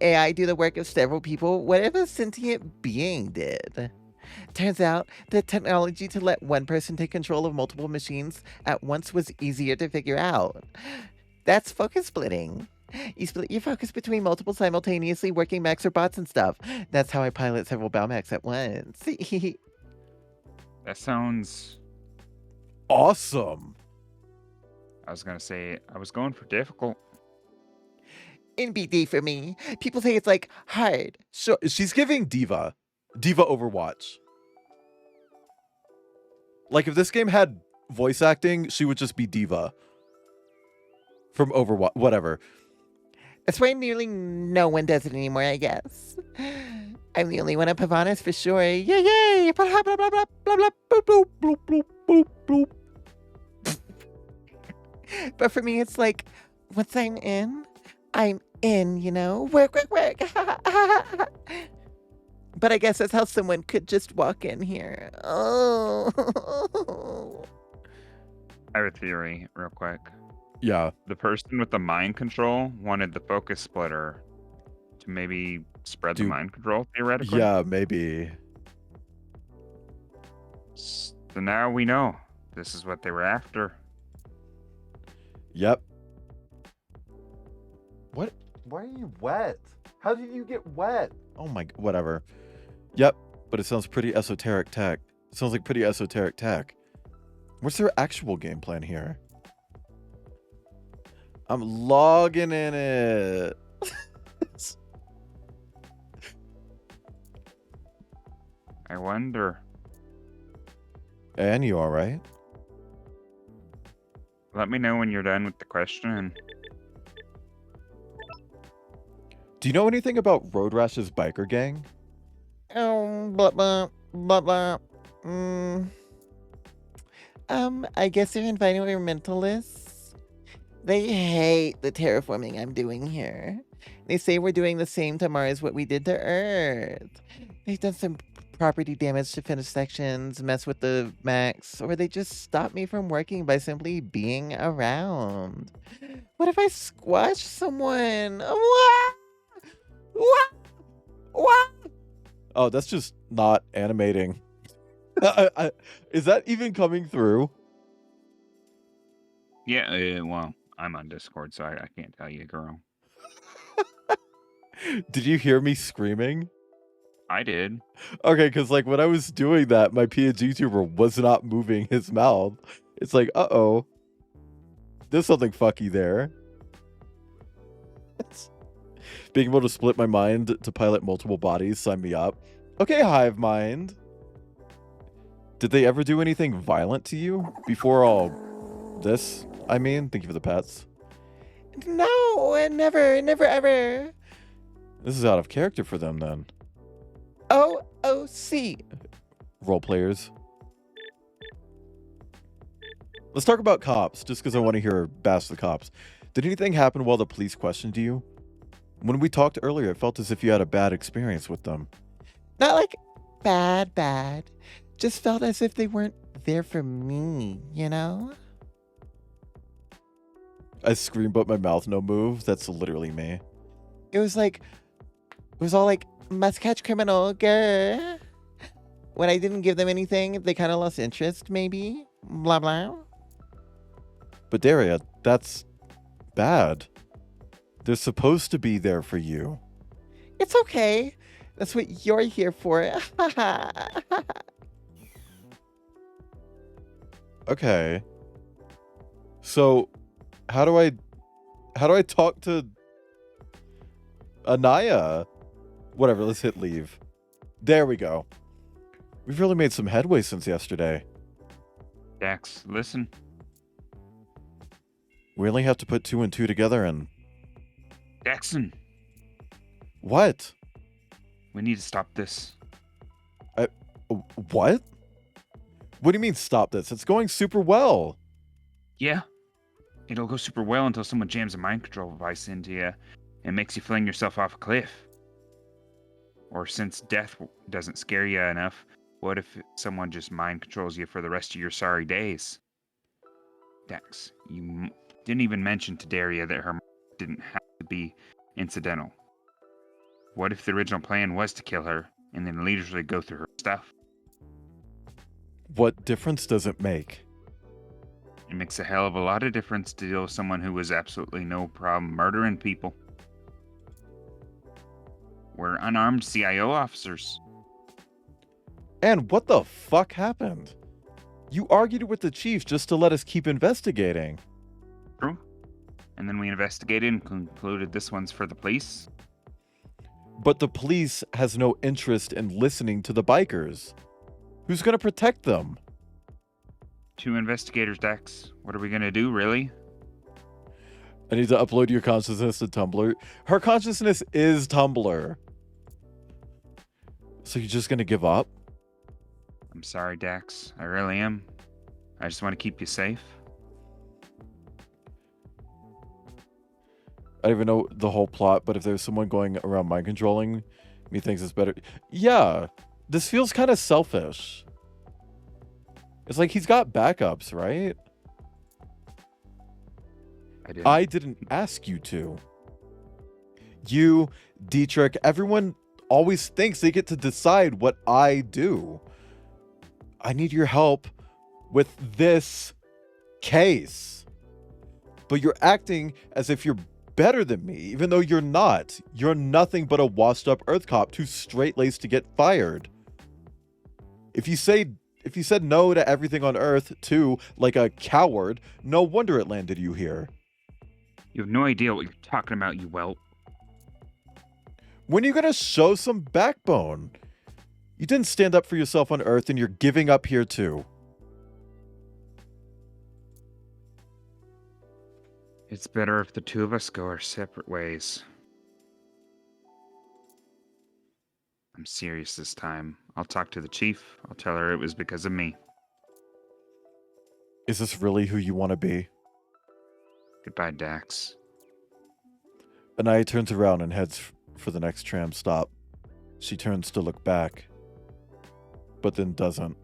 AI do the work of several people, what if a sentient being did? Turns out the technology to let one person take control of multiple machines at once was easier to figure out. That's focus splitting. You split your focus between multiple simultaneously working mechs or bots and stuff. That's how I pilot several Balmechs at once. That sounds. Awesome. I was gonna say I was going for difficult. NBD for me. People say it's like hard. So she's giving Diva Overwatch. Like if this game had voice acting, she would just be Diva from Overwatch. Whatever. That's why nearly no one does it anymore, I guess. I'm the only one at Pavanas for sure. Yay, yay! Blah, blah, blah, blah, blah, blah, boop, boop, bloop, bloop, bloop, bloop. But for me, it's like, once I'm in, you know? Work, work, work. But I guess that's how someone could just walk in here. Oh. I have a theory, real quick. Yeah. The person with the mind control wanted the focus splitter to maybe spread the Do- mind control, theoretically. Yeah, maybe. So now we know this is what they were after. Yep. What? Why are you wet? How did you get wet? Oh my, whatever. Yep, but it sounds pretty esoteric tech. It sounds like pretty esoteric tech. What's their actual game plan here? I'm logging in it. I wonder. And you all right? Let me know when you're done with the question. Do you know anything about Road Rash's biker gang? Blah, blah, blah, blah. I guess they're environmentalists. They hate the terraforming I'm doing here. They say we're doing the same to Mars what we did to Earth. They've done some property damage to finished sections, mess with the max, or they just stop me from working by simply being around. What if I squash someone? What? Oh, that's just not animating. Is that even coming through? Yeah, well, I'm on Discord, so I can't tell you, girl. Did you hear me screaming? I did. Okay, because like when I was doing that, my PNG tuber was not moving his mouth. It's like, uh-oh. There's something fucky there. Being able to split my mind to pilot multiple bodies, sign me up. Okay, Hive Mind. Did they ever do anything violent to you before all this? I mean, thank you for the pets. No, never, ever. This is out of character for them then. OOC. Role players. Let's talk about cops, just because I want to hear bash the cops. Did anything happen while the police questioned you? When we talked earlier, it felt as if you had a bad experience with them. Not like bad. Just felt as if they weren't there for me, you know? I scream, but my mouth no move. That's literally me. It was all like, must catch criminal, grr. When I didn't give them anything, they kind of lost interest, maybe. Blah, blah. But Daria, that's bad. They're supposed to be there for you. It's okay. That's what you're here for. Okay. So, how do I talk to Anaya? Whatever, let's hit leave. There we go. We've really made some headway since yesterday. Dax, listen. We only have to put 2 and 2 together and... Jackson, What? we need to stop this. What? What do you mean stop this? It's going super well. Yeah. It'll go super well until someone jams a mind control device into you and makes you fling yourself off a cliff. Or since death doesn't scare you enough, what if someone just mind controls you for the rest of your sorry days? Dex, you didn't even mention to Daria that her didn't have to be incidental. What if the original plan was to kill her and then leisurely go through her stuff? What difference does it make? It makes a hell of a lot of difference to deal with someone who was absolutely no problem murdering people. We're unarmed CIO officers. And what the fuck happened? You argued with the chief just to let us keep investigating. True. And then we investigated and concluded this one's for the police. But the police has no interest in listening to the bikers. Who's gonna protect them? 2 investigators, Dex. What are we gonna do, really? I need to upload your consciousness to Tumblr. Her consciousness is Tumblr. So you're just gonna give up? I'm sorry, Dex. I really am. I just want to keep you safe. I don't even know the whole plot, but if there's someone going around mind controlling me thinks it's better. Yeah, this feels kind of selfish. It's like he's got backups, right? I didn't ask you to. You, Dietrich, everyone always thinks they get to decide what I do. I need your help with this case. But you're acting as if you're better than me, even though you're not. You're nothing but a washed up Earth cop, too straight-laced to get fired. If you said no to everything on Earth, too, like a coward, no wonder it landed you here. You have no idea what you're talking about, you whelp. When are you gonna show some backbone? You didn't stand up for yourself on Earth, and you're giving up here, too. It's better if the 2 of us go our separate ways. I'm serious this time. I'll talk to the chief. I'll tell her it was because of me. Is this really who you want to be? Goodbye, Dax. Anaya turns around and heads for the next tram stop. She turns to look back, but then doesn't.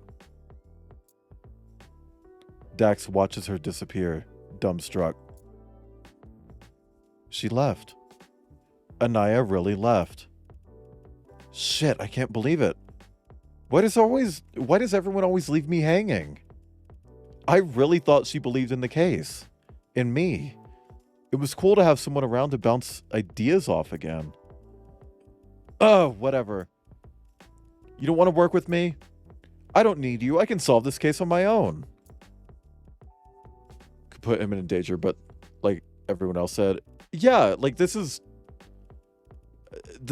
Dax watches her disappear, dumbstruck. She left. Anaya really left. Shit, I can't believe it. Why does everyone always leave me hanging? I really thought she believed in the case. In me. It was cool to have someone around to bounce ideas off again. Oh, whatever. You don't want to work with me? I don't need you. I can solve this case on my own. Could put him in danger, but like everyone else said, yeah, like this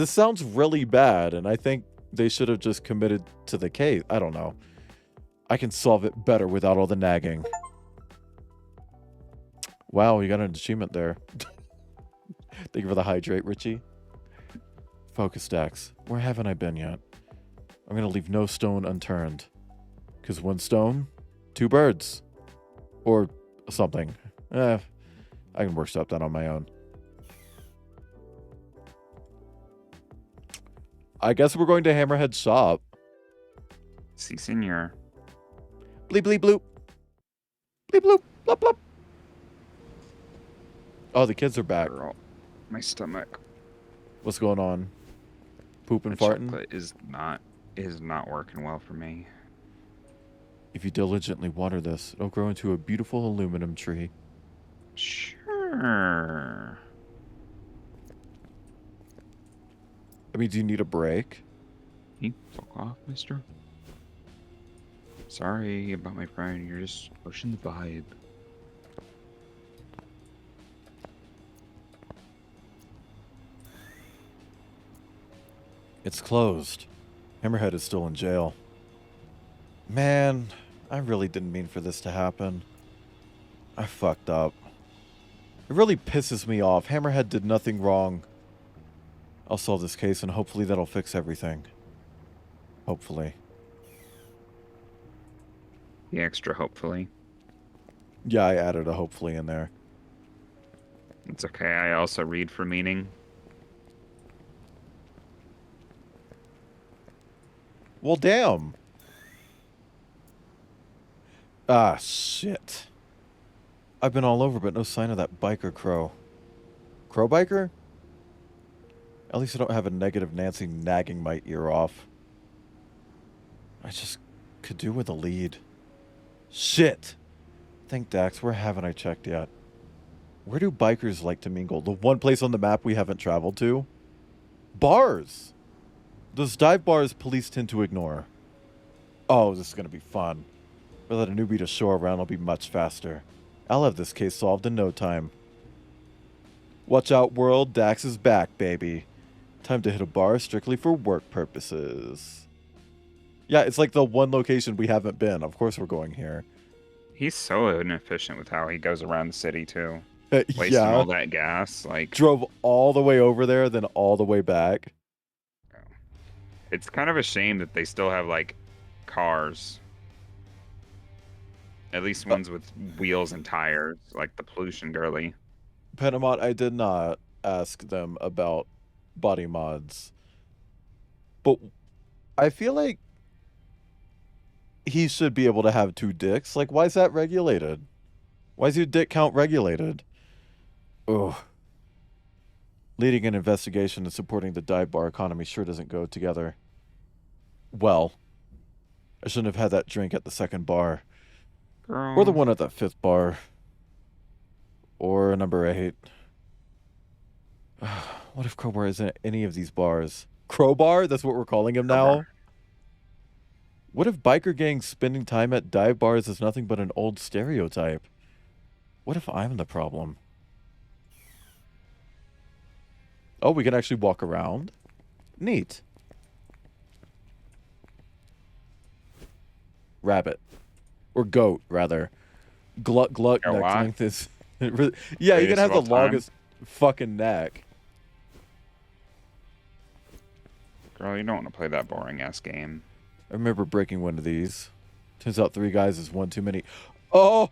sounds really bad, and I think they should have just committed to the case. I don't know. I can solve it better without all the nagging. Wow, you got an achievement there. Thank you for the hydrate, Richie. Focus, Dax. Where haven't I been yet? I'm going to leave no stone unturned. Because 1 stone, 2 birds. Or something. I can workshop that on my own. I guess we're going to Hammerhead's shop. Si, senor. Bleep, bleep, bloop. Bleep, bloop, blop, blop. Oh, the kids are back. Girl, my stomach. What's going on? Pooping, The farting? chocolate is not working well for me. If you diligently water this, it'll grow into a beautiful aluminum tree. Sure. I mean, do you need a break? You fuck off, mister. Sorry about my friend. You're just pushing the vibe. It's closed. Hammerhead is still in jail. Man, I really didn't mean for this to happen. I fucked up. It really pisses me off. Hammerhead did nothing wrong. I'll solve this case and hopefully that'll fix everything. Hopefully. The extra, hopefully. Yeah, I added a hopefully in there. It's okay. I also read for meaning. Well, damn. Ah, shit. I've been all over, but no sign of that biker crow. Crow biker? At least I don't have a negative Nancy nagging my ear off. I just could do with a lead. Shit! Think, Dax, where haven't I checked yet? Where do bikers like to mingle? The one place on the map we haven't traveled to? Bars! Those dive bars police tend to ignore. Oh, this is going to be fun. We'll let a newbie to show around, will be much faster. I'll have this case solved in no time. Watch out, world. Dax is back, baby. Time to hit a bar strictly for work purposes. Yeah, it's like the one location we haven't been. Of course we're going here. He's so inefficient with how he goes around the city, too. Yeah. Wasting all that gas. Like, Drove all the way over there, then all the way back. it's kind of a shame that they still have, like, cars. At least ones with wheels and tires, like the pollution girly. Penamont, I did not ask them about body mods. But I feel like he should be able to have 2 dicks. Like, why is that regulated? Why is your dick count regulated? Ugh. Leading an investigation and supporting the dive bar economy sure doesn't go together. Well, I shouldn't have had that drink at the 2nd bar. Girl. Or the one at the 5th bar. Or number 8. What if Crowbar isn't at any of these bars? Crowbar? That's what we're calling him now? Crowbar. What if biker gangs spending time at dive bars is nothing but an old stereotype? What if I'm the problem? Oh, we can actually walk around? Neat. Rabbit. Or goat, rather. Gluck gluck Or neck what? length is... yeah, you can Greatest have of the all time. longest fucking neck. Girl, you don't want to play that boring ass game. I remember breaking one of these. Turns out 3 guys is one too many. Oh!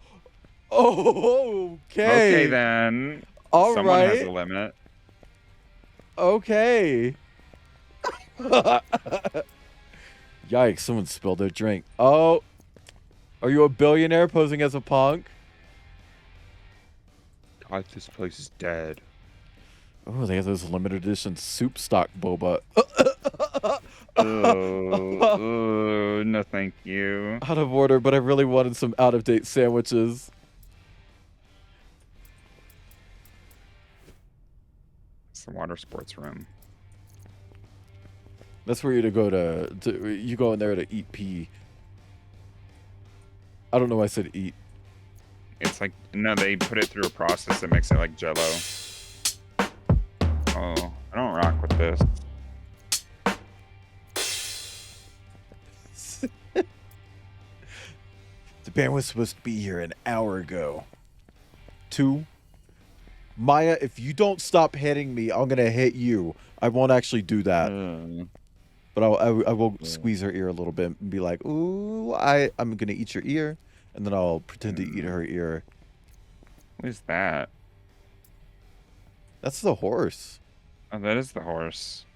Oh, okay. Okay, then. All Someone has right. a limit. Okay. Yikes, someone spilled their drink. Oh. Are you a billionaire posing as a punk? God, this place is dead. Oh, they have those limited edition soup stock boba. Oh, no thank you. Out of order, but I really wanted some out-of-date sandwiches. It's the water sports room. That's where you go to you go in there to eat pee. I don't know why I said eat. It's like, no, they put it through a process that makes it like Jello. Oh, I don't rock with this. The band was supposed to be here an hour ago. 2. Maya, if you don't stop hitting me, I'm gonna hit you. I won't actually do that, but I will squeeze her ear a little bit and be like, "Ooh, I'm gonna eat your ear," and then I'll pretend to eat her ear. What is that? That's the horse. Oh, that is the horse.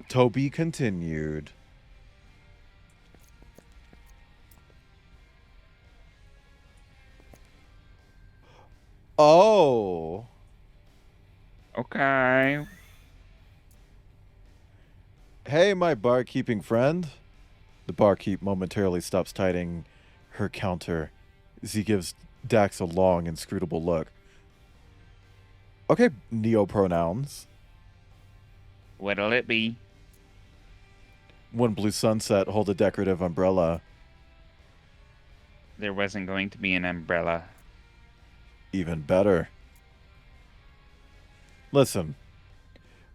Toby continued. Oh. Okay. Hey, my barkeeping friend. The barkeep momentarily stops tidying her counter as he gives Dax a long, inscrutable look. Okay, neo-pronouns. What'll it be? One blue sunset, hold a decorative umbrella. There wasn't going to be an umbrella. Even better. Listen,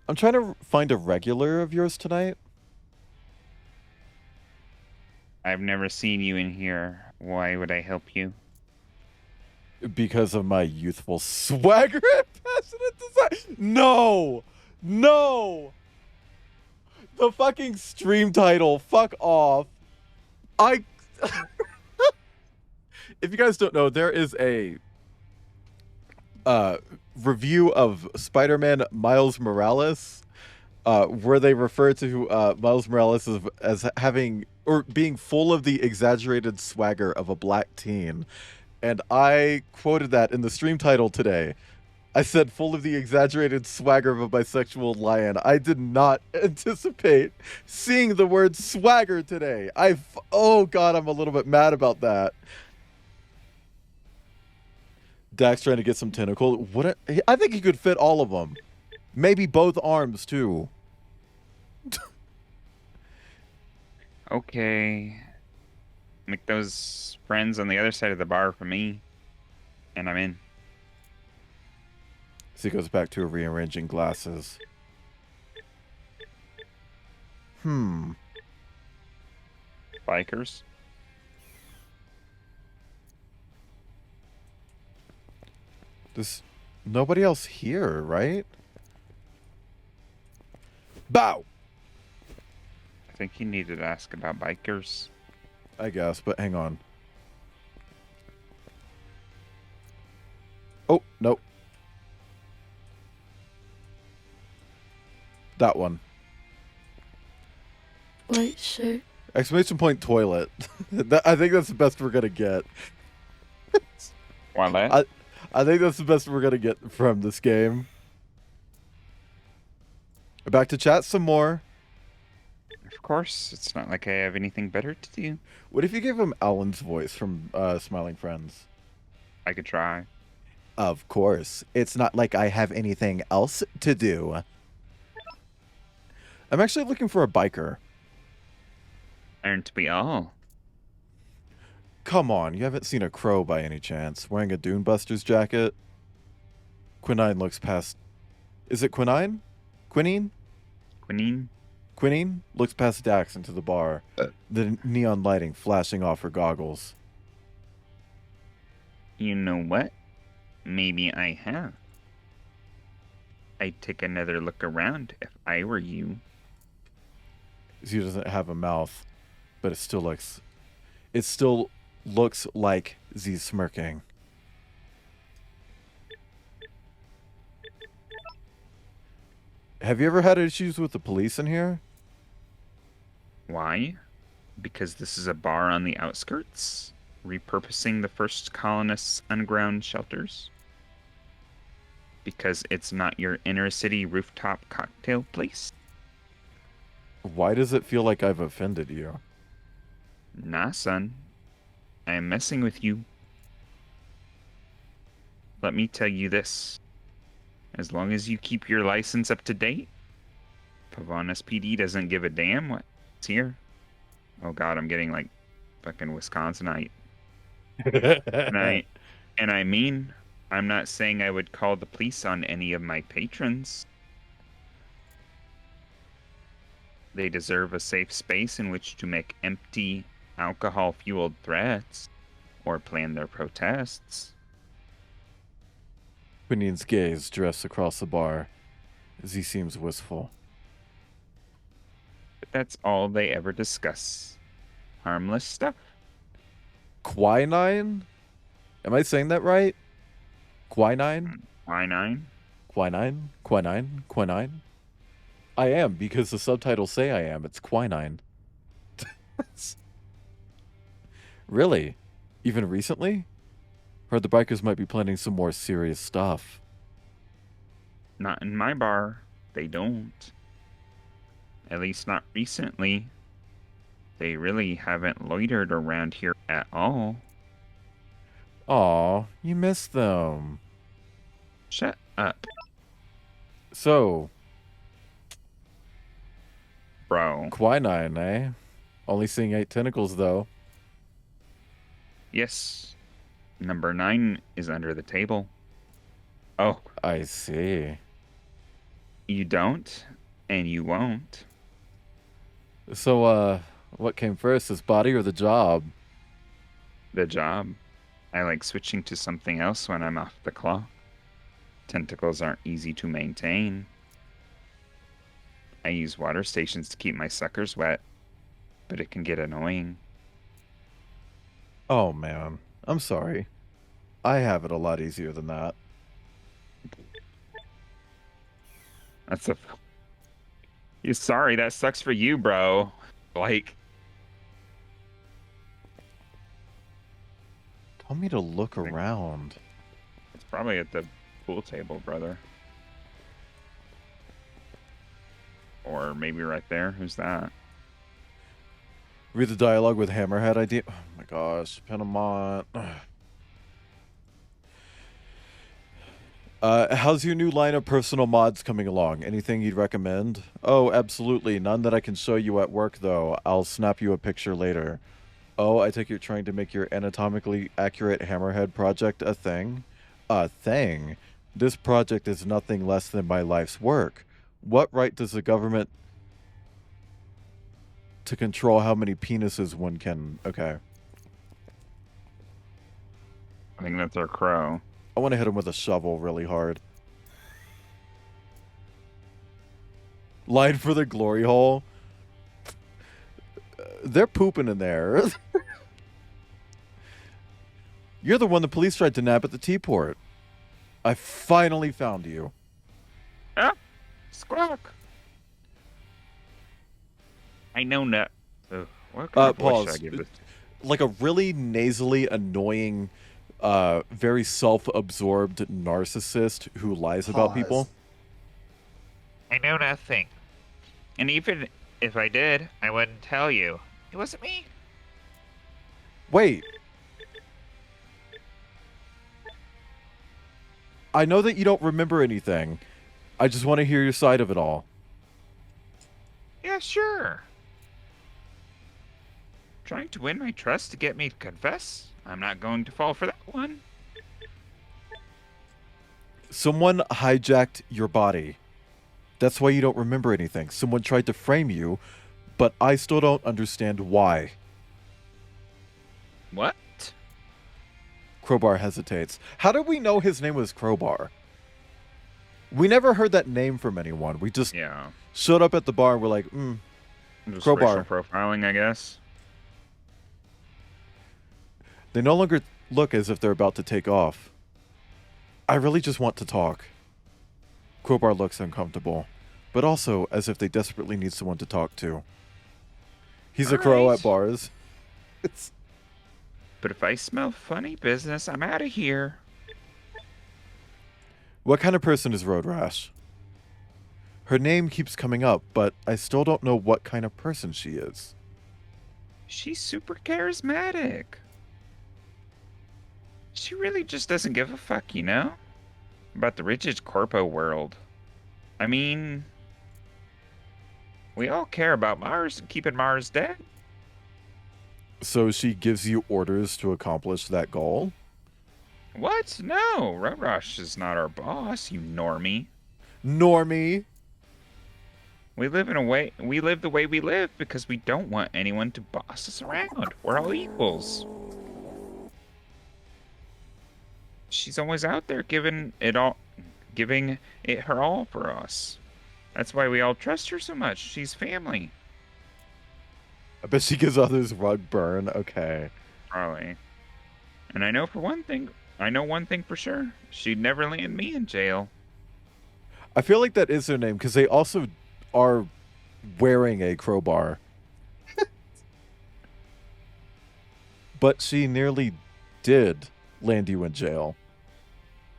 I'm trying to find a regular of yours tonight. I've never seen you in here. Why would I help you? Because of my youthful swagger and passionate desire. No! No! The The fucking stream title. Fuck off. I. If you guys don't know, there is a review of Spider-Man Miles Morales, where they refer to Miles Morales as having or being full of the exaggerated swagger of a black teen, and I quoted that in the stream title today. I said full of the exaggerated swagger of a bisexual lion. I did not anticipate seeing the word swagger today. Oh god, I'm a little bit mad about that. Dax trying to get some tentacle. I think he could fit all of them. Maybe both arms too. Okay. Make those friends on the other side of the bar for me. And I'm in. So he goes back to rearranging glasses. Bikers. There's nobody else here, right? Bow! I think you needed to ask about bikers. I guess, but hang on. Oh, nope. That one. White shirt. Exclamation point toilet. I think that's the best we're gonna get. Why that? I think that's the best we're gonna get from this game. Back to chat some more. Of course, it's not like I have anything better to do. What if you gave him Alan's voice from Smiling Friends? I could try. Of course. It's not like I have anything else to do. I'm actually looking for a biker. Aren't we all? Come on, you haven't seen a crow by any chance wearing a Dune Busters jacket? Quinine looks past... Is it Quinine? Quinine? Quinine? Quinine looks past Dax into the bar, the neon lighting flashing off her goggles. You know what? Maybe I have. I'd take another look around if I were you. She doesn't have a mouth, but it still looks like Z's smirking. Have you ever had issues with the police in here? Why? Because this is a bar on the outskirts? Repurposing the first colonists' underground shelters? Because it's not your inner city rooftop cocktail place? Why does it feel like I've offended you? Nah, son. I am messing with you. Let me tell you this. As long as you keep your license up to date, Pavon SPD doesn't give a damn what's here. Oh god, I'm getting like fucking Wisconsinite. and I mean, I'm not saying I would call the police on any of my patrons. They deserve a safe space in which to make empty, alcohol-fueled threats or plan their protests. Quinine's gaze drifts across the bar as he seems wistful. But that's all they ever discuss. Harmless stuff. Quinine? Am I saying that right? Quinine? Quinine? Quinine? Quinine? Quinine? I am, because the subtitles say I am. It's quinine. Really? Even recently? Heard the bikers might be planning some more serious stuff. Not in my bar. They don't. At least not recently. They really haven't loitered around here at all. Aw, you missed them. Shut up, So, bro. quinine, eh? Only seeing 8 tentacles, though. Yes. Number 9 is under the table. Oh, I see. you don't, and you won't. So, what came first, his body or the job? The job. I like switching to something else when I'm off the clock. Tentacles aren't easy to maintain. I use water stations to keep my suckers wet, but it can get annoying. Oh man, I'm sorry. I have it a lot easier than that. That's a. You sorry, that sucks for you, bro. Like, Tell me to look around. it's probably at the pool table, brother. Or maybe right there. Who's that? Read the dialogue with Hammerhead ID. Oh my gosh, Penamont. How's your new line of personal mods coming along? Anything you'd recommend? Oh, absolutely. None that I can show you at work, though. I'll snap you a picture later. Oh, I take you're trying to make your anatomically accurate Hammerhead project a thing? A thing? This project is nothing less than my life's work. What right does the government to control how many penises one can... Okay. I think that's our crow. I want to hit him with a shovel really hard. Line for the glory hole. They're pooping in there. You're the one the police tried to nab at the T-port. I finally found you. Ah, squawk. I know not. What kind of voice should I Pause. give this? Like a really nasally, annoying, very self-absorbed narcissist who lies about people. I know nothing. And even if I did, I wouldn't tell you. It wasn't me. Wait. I know that you don't remember anything. I just want to hear your side of it all. Yeah, sure. Trying to win my trust to get me to confess? I'm not going to fall for that one. Someone hijacked your body. That's why you don't remember anything. Someone tried to frame you, but I still don't understand why. What? Crowbar hesitates. How did we know his name was Crowbar? We never heard that name from anyone. We just Yeah. showed up at the bar and we're like, Just Crowbar. racial profiling, I guess. They no longer look as if they're about to take off. I really just want to talk. Crowbar looks uncomfortable, but also as if they desperately need someone to talk to. He's a crow Alright. at bars. It's But if I smell funny business, I'm out of here. What kind of person is Road Rash? Her name keeps coming up, but I still don't know what kind of person she is. She's super charismatic. She really just doesn't give a fuck, you know? About the rigid corpo world. I mean, we all care about Mars and keeping Mars dead. So she gives you orders to accomplish that goal? What? No, Road Rush is not our boss, you normie. Normie! We live the way we live because we don't want anyone to boss us around. We're all equals. She's always out there giving it her all for us. That's why we all trust her so much. She's family. I bet she gives others rug burn. Okay. Probably. And I know one thing for sure. She'd never land me in jail. I feel like that is her name because they also are wearing a crowbar. But she nearly did land you in jail.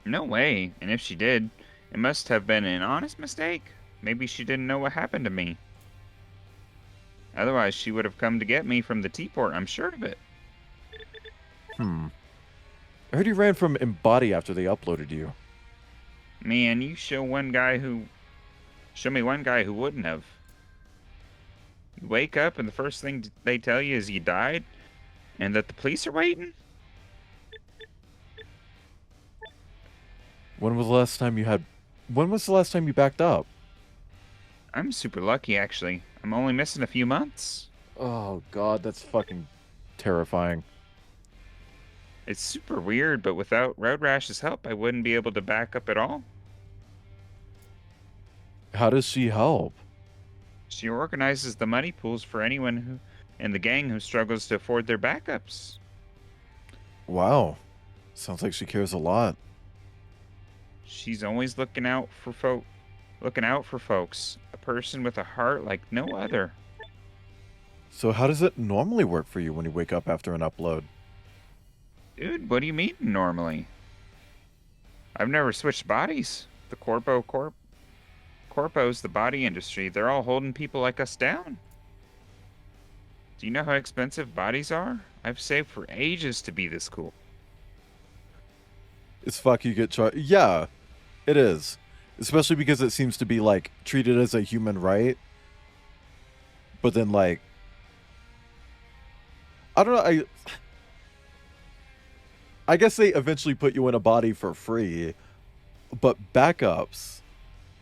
No way. And if she did, it must have been an honest mistake. Maybe she didn't know what happened to me. Otherwise, she would have come to get me from the T-port. I'm sure of it. I heard you ran from Embody after they uploaded you. Man, you show me one guy who wouldn't have. You wake up and the first thing they tell you is you died and that the police are waiting? When was the last time you backed up? I'm super lucky, actually. I'm only missing a few months. Oh god, that's fucking terrifying. It's super weird, but without Road Rash's help, I wouldn't be able to back up at all. How does she help? She organizes the money pools for anyone who in the gang who struggles to afford their backups. Wow. Sounds like she cares a lot. She's always looking out for folks. A person with a heart like no other. So how does it normally work for you when you wake up after an upload? Dude, what do you mean normally? I've never switched bodies. The Corpos, the body industry, they're all holding people like us down. Do you know how expensive bodies are? I've saved for ages to be this cool. It's fuck you get charged. Yeah, it is. Especially because it seems to be like treated as a human right. But then like, I don't know, I guess they eventually put you in a body for free, but backups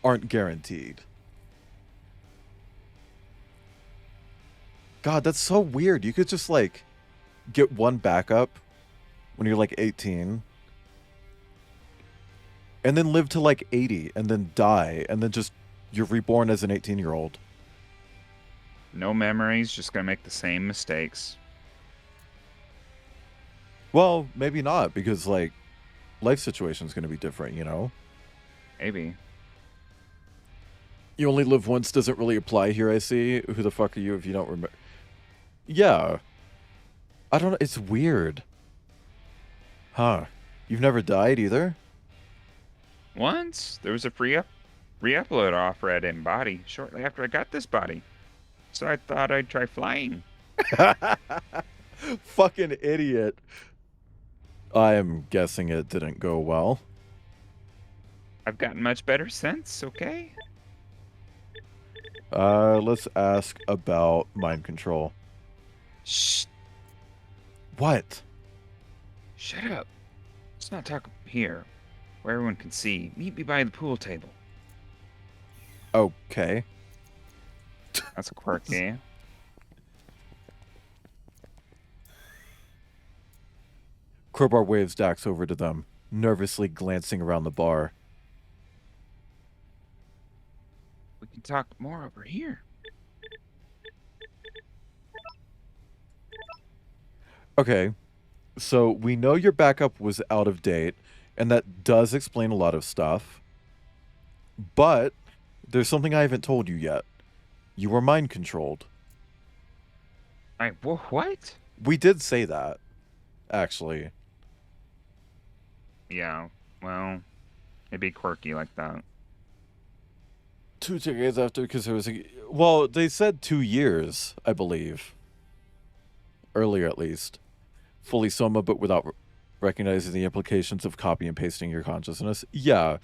aren't guaranteed. God, that's so weird. You could just like get one backup when you're like 18 and then live to like 80 and then die and then just you're reborn as an 18-year-old. No memories, just gonna make the same mistakes. Well, maybe not, because like life situation's going to be different, you know? Maybe. You only live once doesn't really apply here, I see. Who the fuck are you if you don't remember? Yeah. I don't know. It's weird. Huh. You've never died either? Once, there was a re-upload offer at Embody shortly after I got this body. So I thought I'd try flying. Fucking idiot. I am guessing it didn't go well. I've gotten much better since, okay? Let's ask about mind control. Shh, What? shut up. Let's not talk here, where everyone can see. Meet me by the pool table. Okay. That's quirky. Crowbar waves Dax over to them, nervously glancing around the bar. We can talk more over here. Okay, so we know your backup was out of date, and that does explain a lot of stuff. But there's something I haven't told you yet. You were mind controlled. What? We did say that, actually. Yeah, well, it'd be quirky like that. 2 decades after, because there was a... Well, they said 2 years, I believe. Earlier, at least. Fully soma, but without recognizing the implications of copy and pasting your consciousness. Yeah.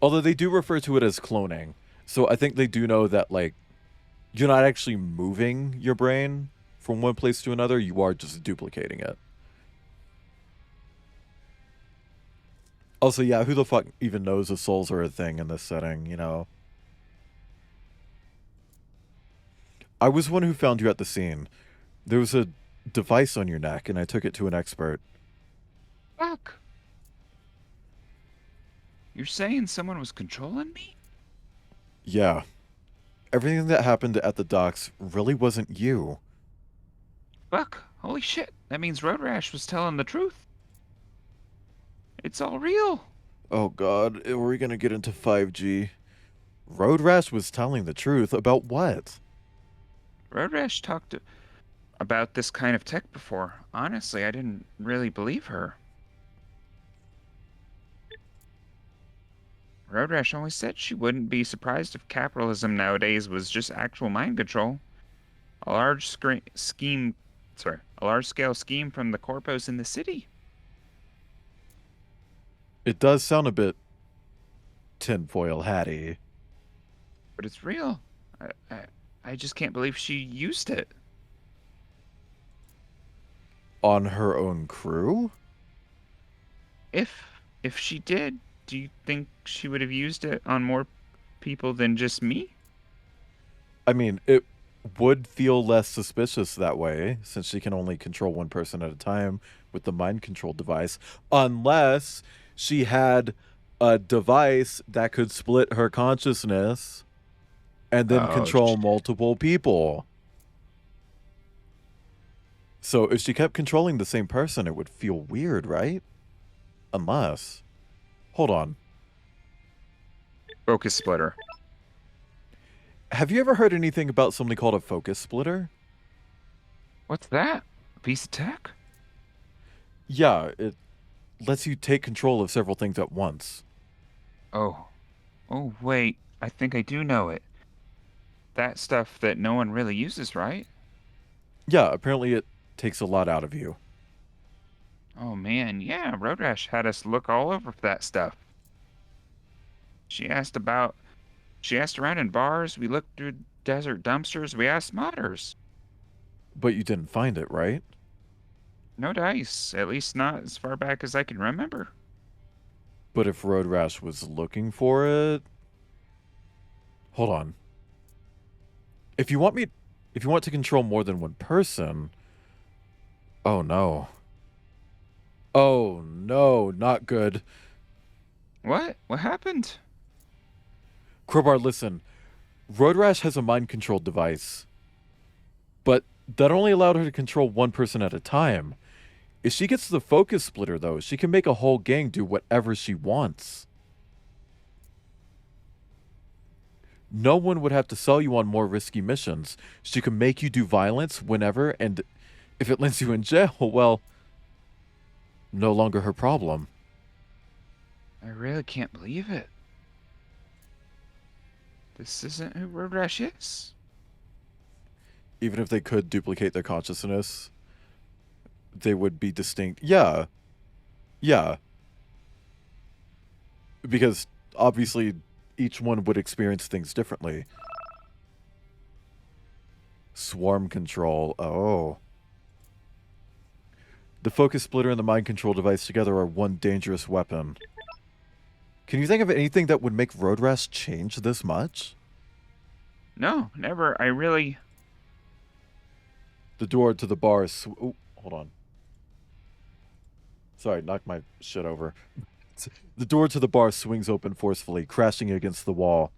Although they do refer to it as cloning. So I think they do know that, like, you're not actually moving your brain from one place to another. You are just duplicating it. Also, yeah, who the fuck even knows if souls are a thing in this setting, you know? I was one who found you at the scene. There was a device on your neck, and I took it to an expert. Fuck. You're saying someone was controlling me? Yeah. Everything that happened at the docks really wasn't you. Fuck. Holy shit. That means Road Rash was telling the truth. It's all real. Oh god, are we gonna get into 5G? Road Rash was telling the truth about what? Road Rash talked about this kind of tech before. Honestly, I didn't really believe her. Road Rash always said she wouldn't be surprised if capitalism nowadays was just actual mind control. A large-scale scheme from the corpos in the city. It does sound a bit tinfoil hatty. But it's real. I just can't believe she used it. On her own crew? If she did, do you think she would have used it on more people than just me? I mean, it would feel less suspicious that way, since she can only control one person at a time with the mind control device, unless she had a device that could split her consciousness and then Oh, control shit. multiple people. So if she kept controlling the same person, it would feel weird, right? Unless... Hold on. Focus splitter. Have you ever heard anything about something called a focus splitter? What's that? A piece of tech? Yeah, it lets you take control of several things at once. Oh. Oh, wait. I think I do know it. That stuff that no one really uses, right? Yeah, apparently it takes a lot out of you. Oh, man. Yeah, Road Rash had us look all over for that stuff. She asked around in bars. We looked through desert dumpsters. We asked modders. But you didn't find it, right? No dice. At least not as far back as I can remember. But if Road Rash was looking for it... Hold on. If you want to control more than one person... Oh no. Oh no, not good. What? What happened? Crowbar, listen. Road Rash has a mind-controlled device. But that only allowed her to control one person at a time. If she gets the focus splitter, though, she can make a whole gang do whatever she wants. No one would have to sell you on more risky missions. She can make you do violence whenever, and if it lands you in jail, well, no longer her problem. I really can't believe it. This isn't who Road Rash is. Even if they could duplicate their consciousness, they would be distinct. Yeah. Yeah. Because obviously each one would experience things differently. Swarm control. Oh. The focus splitter and the mind control device together are one dangerous weapon. Can you think of anything that would make Road Rash change this much? No, never. I really... The door to the bar is... Oh, hold on. Sorry, knocked my shit over. The door to the bar swings open forcefully, crashing against the wall.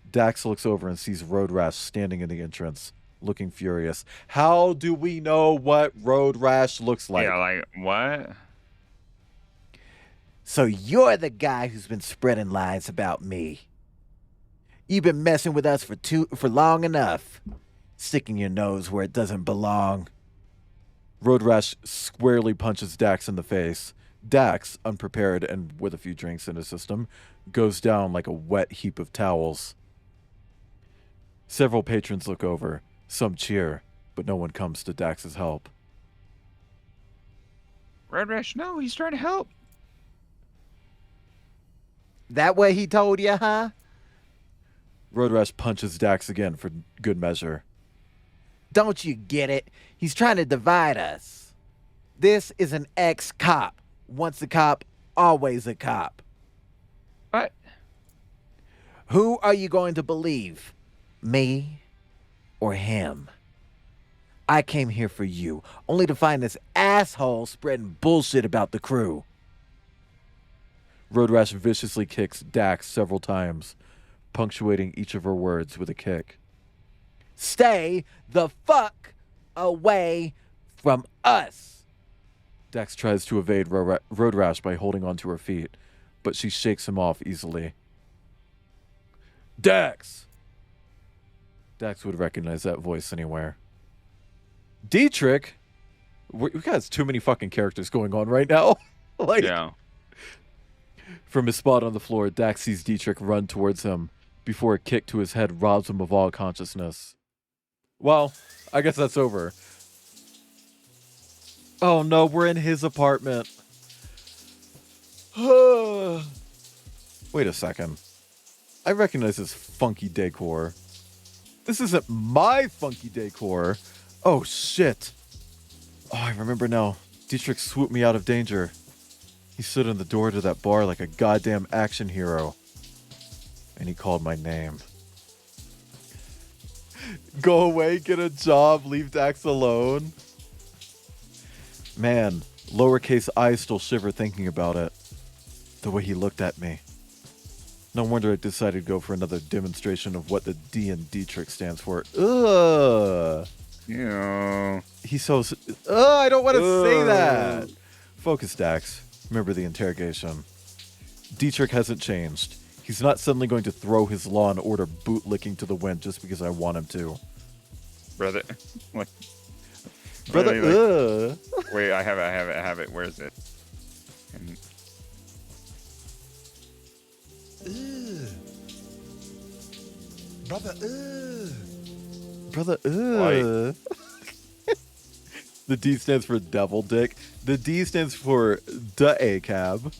Dax looks over and sees Road Rash standing in the entrance, looking furious. How do we know what Road Rash looks like? Yeah, like, what? So you're the guy who's been spreading lies about me. You've been messing with us for long enough. Sticking your nose where it doesn't belong. Road Rash squarely punches Dax in the face. Dax, unprepared and with a few drinks in his system, goes down like a wet heap of towels. Several patrons look over. Some cheer, but no one comes to Dax's help. Road Rash, no, he's trying to help. That what he told you, huh? Road Rash punches Dax again for good measure. Don't you get it? He's trying to divide us. This is an ex-cop. Once a cop, always a cop. What? Who are you going to believe? Me or him? I came here for you, only to find this asshole spreading bullshit about the crew. Road Rash viciously kicks Dax several times, punctuating each of her words with a kick. Stay the fuck away from us. Dax tries to evade Road Rash by holding onto her feet, but she shakes him off easily. Dax! Dax would recognize that voice anywhere. Dietrich? We got too many fucking characters going on right now. Like, Yeah. From his spot on the floor, Dax sees Dietrich run towards him before a kick to his head robs him of all consciousness. Well, I guess that's over. Oh no, we're in his apartment. Wait a second. I recognize this funky decor. This isn't my funky decor. Oh shit. Oh, I remember now. Dietrich swooped me out of danger. He stood in the door to that bar like a goddamn action hero. And he called my name. Go away, get a job, leave Dax alone. Man, lowercase I still shiver thinking about it. The way he looked at me. No wonder I decided to go for another demonstration of what the D in Dietrich stands for. Ugh. Yeah. He's so. I don't want to say Ugh. that. Focus, Dax. Remember the interrogation. Dietrich hasn't changed. He's not suddenly going to throw his law and order bootlicking to the wind just because I want him to. Brother. Like, Brother, really, ugh. wait, I have it. Where is it? And Brother, Brother, ugh. The D stands for devil dick. The D stands for the A-cab.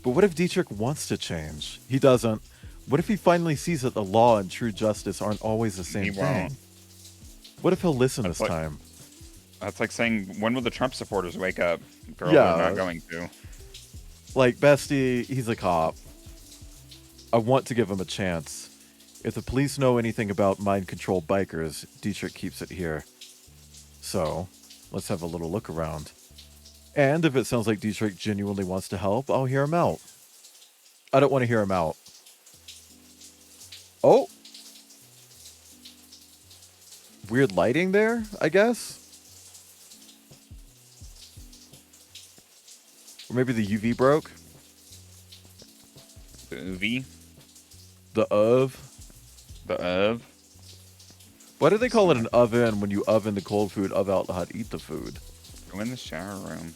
But what if Dietrich wants to change? He doesn't. What if he finally sees that the law and true justice aren't always the same He thing? won't. What if he'll listen That's this like- time? that's like saying, when will the Trump supporters wake up? Girl, Yeah. they're not going to. Like, Bestie, he's a cop. I want to give him a chance. If the police know anything about mind-controlled bikers, Dietrich keeps it here. So, let's have a little look around. And if it sounds like Dietrich genuinely wants to help, I'll hear him out. I don't want to hear him out. Oh! Weird lighting there, I guess? Or maybe the UV broke? The UV, The of? the of. Why do they call it an oven when you oven the cold food, of out the hot, eat the food? Go in the shower room.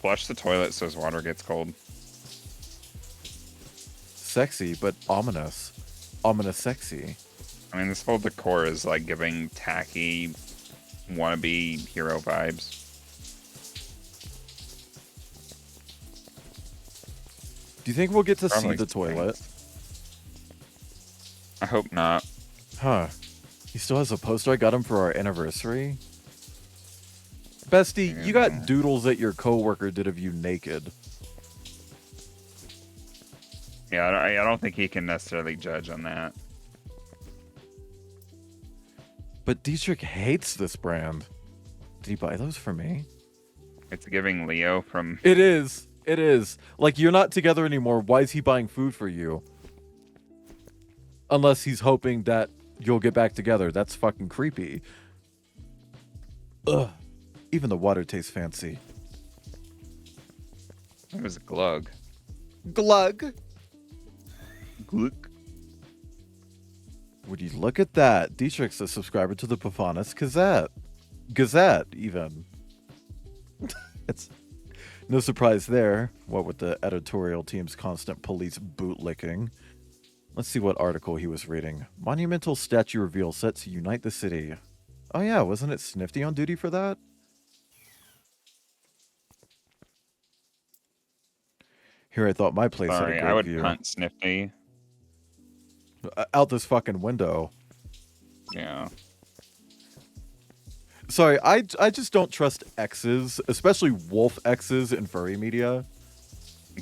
Flush the toilet so his water gets cold. Sexy, but ominous. Ominous sexy. I mean, this whole decor is like giving tacky, wannabe hero vibes. Do you think we'll get to see Probably the toilet? I hope not. Huh. He still has a poster I got him for our anniversary? Bestie, you Yeah. got doodles that your coworker did of you naked. Yeah, I don't think he can necessarily judge on that. But Dietrich hates this brand. Did he buy those for me? It's giving Leo from. It is. It is. Like, you're not together anymore. Why is he buying food for you? Unless he's hoping that you'll get back together. That's fucking creepy. Ugh. Even the water tastes fancy. It was a glug. Glug. Glug. Would you look at that? Dietrich's a subscriber to the Pafanis Gazette. Gazette, even. It's no surprise there. What with the editorial team's constant police bootlicking. Let's see what article he was reading. Monumental statue reveal set to unite the city. Oh yeah, wasn't it Snifty on duty for that? Here I thought my place Sorry, had a I great would view. punt Snifty. Out this fucking window. Yeah. Sorry, I just don't trust X's, especially wolf X's in furry media.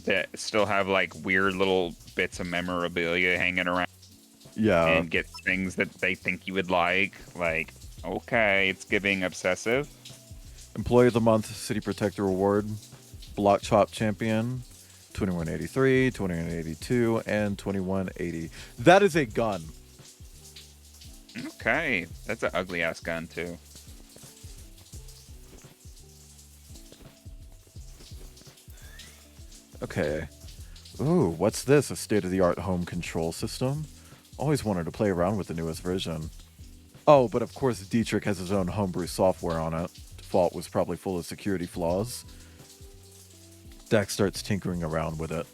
That still have like weird little bits of memorabilia hanging around Yeah. and get things that they think you would like. Like, okay, it's giving obsessive. Employee of the Month, City Protector Award, Block Chop Champion, 2183, 2182, and 2180. That is a gun. Okay, that's an ugly ass gun too. Okay. Ooh, what's this? A state-of-the-art home control system? Always wanted to play around with the newest version. Oh, but of course Dietrich has his own homebrew software on it. Default was probably full of security flaws. Dax starts tinkering around with it.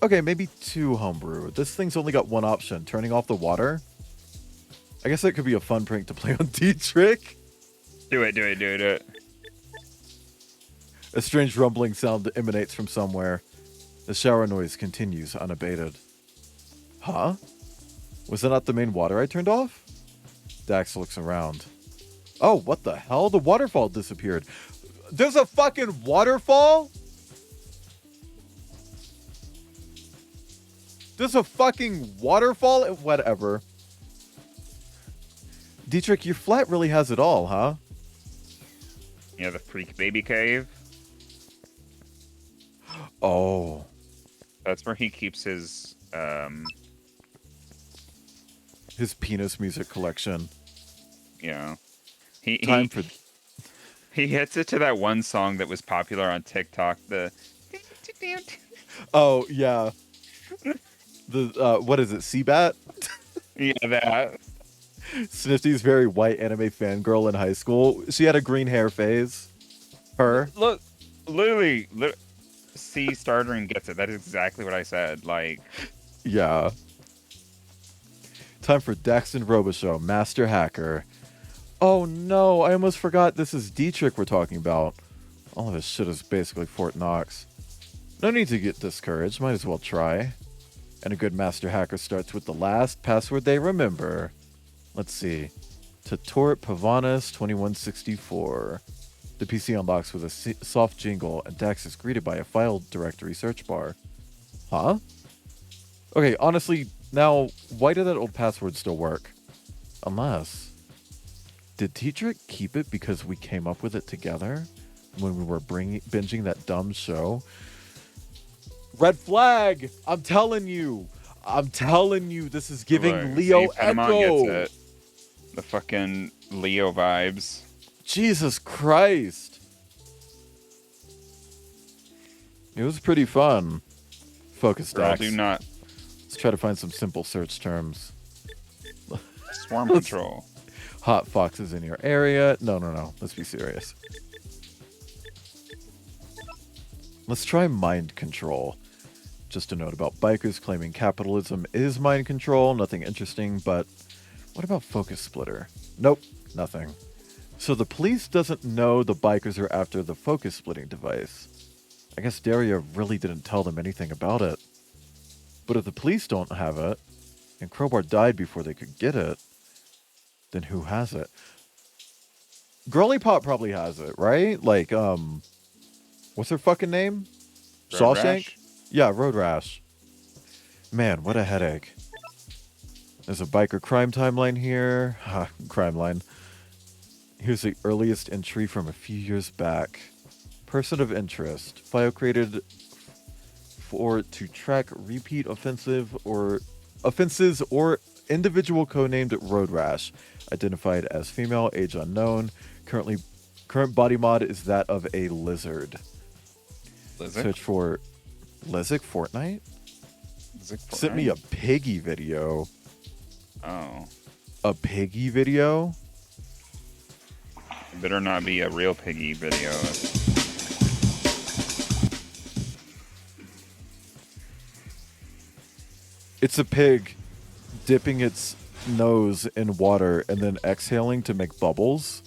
Okay, maybe 2 homebrew. This thing's only got one option, turning off the water. I guess that could be a fun prank to play on Dietrich. Do it. A strange rumbling sound emanates from somewhere. The shower noise continues unabated. Huh? Was that not the main water I turned off? Dax looks around. Oh, what the hell? The waterfall disappeared. There's a fucking waterfall? There's a fucking waterfall? Whatever. Dietrich, your flat really has it all, huh? Yeah, the freak baby cave. Oh, That's where he keeps his penis music collection. you know, he Time for he hits it to that one song that was popular on TikTok. The oh yeah, the what is it? Seabat? yeah, that. Snifty's very white anime fangirl in high school. She had a green hair phase. Her. Look, literally, see, Stardream gets it. That is exactly what I said. Like, Yeah. Time for Daxton Robichaux, Master Hacker. Oh no, I almost forgot this is Dietrich we're talking about. All of his shit is basically Fort Knox. No need to get discouraged, might as well try. And a good Master Hacker starts with the last password they remember. Let's see. Tort Pavanis 2164. The PC unlocks with a soft jingle, and Dax is greeted by a file directory search bar. Huh? Okay, honestly, now, why did that old password still work? Unless... Did Dietrich keep it because we came up with it together? When we were binging that dumb show? Red flag! I'm telling you! This is giving look, Leo see, Patamon Echo! gets it. The fucking Leo vibes. Jesus Christ! It was pretty fun. Focus Girl, Dax. do not Let's try to find some simple search terms. swarm control. Hot foxes in your area. No. Let's be serious. Let's try mind control. Just a note about bikers claiming capitalism is mind control. Nothing interesting, but what about focus splitter? Nope, nothing. So the police doesn't know the bikers are after the focus splitting device. I guess Daria really didn't tell them anything about it. But if the police don't have it, and Crowbar died before they could get it, then who has it? Girly Pop probably has it, right? Like, what's her fucking name? Road Shawshank? Rash? Yeah, Road Rash. Man, what a headache. There's a biker crime timeline here. Crime line. Here's the earliest entry from a few years back. Person of interest. File created to track repeat offenses or individual codenamed Road Rash. Identified as female, age unknown. Current body mod is that of a lizard. Lizard? Search for Lizik Fortnite. Lizard Sent me a Fortnite? piggy video. Oh. A piggy video? It better not be a real piggy video. It's a pig dipping its nose in water and then exhaling to make bubbles.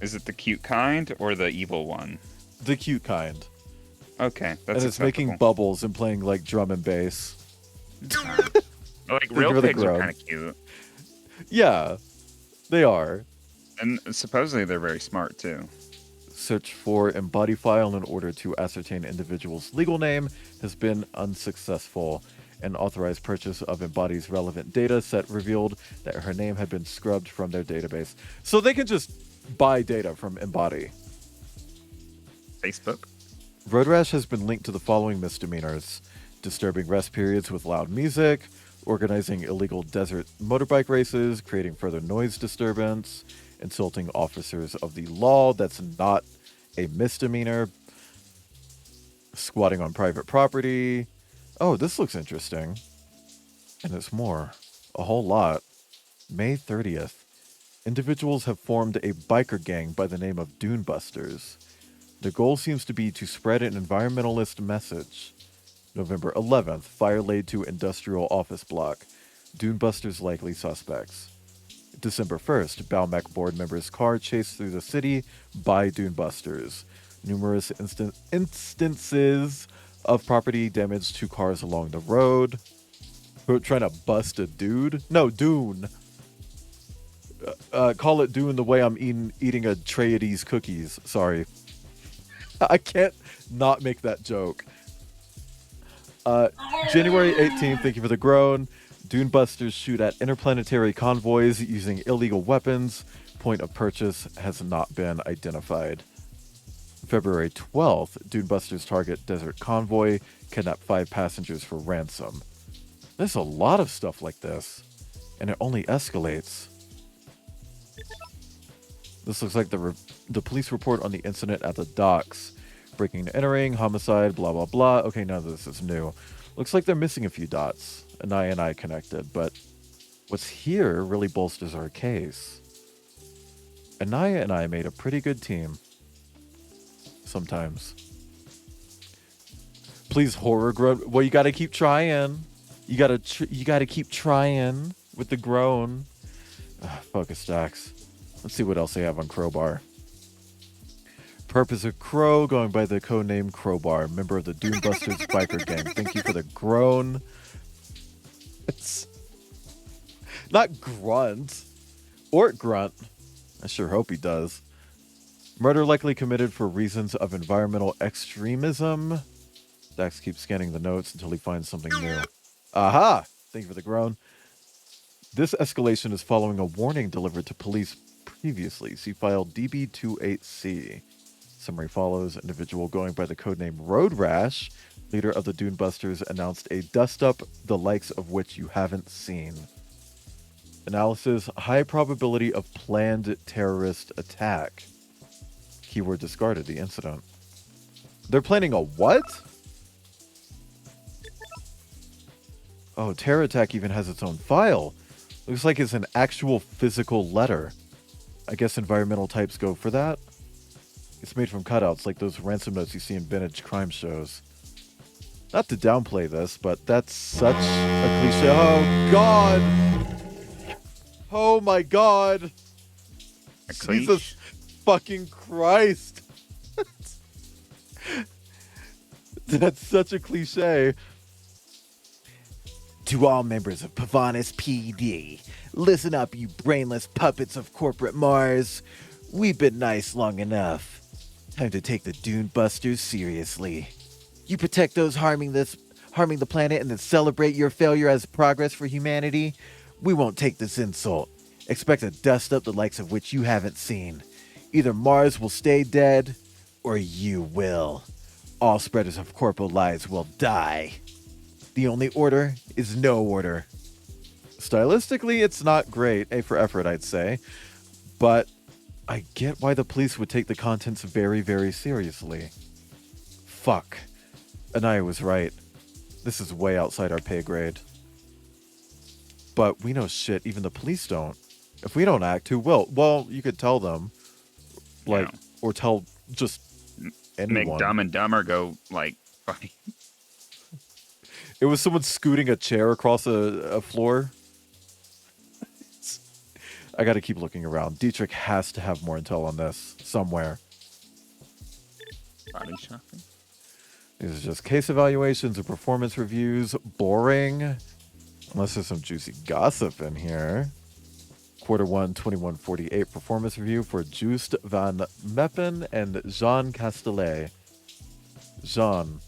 Is it the cute kind or the evil one? The cute kind. Okay, that's And it's making acceptable. bubbles and playing like drum and bass. Like Think real of the pigs are grown. kind of cute, Yeah, they are. and supposedly they're very smart too. Search for embody file in order to ascertain individual's legal name has been unsuccessful. An authorized purchase of Embody's relevant data set revealed that her name had been scrubbed from their database. So they can just buy data from Embody. Facebook. Road Rash has been linked to the following misdemeanors: disturbing rest periods with loud music, organizing illegal desert motorbike races, creating further noise disturbance, insulting officers of the law. That's not a misdemeanor. Squatting on private property. Oh, this looks interesting. And there's more. A whole lot. May 30th. Individuals have formed a biker gang by the name of Dune Busters. The goal seems to be to spread an environmentalist message. November 11th. Fire laid to industrial office block. Dune Busters likely suspects. December 1st. Balmec board members' car chased through the city by Dune Busters. Numerous instances of property damage to cars along the road. We're trying to bust a dude? No, Dune. Call it Dune the way I'm eating a tray of these cookies. Sorry. I can't not make that joke. January 18th, thank you for the groan. Dune Busters shoot at interplanetary convoys using illegal weapons. Point of purchase has not been identified. February 12th, Dune Busters target desert convoy, kidnap 5 passengers for ransom. There's a lot of stuff like this, and it only escalates. This looks like the police report on the incident at the docks. Breaking and entering, homicide, blah blah blah. Okay, none of this is new. Looks like they're missing a few dots. Anaya and I connected, but what's here really bolsters our case. Anaya and I made a pretty good team. Sometimes. Please, horror groan. Well, you gotta keep trying. You gotta keep trying with the groan. Focus stacks. Let's see what else they have on Crowbar. Purpose of Crow, going by the codename Crowbar, member of the Dune Busters biker gang. Thank you for the groan. It's not grunt or grunt. I sure hope he does. Murder likely committed for reasons of environmental extremism. Dax keeps scanning the notes until he finds something new. Aha! Thank you for the groan. This escalation is following a warning delivered to police previously. See file DB28C. Summary follows. Individual going by the codename Road Rash, leader of the Dune Busters, announced a dust-up the likes of which you haven't seen. Analysis: high probability of planned terrorist attack. Keyword discarded. The incident. They're planning a what? Oh, terror attack even has its own file. Looks like it's an actual physical letter. I guess environmental types go for that. It's made from cutouts like those ransom notes you see in vintage crime shows. Not to downplay this, but that's such a cliche. Oh, God! Oh, my God! A Jesus fucking Christ! That's such a cliche. To all members of Pavonis PD, listen up, you brainless puppets of corporate Mars. We've been nice long enough. Time to take the Dune Busters seriously. You protect those harming the planet and then celebrate your failure as progress for humanity. We won't take this insult. Expect to dust up the likes of which you haven't seen. Either Mars will stay dead, or you will. All spreaders of corporal lies will die. The only order is no order. Stylistically, it's not great. A for effort, I'd say. But I get why the police would take the contents very, very seriously. Fuck. Anaya was right. This is way outside our pay grade. But we know shit even the police don't. If we don't act, who will? Well, you could tell them. Like, Yeah. or tell just anyone. Make Dumb and Dumber go, like, funny. It was someone scooting a chair across a floor. I gotta keep looking around. Dietrich has to have more intel on this somewhere. Body shopping. These are just case evaluations or performance reviews. Boring. Unless there's some juicy gossip in here. Q1 2148 performance review for Joost van Meppen and Jean Castellet. Jean.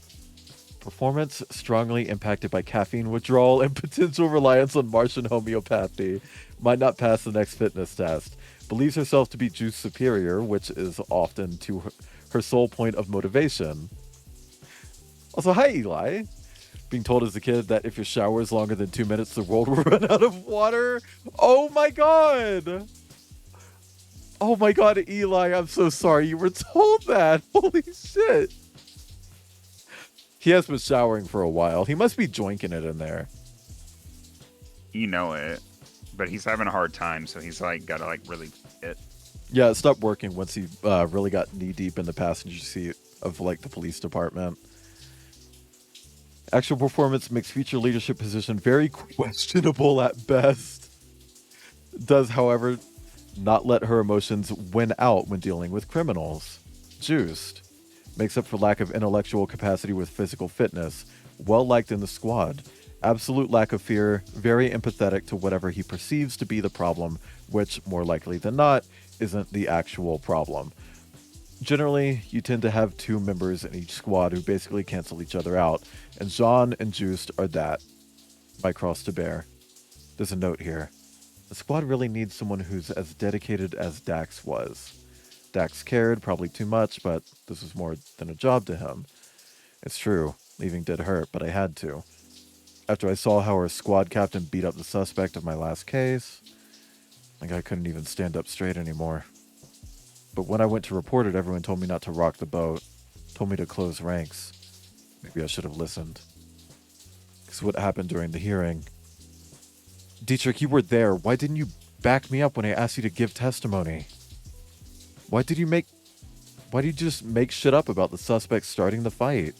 Performance strongly impacted by caffeine withdrawal and potential reliance on Martian homeopathy. Might not pass the next fitness test. Believes herself to be Joost superior, which is often to her sole point of motivation. Also, hi Eli. Being told as a kid that if your shower is longer than 2 minutes, the world will run out of water. Oh my god! Oh my god, Eli, I'm so sorry you were told that. Holy shit. He has been showering for a while. He must be joinking it in there. You know it. But he's having a hard time, so he's, like, gotta, like, really fit. Yeah, it stopped working once he really got knee-deep in the passenger seat of, like, the police department. Actual performance makes future leadership position very questionable at best. Does, however, not let her emotions win out when dealing with criminals. Juiced. Makes up for lack of intellectual capacity with physical fitness. Well liked in the squad. Absolute lack of fear. Very empathetic to whatever he perceives to be the problem, which, more likely than not, isn't the actual problem. Generally, you tend to have 2 members in each squad who basically cancel each other out, and Jean and Joost are that. My cross to bear. There's a note here. The squad really needs someone who's as dedicated as Dax was. Dax cared, probably too much, but this was more than a job to him. It's true, leaving did hurt, but I had to. After I saw how our squad captain beat up the suspect of my last case, like I couldn't even stand up straight anymore. But when I went to report it, everyone told me not to rock the boat, told me to close ranks. Maybe I should have listened. Because what happened during the hearing... Dietrich, you were there. Why didn't you back me up when I asked you to give testimony? Why did you just make shit up about the suspect starting the fight?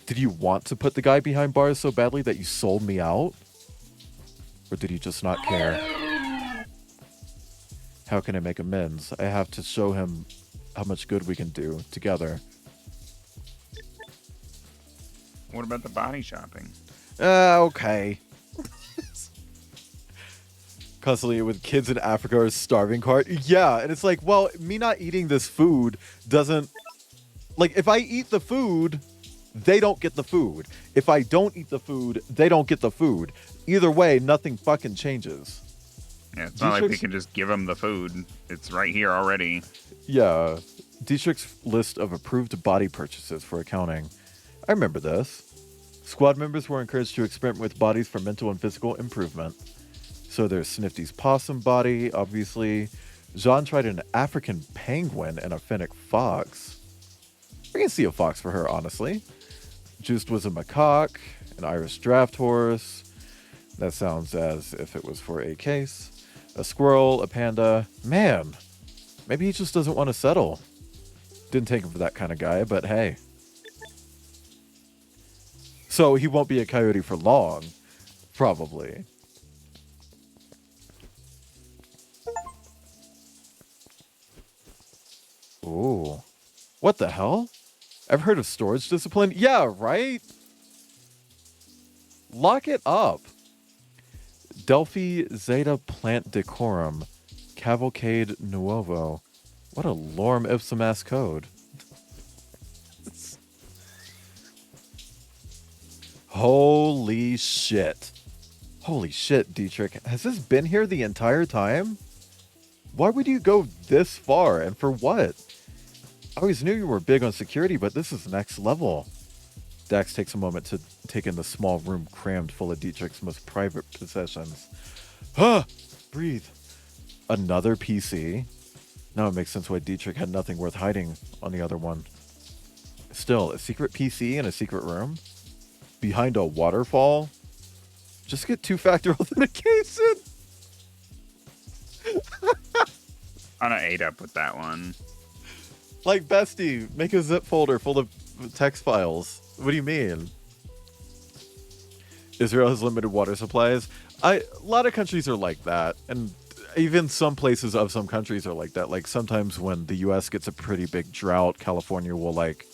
Did you want to put the guy behind bars so badly that you sold me out? Or did you just not care? How can I make amends? I have to show him how much good we can do together. What about the body shopping? Okay. Constantly with kids in Africa or starving cart. Yeah, and it's like, well, me not eating this food doesn't... Like, if I eat the food, they don't get the food. If I don't eat the food, they don't get the food. Either way, nothing fucking changes. Yeah, it's not like we can just give them the food. It's right here already. Yeah. Dietrich's list of approved body purchases for accounting. I remember this. Squad members were encouraged to experiment with bodies for mental and physical improvement. So there's Snifty's possum body, obviously. Jean tried an African penguin and a fennec fox. I can see a fox for her, honestly. Juiced was a macaque, an Irish draft horse. That sounds as if it was for a case. A squirrel, a panda. Man, maybe he just doesn't want to settle. Didn't take him for that kind of guy, but hey. So he won't be a coyote for long, probably. Ooh. What the hell? I've heard of storage discipline. Yeah, right? Lock it up. Delphi Zeta Plant Decorum. Cavalcade Nuovo. What a lorem ipsum ass code. Holy shit. Holy shit, Dietrich. Has this been here the entire time? Why would you go this far and for what? I always knew you were big on security, but this is next level. Dax takes a moment to take in the small room crammed full of Dietrich's most private possessions. Breathe. Another PC? Now it makes sense why Dietrich had nothing worth hiding on the other one. Still, a secret PC in a secret room? Behind a waterfall? Just get two-factor authentication! I'm gonna ate up with that one. Like, bestie, make a zip folder full of text files. What do you mean? Israel has limited water supplies. A lot of countries are like that, and even some places of some countries are like that. Like, sometimes when the U.S. gets a pretty big drought, California will, like,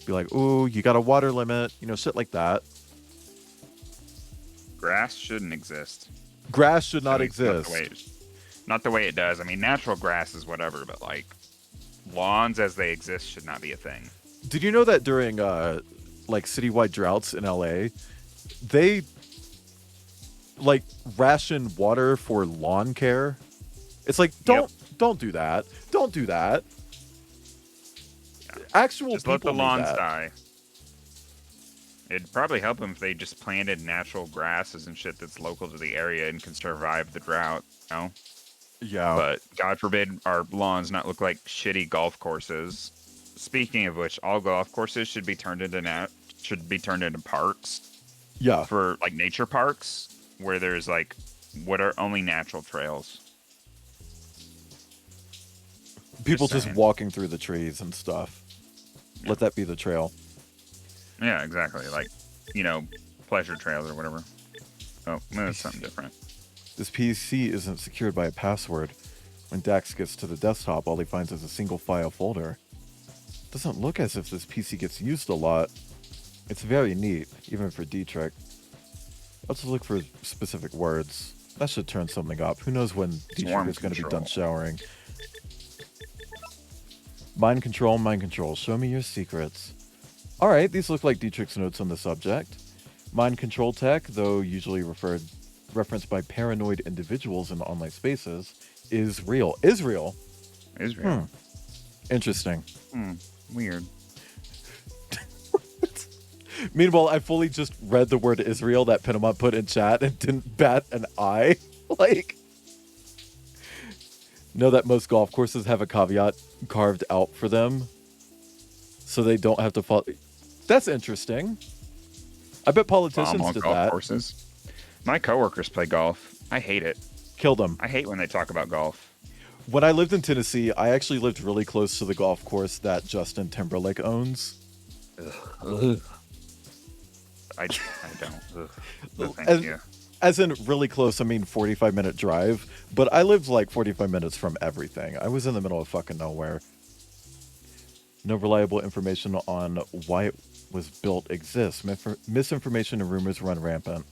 be like, ooh, you got a water limit, you know, shit like that. Grass shouldn't exist. Grass should not At least not exist. not the way it does. I mean, natural grass is whatever, but like lawns as they exist should not be a thing. Did you know that during like citywide droughts in LA, they like ration water for lawn care? It's like don't do that. Don't do that. Yeah. Actual Just people let the need lawns that. die. It'd probably help them if they just planted natural grasses and shit that's local to the area and can survive the drought, you know? Yeah. But God forbid our lawns not look like shitty golf courses. Speaking of which, all golf courses should be turned into parks Yeah. for like nature parks where there's like what are only natural trails. People just saying. walking through the trees and stuff. Yeah. Let that be the trail. Yeah, exactly. Like, you know, pleasure trails or whatever. Oh, that's something different. This PC isn't secured by a password. When Dax gets to the desktop, all he finds is a single file folder. Doesn't look as if this PC gets used a lot. It's very neat, even for Dietrich. I'll just look for specific words. That should turn something up. Who knows when Dietrich Swarm is going to be done control. showering. Mind control, mind control. Show me your secrets. Alright, these look like Dietrich's notes on the subject. Mind control tech, though usually referenced by paranoid individuals in online spaces, is real. Is real. Israel. Interesting. Weird. Meanwhile, I fully just read the word Israel that Pinamon put in chat and didn't bat an eye. Like, know that most golf courses have a caveat carved out for them, so they don't have to follow. That's interesting. I bet politicians On did golf that. courses. My coworkers play golf. I hate it. Kill them. I hate when they talk about golf. When I lived in Tennessee, I actually lived really close to the golf course that Justin Timberlake owns. I don't. Ugh. No, thank As- you. As in really close, I mean 45-minute drive, but I lived like 45 minutes from everything. I was in the middle of fucking nowhere. No reliable information on why it was built exists. Misinformation and rumors run rampant.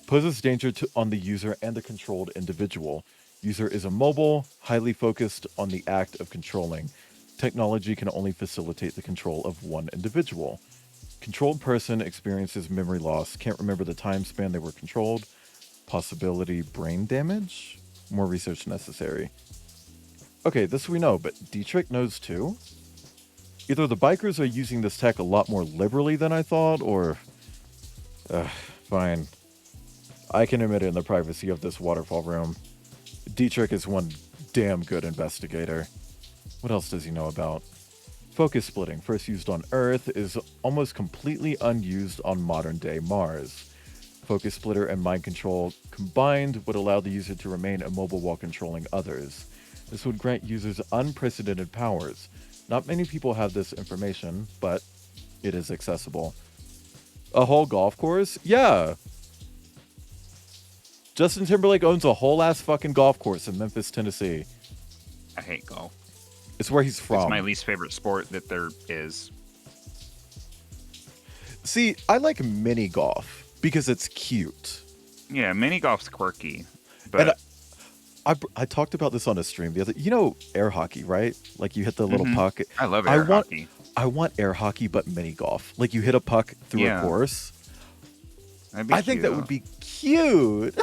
Poses danger on the user and the controlled individual. User is immobile, highly focused on the act of controlling. Technology can only facilitate the control of one individual. Controlled person experiences memory loss, can't remember the time span they were controlled. Possibility brain damage? More research necessary. Okay, this we know, but Dietrich knows too? Either the bikers are using this tech a lot more liberally than I thought, or... fine. I can admit it in the privacy of this waterfall room. Dietrich is one damn good investigator. What else does he know about? Focus splitting, first used on Earth, is almost completely unused on modern-day Mars. Focus splitter and mind control combined would allow the user to remain immobile while controlling others. This would grant users unprecedented powers. Not many people have this information, but it is accessible. A whole golf course? Yeah! Justin Timberlake owns a whole ass fucking golf course in Memphis, Tennessee. I hate golf. It's where he's from. It's my least favorite sport that there is. See, I like mini golf because it's cute. Yeah, mini golf's quirky, And but I talked about this on a stream the other. You know, air hockey, right? Like you hit the little Mhm. puck. I love I air want- hockey. I want air hockey, but mini golf. Like you hit a puck through Yeah. a course. That'd be I think that cute. would be cute.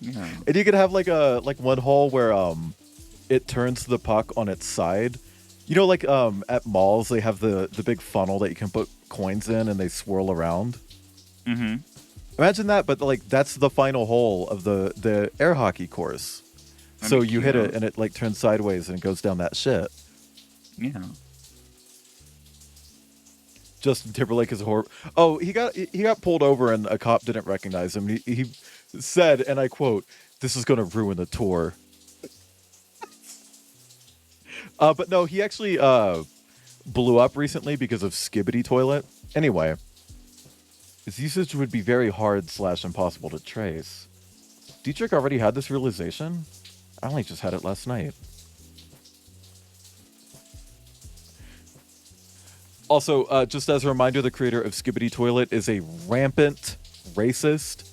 Yeah. And you could have like one hole where it turns the puck on its side. You know, like at malls they have the big funnel that you can put coins in and they swirl around. Mm-hmm. Imagine that, but like that's the final hole of the air hockey course. That'd So be you hit cute. it and it like turns sideways and it goes down that shit. Yeah. Justin Timberlake is a horror. Oh, he got pulled over and a cop didn't recognize him. He said, and I quote, "This is going to ruin the tour." But no, he actually blew up recently because of Skibbity Toilet. Anyway, his usage would be very hard / impossible to trace. Dietrich already had this realization? I only just had it last night. Also, just as a reminder, the creator of Skibbity Toilet is a rampant racist,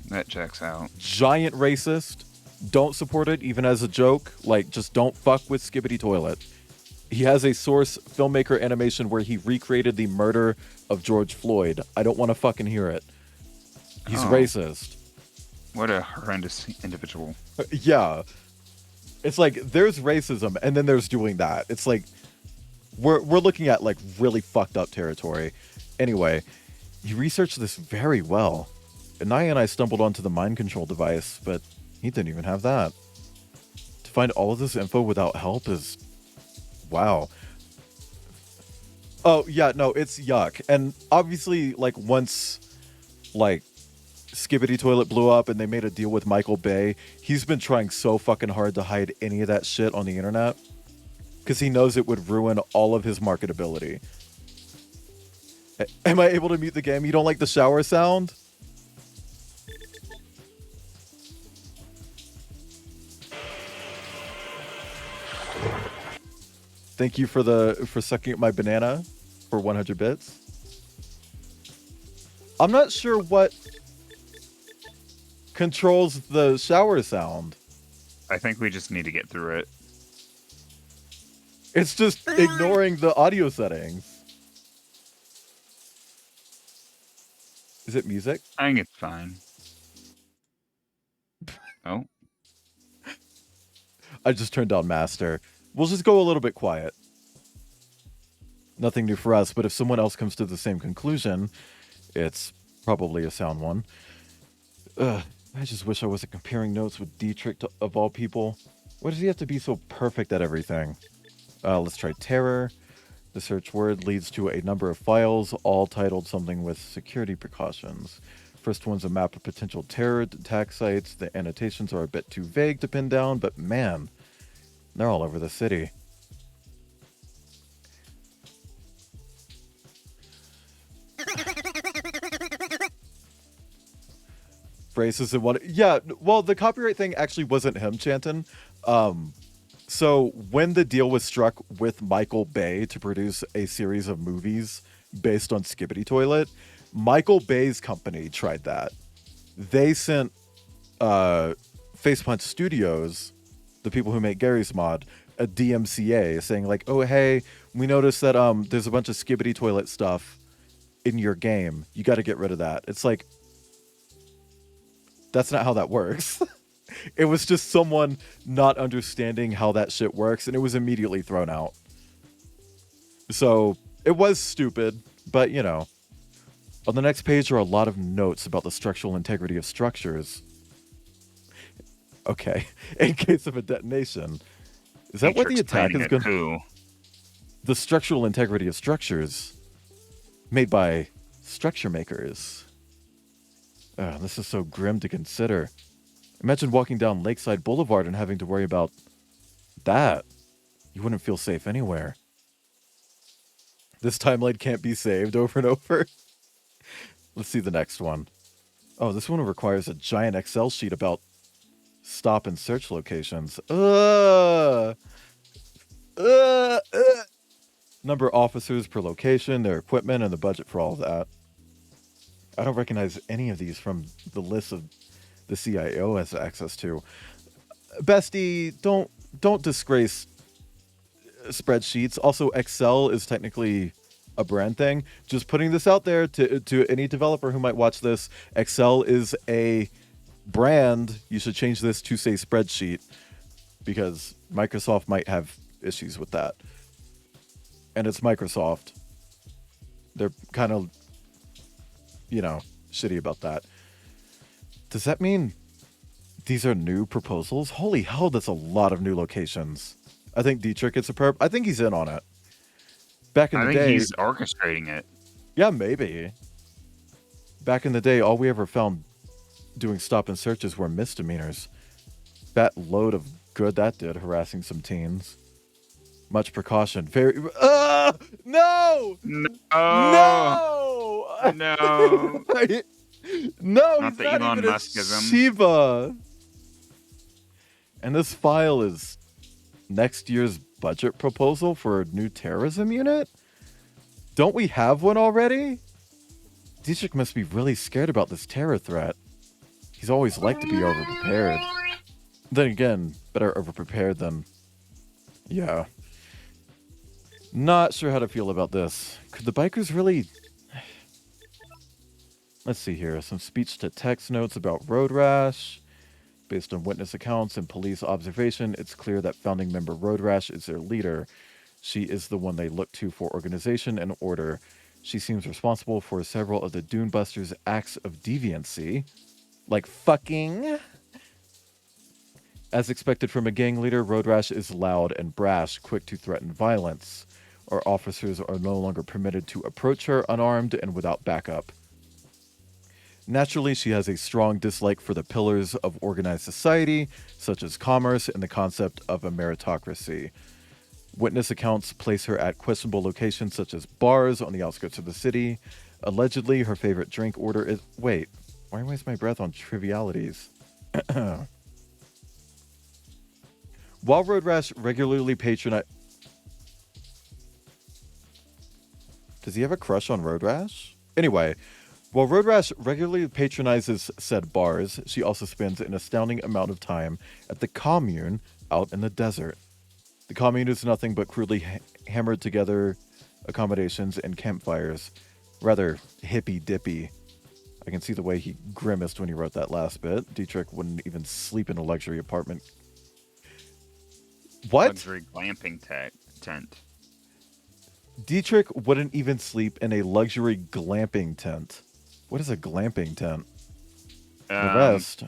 That checks out. giant racist. Don't support it, even as a joke. Like, just don't fuck with Skibbity Toilet. He has a source filmmaker animation where he recreated the murder of George Floyd. I don't want to fucking hear it. He's Oh. racist. What a horrendous individual. Yeah. It's like, there's racism, and then there's doing that. It's like, we're looking at, like, really fucked up territory. Anyway, he researched this very well. Anaya and I stumbled onto the mind control device, but he didn't even have that. To find all of this info without help is... wow. Oh, yeah, no, it's yuck. And obviously, like, once, like, Skibbity Toilet blew up and they made a deal with Michael Bay, he's been trying so fucking hard to hide any of that shit on the internet. Because he knows it would ruin all of his marketability. Am I able to mute the game? You don't like the shower sound? Thank you for sucking up my banana for 100 bits. I'm not sure what controls the shower sound. I think we just need to get through it. It's just ignoring the audio settings. Is it music? I think it's fine. Oh, I just turned down master. We'll just go a little bit quiet. Nothing new for us, but if someone else comes to the same conclusion, it's probably a sound one. I just wish I wasn't comparing notes with Dietrich of all people. Why does he have to be so perfect at everything? Let's try terror. The search word leads to a number of files, all titled something with security precautions. First one's a map of potential terror attack sites. The annotations are a bit too vague to pin down, but man, they're all over the city. Phrases and what? Yeah, well, the copyright thing actually wasn't him, Chanton. So when the deal was struck with Michael Bay to produce a series of movies based on Skibbity Toilet, Michael Bay's company tried that. They sent Facepunch Studios, the people who make Garry's Mod, a DMCA saying like, oh, hey, we noticed that there's a bunch of Skibbity Toilet stuff in your game. You got to get rid of that. It's like, that's not how that works. It was just someone not understanding how that shit works, and it was immediately thrown out. So it was stupid, but you know. On the next page are a lot of notes about the structural integrity of structures. Okay, in case of a detonation. Is that what the attack is going to... The structural integrity of structures made by structure makers. This is so grim to consider. Imagine walking down Lakeside Boulevard and having to worry about that. You wouldn't feel safe anywhere. This timeline can't be saved over and over. Let's see the next one. Oh, this one requires a giant Excel sheet about stop and search locations. Number of officers per location, their equipment, and the budget for all of that. I don't recognize any of these from the list of the CIO has access to. Bestie, don't disgrace spreadsheets. Also, Excel is technically a brand thing. Just putting this out there to any developer who might watch this. Excel is a brand. You should change this to say spreadsheet because Microsoft might have issues with that. And it's Microsoft. They're kind of, you know, shitty about that. Does that mean these are new proposals? Holy hell, that's a lot of new locations. I think Dietrich is superb. I think he's in on it. Back in the day, he's orchestrating it. Yeah, maybe. Back in the day, all we ever found doing stop and searches were misdemeanors. That load of good that did, harassing some teens. Much precaution. Very... No! No! No! No! No, Not he's the not Elon even Muskism. a Shiva. And this file is next year's budget proposal for a new terrorism unit? Don't we have one already? Dietrich must be really scared about this terror threat. He's always liked to be overprepared. Then again, better overprepared than... Yeah. Not sure how to feel about this. Could the bikers really... Let's see here. Some speech-to-text notes about road rash. Based on witness accounts and police observation, it's clear that founding member Road Rash is their leader. She is the one they look to for organization and order. She seems responsible for several of the Dune Busters' acts of deviancy. Like fucking... As expected from a gang leader, Road Rash is loud and brash, quick to threaten violence. Our officers are no longer permitted to approach her unarmed and without backup. Naturally, she has a strong dislike for the pillars of organized society, such as commerce and the concept of a meritocracy. Witness accounts place her at questionable locations such as bars on the outskirts of the city. Allegedly, her favorite drink order is... Wait, why waste my breath on trivialities? While Road Rash regularly patronize... Does he have a crush on Road Rash? Anyway... While Road Rash regularly patronizes said bars, she also spends an astounding amount of time at the commune out in the desert. The commune is nothing but crudely hammered together accommodations and campfires. Rather hippy-dippy. I can see the way he grimaced when he wrote that last bit. Dietrich wouldn't even sleep in a luxury apartment. What? Luxury glamping tent. Dietrich wouldn't even sleep in a luxury glamping tent. What is a glamping tent? The rest.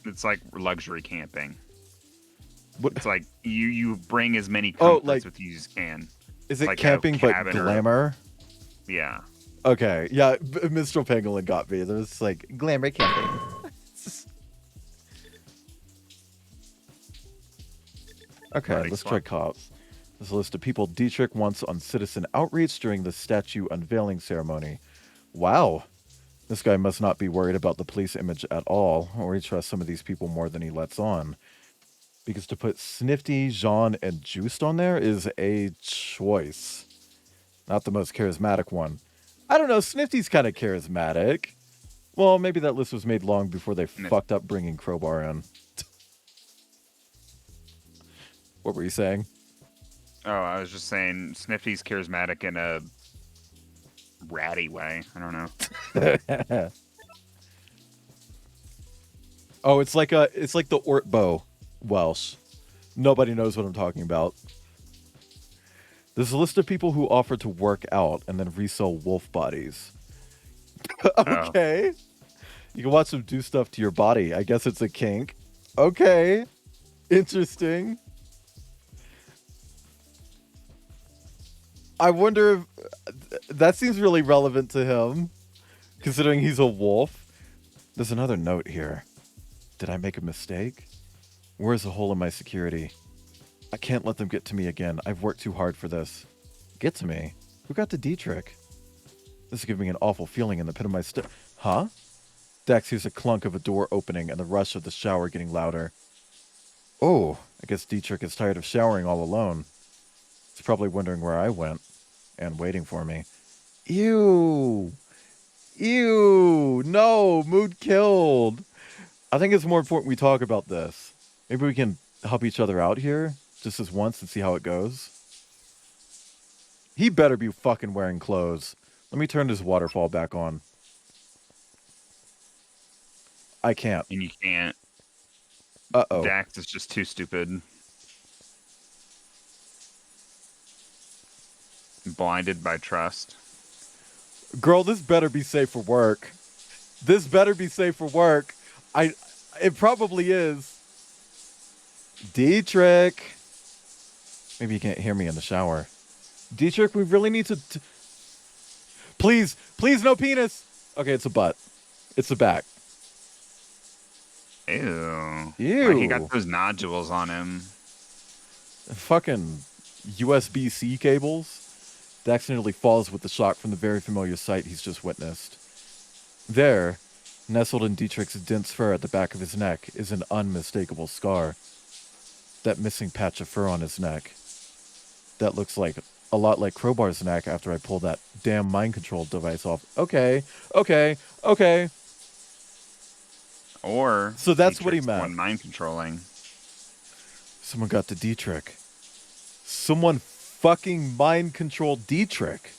It's like luxury camping. What? It's like you bring as many Oh, comforts like- with you as you can. Is it like a camping but cabin or- glamour? Yeah. Okay, yeah, Minstrel Pangolin got me. There's like Glamour camping. Okay, Body let's swap. try cops. There's a list of people Dietrich wants on citizen outreach during the statue unveiling ceremony. Wow. This guy must not be worried about the police image at all, or he trusts some of these people more than he lets on. Because to put Snifty, Jean, and Juiced on there is a choice. Not the most charismatic one. I don't know, Snifty's kind of charismatic. Well, maybe that list was made long before they fucked up bringing Crowbar in. What were you saying? Oh, I was just saying Snifty's charismatic in a ratty way. I don't know. Oh, it's like the Ortbo Welsh. Nobody knows what I'm talking about. There's a list of people who offer to work out and then resell wolf bodies. Okay. You can watch them do stuff to your body. I guess it's a kink. Okay. Interesting. I wonder if that seems really relevant to him, considering he's a wolf. There's another note here. Did I make a mistake? Where's the hole in my security? I can't let them get to me again. I've worked too hard for this. Get to me? Who got to Dietrich? This is giving me an awful feeling in the pit of my Huh? Dax hears a clunk of a door opening and the rush of the shower getting louder. Oh, I guess Dietrich is tired of showering all alone. He's probably wondering where I went and waiting for me. Ew. Ew. No, mood killed. I think it's more important we talk about this. Maybe we can help each other out here just this once and see how it goes. He better be fucking wearing clothes. Let me turn his waterfall back on. I can't. And you can't. Uh-oh. Dax is just too stupid. Blinded by trust. Girl, this better be safe for work. This better be safe for work. It probably is. Dietrich. Maybe you can't hear me in the shower. Dietrich, we really need to... Please, please, no penis. Okay, it's a butt. It's the back. Ew. Ew. Like he got those nodules on him. Fucking USB-C cables. Dax nearly falls with the shock from the very familiar sight he's just witnessed. There, nestled in Dietrich's dense fur at the back of his neck, is an unmistakable scar. That missing patch of fur on his neck. That looks like a lot like Crowbar's neck after I pulled that damn mind control device off. Okay. Or So that's what he Dietrich's the meant. one mind controlling. Someone got to Dietrich. Someone fucking mind controlled Dietrich.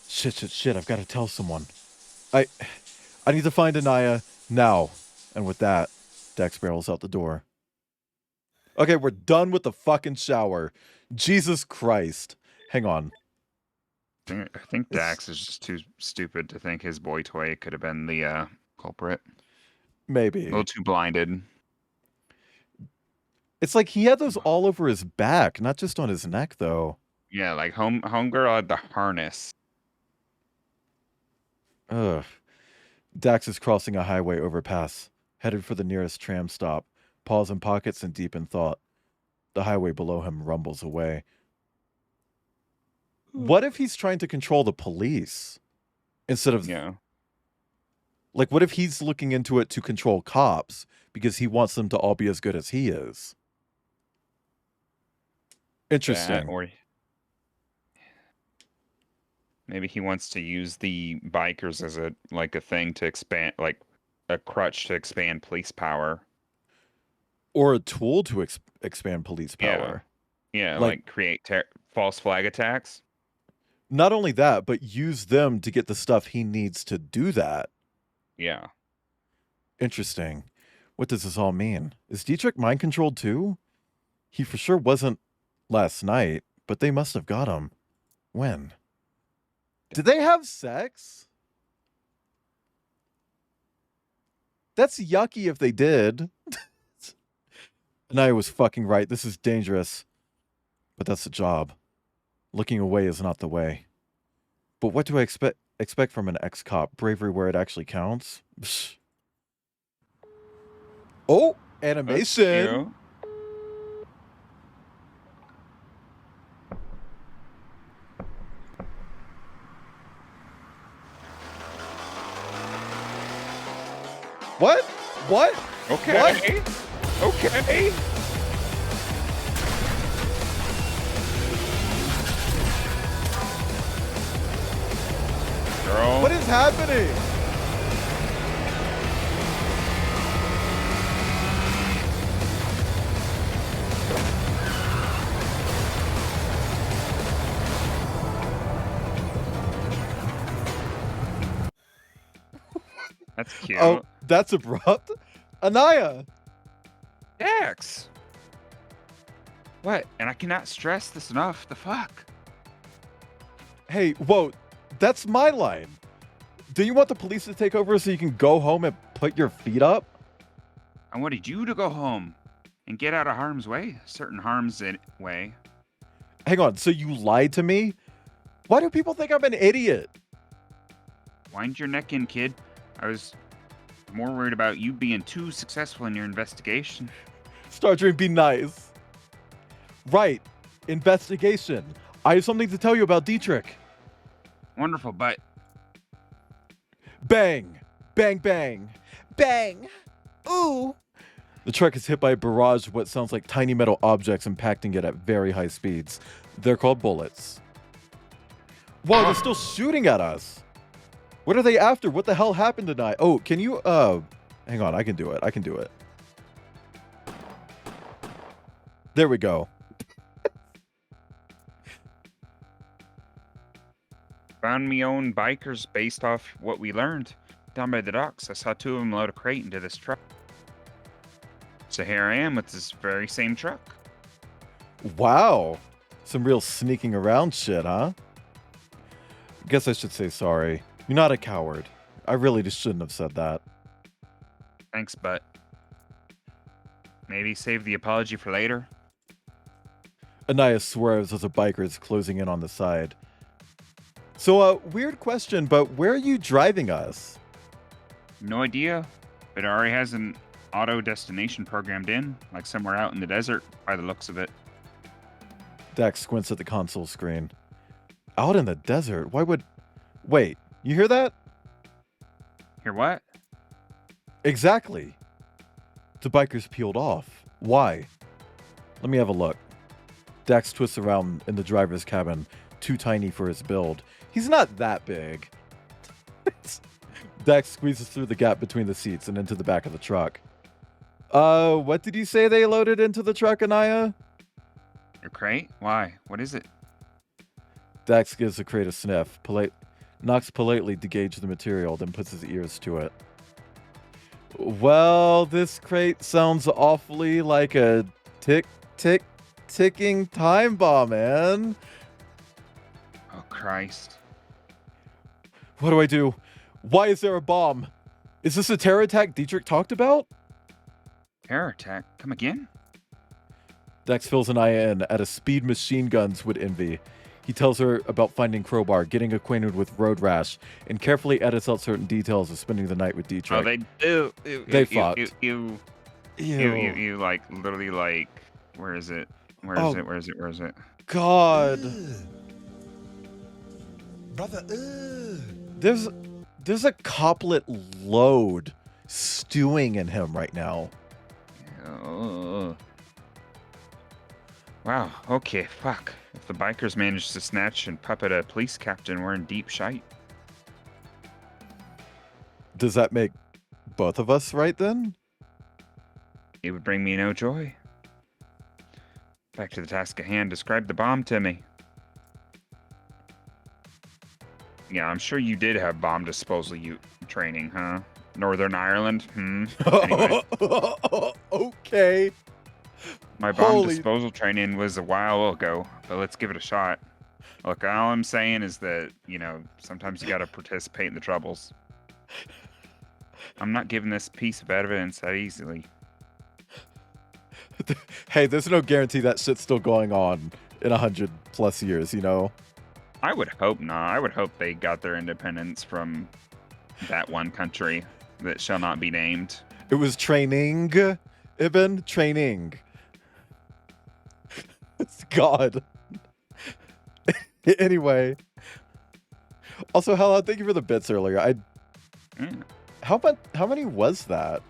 Shit. I've got to tell someone. I need to find Anaya now. And with that, Dax barrels out the door. Okay, we're done with the fucking shower. Jesus Christ. Hang on. I think Dax is just too stupid to think his boy toy could have been the culprit. Maybe. A little too blinded. It's like he had those all over his back, not just on his neck, though. Yeah, like homegirl had the harness. Ugh. Dax is crossing a highway overpass, headed for the nearest tram stop, paws in pockets and deep in thought. The highway below him rumbles away. What if he's trying to control the police instead of... Yeah. Like, what if he's looking into it to control cops because he wants them to all be as good as he is? Interesting. That, or maybe he wants to use the bikers as a thing to expand, like a crutch to expand police power. Or a tool to expand police Yeah. power. Yeah, Like- like create false flag attacks. Not only that, but use them to get the stuff he needs to do that. Yeah. Interesting. What does this all mean? Is Dietrich mind controlled too? He for sure wasn't last night, but they must have got him. When? Did they have sex? That's yucky if they did. And I was fucking right. This is dangerous. But that's the job. Looking away is not the way. But what do I expect from an ex-cop? Bravery where it actually counts? Psh. Oh, animation. You. What? What? Okay. What? Okay. Girl. What is happening? That's cute. Oh, that's abrupt. Anaya. Dex. What? And I cannot stress this enough. The fuck? Hey, whoa, that's my line. Do you want the police to take over so you can go home and put your feet up? I wanted you to go home and get out of harm's way. Certain harm's way. Hang on, so you lied to me? Why do people think I'm an idiot? Wind your neck in, kid. I was more worried about you being too successful in your investigation. Stardream, be nice. Right, investigation. I have something to tell you about Dietrich. Wonderful, but Bang! Bang, bang! Bang! Ooh! The truck is hit by a barrage of what sounds like tiny metal objects impacting it at very high speeds. They're called bullets. Whoa, they're still shooting at us! What are they after? What the hell happened tonight? Oh, can you, hang on, I can do it. I can do it. There we go. found me own bikers based off what we learned down by the docks. I saw two of them load a crate into this truck. So here I am with this very same truck. Wow. Some real sneaking around shit, huh? Guess I should say sorry. You're not a coward. I really just shouldn't have said that. Thanks, but maybe save the apology for later. Anaya swerves as a biker is closing in on the side. So, weird question, but where are you driving us? No idea, but it already has an auto destination programmed in, like somewhere out in the desert by the looks of it. Dax squints at the console screen. Out in the desert? Why would... Wait, you hear that? Hear what? Exactly. The biker's peeled off. Why? Let me have a look. Dax twists around in the driver's cabin, too tiny for his build. He's not that big. Dax squeezes through the gap between the seats and into the back of the truck. What did you say they loaded into the truck, Anaya? Your crate? Why? What is it? Dax gives the crate a sniff, knocks politely to gauge the material, then puts his ears to it. Well, this crate sounds awfully like a ticking time bomb, man. Oh, Christ. What do I do? Why is there a bomb? Is this a terror attack Dietrich talked about? Terror attack? Come again? Dax fills Anaya in at a speed machine guns would envy. He tells her about finding Crowbar, getting acquainted with Road Rash, and carefully edits out certain details of spending the night with Dietrich. Oh, they do. They fucked. You, like, literally, like, where is it? Where is it? God. Brother, There's a coplet load stewing in him right now. Oh. Wow, okay, fuck. If the bikers managed to snatch and puppet a police captain, we're in deep shite. Does that make both of us right then? It would bring me no joy. Back to the task at hand. Describe the bomb to me. Yeah, I'm sure you did have bomb disposal training, huh? Northern Ireland? Anyway. Okay. My bomb Holy- disposal training was a while ago, but let's give it a shot. Look, all I'm saying is that, sometimes you gotta participate in the troubles. I'm not giving this piece of evidence that easily. Hey, there's no guarantee that shit's still going on in 100+ years, you know? I would hope not. I would hope they got their independence from that one country that shall not be named. It was training, Ibn. Training. God. Anyway. Also, Hala, thank you for the bits earlier. Mm, How many was that?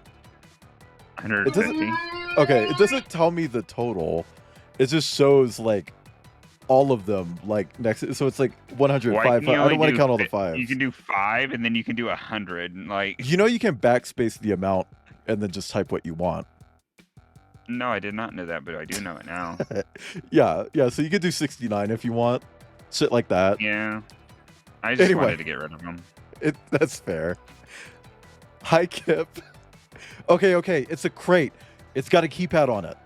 150. Okay, it doesn't tell me the total. It just shows like all of them like next. So it's like 105. Why can you I don't only want to do count all the fi- fives. You can do 5 and then you can do 100. Like, You know you can backspace the amount and then just type what you want. no, I did not know that, but I do know it now. Yeah. So you could do 69 if you want. Shit like that. Yeah. I just Anyway. wanted to get rid of them. That's fair. Hi, Kip. Okay. It's a crate. It's got a keypad on it.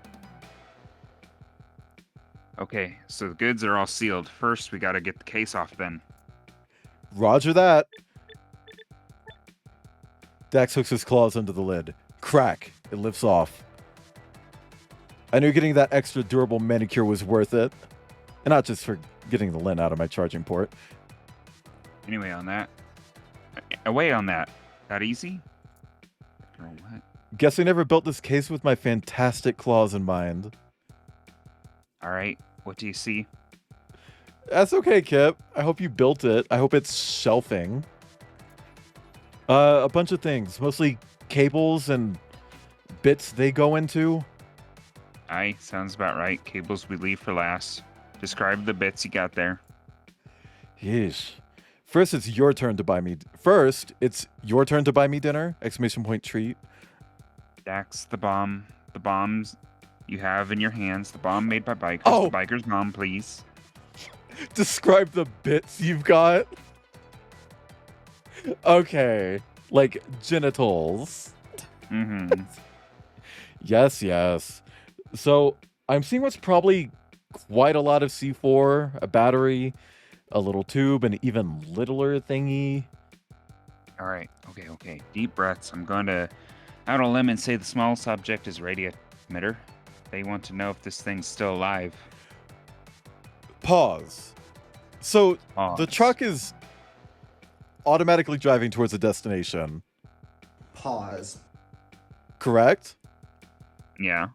Okay, so the goods are all sealed. First, we gotta get the case off then. Roger that. Dax hooks his claws under the lid. Crack. It lifts off. I knew getting that extra durable manicure was worth it. And not just for getting the lint out of my charging port. Anyway, away on that. That easy? Or what? Guess I never built this case with my fantastic claws in mind. All right, what do you see? That's okay, Kip. I hope you built it. I hope it's shelving. A bunch of things. Mostly cables and bits they go into. Aye, sounds about right. Cables we leave for last. Describe the bits you got there. Yeesh. First, it's your turn to buy me. First, it's your turn to buy me dinner! Exclamation point treat. Dax, the bombs you have in your hands. The bomb made by bikers. Oh. The biker's bomb, please. Describe the bits you've got. Okay, like genitals. Mm-hmm. Yes. So I'm seeing what's probably quite a lot of C4, a battery, a little tube, an even littler thingy. All right. Okay. Deep breaths. I'm going to out on a limb and say the small subject is radio emitter. They want to know if this thing's still alive. Pause. So the Pause. truck is automatically driving towards a destination, Pause. correct? Yeah.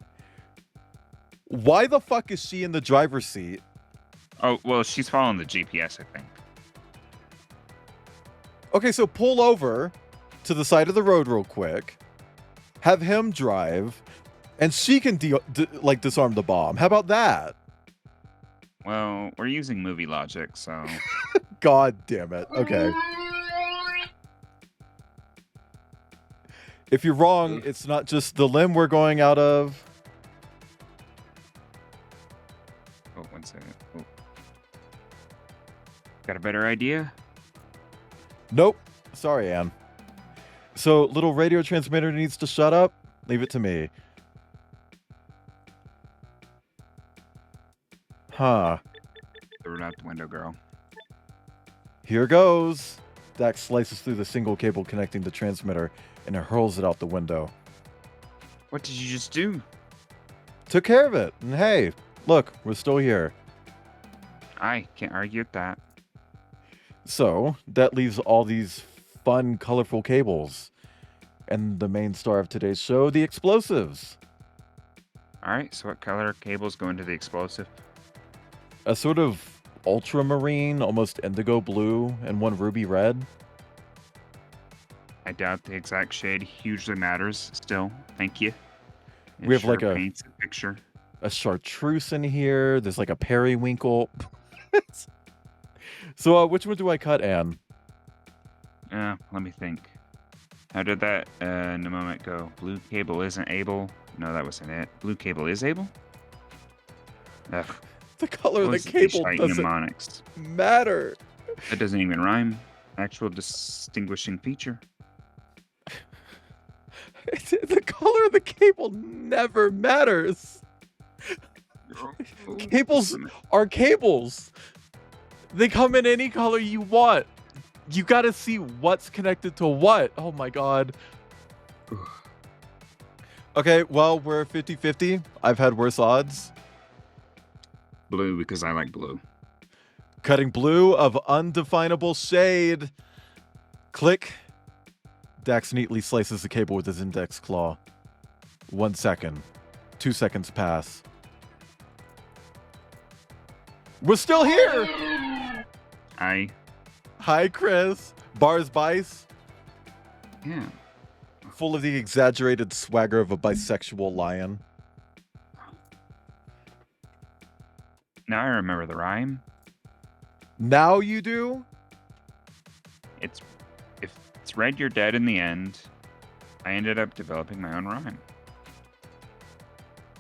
Why the fuck is she in the driver's seat? Oh, well, she's following the GPS, I think. Okay, so pull over to the side of the road real quick. Have him drive, and she can disarm the bomb. How about that? Well, we're using movie logic, so God damn it. Okay. If you're wrong, it's not just the limb we're going out of. oh, 1 second. Oh. Got a better idea? Nope. Sorry, Anne. So, little radio transmitter needs to shut up? Leave it to me. Huh. Throw it out the window, girl. Here goes. Dax slices through the single cable connecting the transmitter and hurls it out the window. What did you just do? Took care of it. And hey, look, we're still here. I can't argue with that. So, that leaves all these fun, colorful cables. And the main star of today's show, the explosives. All right, so what color cables go into the explosive? A sort of ultramarine, almost indigo blue, and one ruby red. I doubt the exact shade hugely matters still. Thank you. It We have sure like a- paints a picture. A chartreuse in here. There's like a periwinkle. So, which one do I cut, Anne? Let me think. How did that in a moment go? Blue cable isn't able. No, that wasn't it. Blue cable is able? Ugh. The color of the What's these cable shite doesn't mnemonics? matter. That doesn't even rhyme. Actual distinguishing feature. The color of the cable never matters. Cables are cables. They come in any color you want. You gotta see what's connected to what. Oh my god. Okay, well, we're 50-50. I've had worse odds. Blue because I like blue. Cutting blue of undefinable shade. Click. Dax neatly slices the cable with his index claw. 1 second. 2 seconds pass. We're still here! Hi, Chris. Bars Bice. Yeah. Full of the exaggerated swagger of a bisexual lion. Now I remember the rhyme. Now you do? It's if it's red, you're dead in the end. I ended up developing my own rhyme.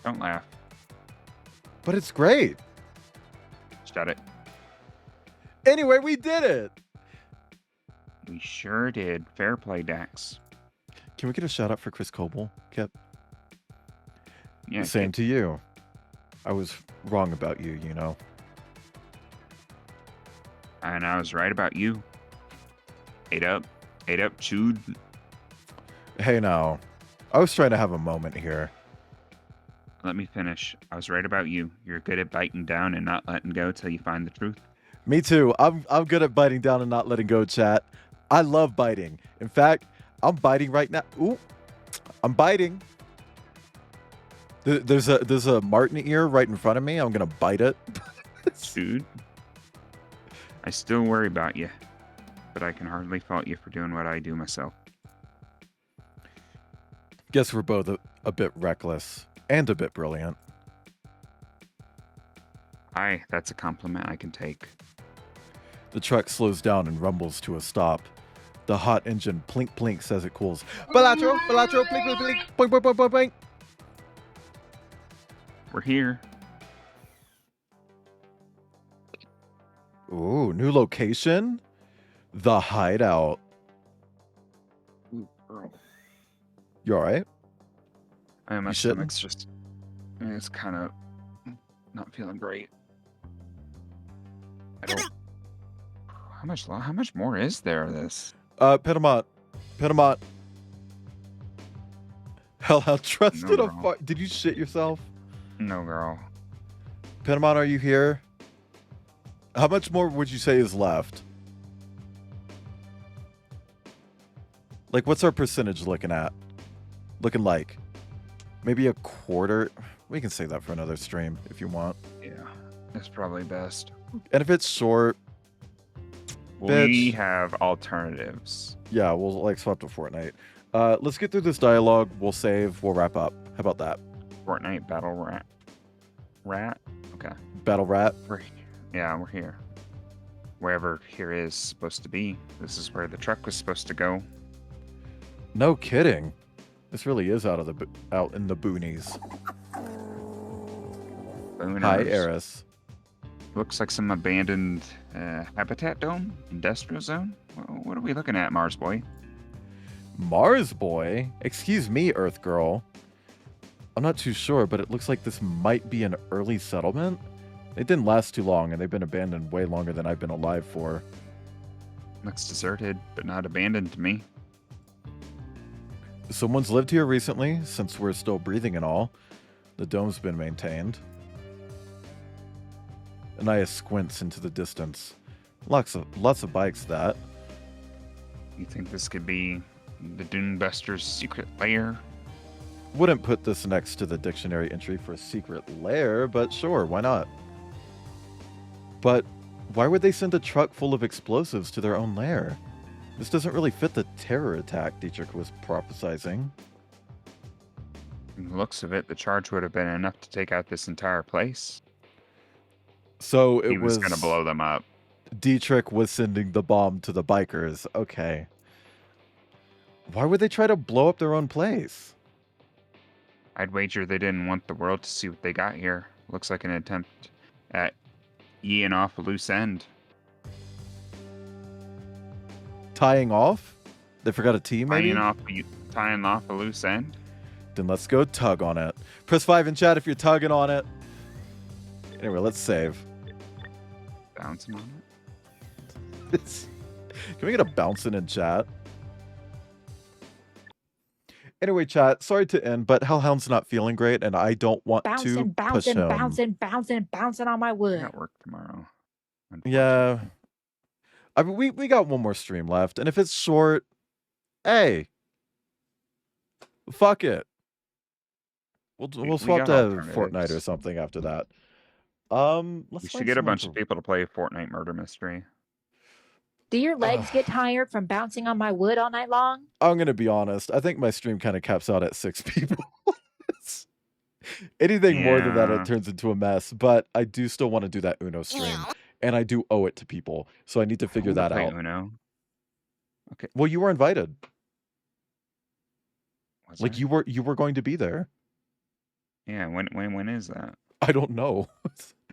Don't laugh. But it's great. Shut it. Anyway, we did it. We sure did. Fair play, Dax. Can we get a shout out for Chris Coble, Kip? Yeah. Same to you. I was wrong about you, you know. And I was right about you. Ate up, chewed. Hey now. I was trying to have a moment here. Let me finish. I was right about you. You're good at biting down and not letting go till you find the truth. Me too. I'm good at biting down and not letting go, chat. I love biting. In fact, I'm biting right now. Ooh. I'm biting. There's a marten ear right in front of me. I'm gonna bite it. Dude. I still worry about you, but I can hardly fault you for doing what I do myself. Guess we're both a bit reckless and a bit brilliant. Aye, that's a compliment I can take. The truck slows down and rumbles to a stop. The hot engine plink plinks as it cools. Balatro, plink plink plink, boink boink boink boink boink. We're here. Ooh, new location? The Hideout. You alright? My You shouldn't. stomach's just... It's kind of not feeling great. I don't... How much more is there of this? Pinamont. Hell, how trusted No, a girl. fuck. Did you shit yourself? No, girl. Pinamont, are you here? How much more would you say is left? Like, what's our percentage looking like? Maybe a quarter? We can say that for another stream if you want. Yeah, that's probably best. And if it's short, We Bitch. have alternatives. yeah, we'll like swap to Fortnite. Let's get through this dialogue. We'll save. We'll wrap up. How about that? Fortnite Battle Rat? Okay. Battle Rat. We're here. Wherever here is supposed to be. This is where the truck was supposed to go. No kidding. This really is out in the boonies. Hi, Booners. Eris. Looks like some abandoned habitat dome, industrial zone. What are we looking at, Mars boy? Mars boy? Excuse me, Earth girl. I'm not too sure, but it looks like this might be an early settlement. They didn't last too long, and they've been abandoned way longer than I've been alive for. Looks deserted, but not abandoned to me. Someone's lived here recently, since we're still breathing and all. The dome's been maintained. Anaya squints into the distance. Lots of bikes, that. You think this could be the Dunebuster's secret lair? Wouldn't put this next to the dictionary entry for a secret lair, but sure, why not? But why would they send a truck full of explosives to their own lair? This doesn't really fit the terror attack Dietrich was prophesizing. From the looks of it, the charge would have been enough to take out this entire place. So it He was going to blow them up. Dietrich was sending the bomb to the bikers. Okay. Why would they try to blow up their own place? I'd wager they didn't want the world to see what they got here. Looks like an attempt at yeeing off a loose end. Tying off? They forgot a T, maybe? Tying off a loose end? Then let's go tug on it. Press 5 in chat if you're tugging on it. Anyway, let's save. Bouncing on it. Can we get a bouncing in chat? Anyway, chat, sorry to end, but Hellhound's not feeling great, and I don't want to Bouncing, push bouncing, him. bouncing, bouncing, bouncing on my I wood. got work tomorrow. Yeah. unfortunately. I mean, we got one more stream left, and if it's short, hey, fuck it. We'll We swap got to Fortnite or alternatives. something after that. We Let's should find get a someone bunch of people to play Fortnite Murder Mystery. Do your legs get tired from bouncing on my wood all night long? I'm gonna be honest. I think my stream kind of caps out at 6 people. Anything more than that, Yeah. it turns into a mess. But I do still want to do that Uno stream, and I do owe it to people, so I need to I figure wanna that play out. Uno. Okay. Well, you were invited. Was Like I? you were going to be there. Yeah. When is that? I don't know.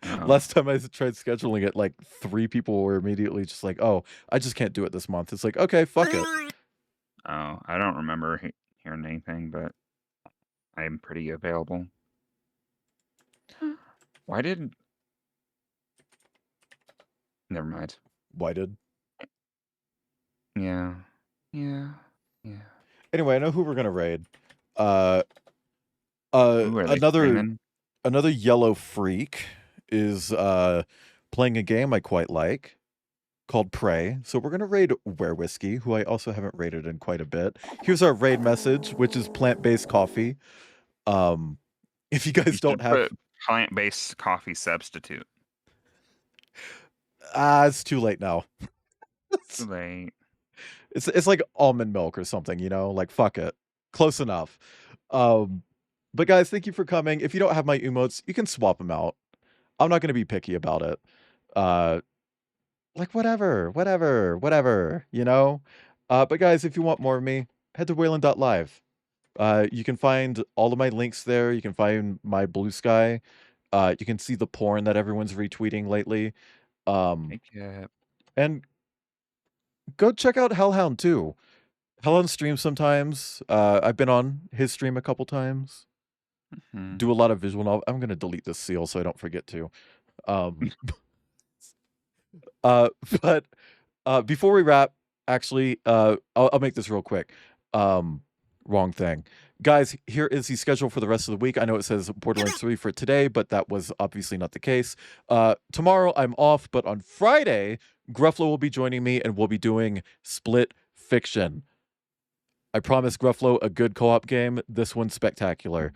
Oh. Last time I tried scheduling it, like 3 people were immediately just like, "Oh, I just can't do it this month." It's like, okay, fuck it. Oh, I don't remember hearing anything, but I'm pretty available. Why did? Never mind. Why did? Yeah. Yeah. Anyway, I know who we're gonna raid. Ooh, are they streaming? Another yellow freak is playing a game I quite like called Prey. So we're gonna raid Were Whiskey, who I also haven't raided in quite a bit. Here's our raid message, which is plant-based coffee. If you guys You don't should have, put plant-based coffee substitute. it's too late now. Too late. It's like almond milk or something, you know? Like fuck it. Close enough. But guys, thank you for coming. If you don't have my emotes, you can swap them out. I'm not gonna be picky about it. Like whatever, you know? But guys, if you want more of me, head to Wayland.live. You can find all of my links there. You can find my Blue Sky. You can see the porn that everyone's retweeting lately. Make it. And go check out Hellhound too. Hellhound streams sometimes. I've been on his stream a couple times. Mhm. Do a lot of visual novel. I'm gonna delete this seal so I don't forget to. But before we wrap, actually, I'll make this real quick. Wrong thing. Guys, here is the schedule for the rest of the week. I know it says Borderlands 3 for today, but that was obviously not the case. Tomorrow I'm off, but on Friday, Gruffalo will be joining me and we'll be doing Split Fiction. I promise Gruffalo a good co-op game. This one's spectacular.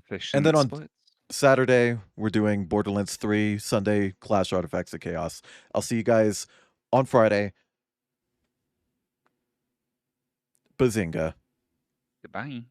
Fiction And then on splits. Saturday, we're doing Borderlands 3, Sunday, Clash Artifacts of Chaos. I'll see you guys on Friday. Bazinga. Goodbye.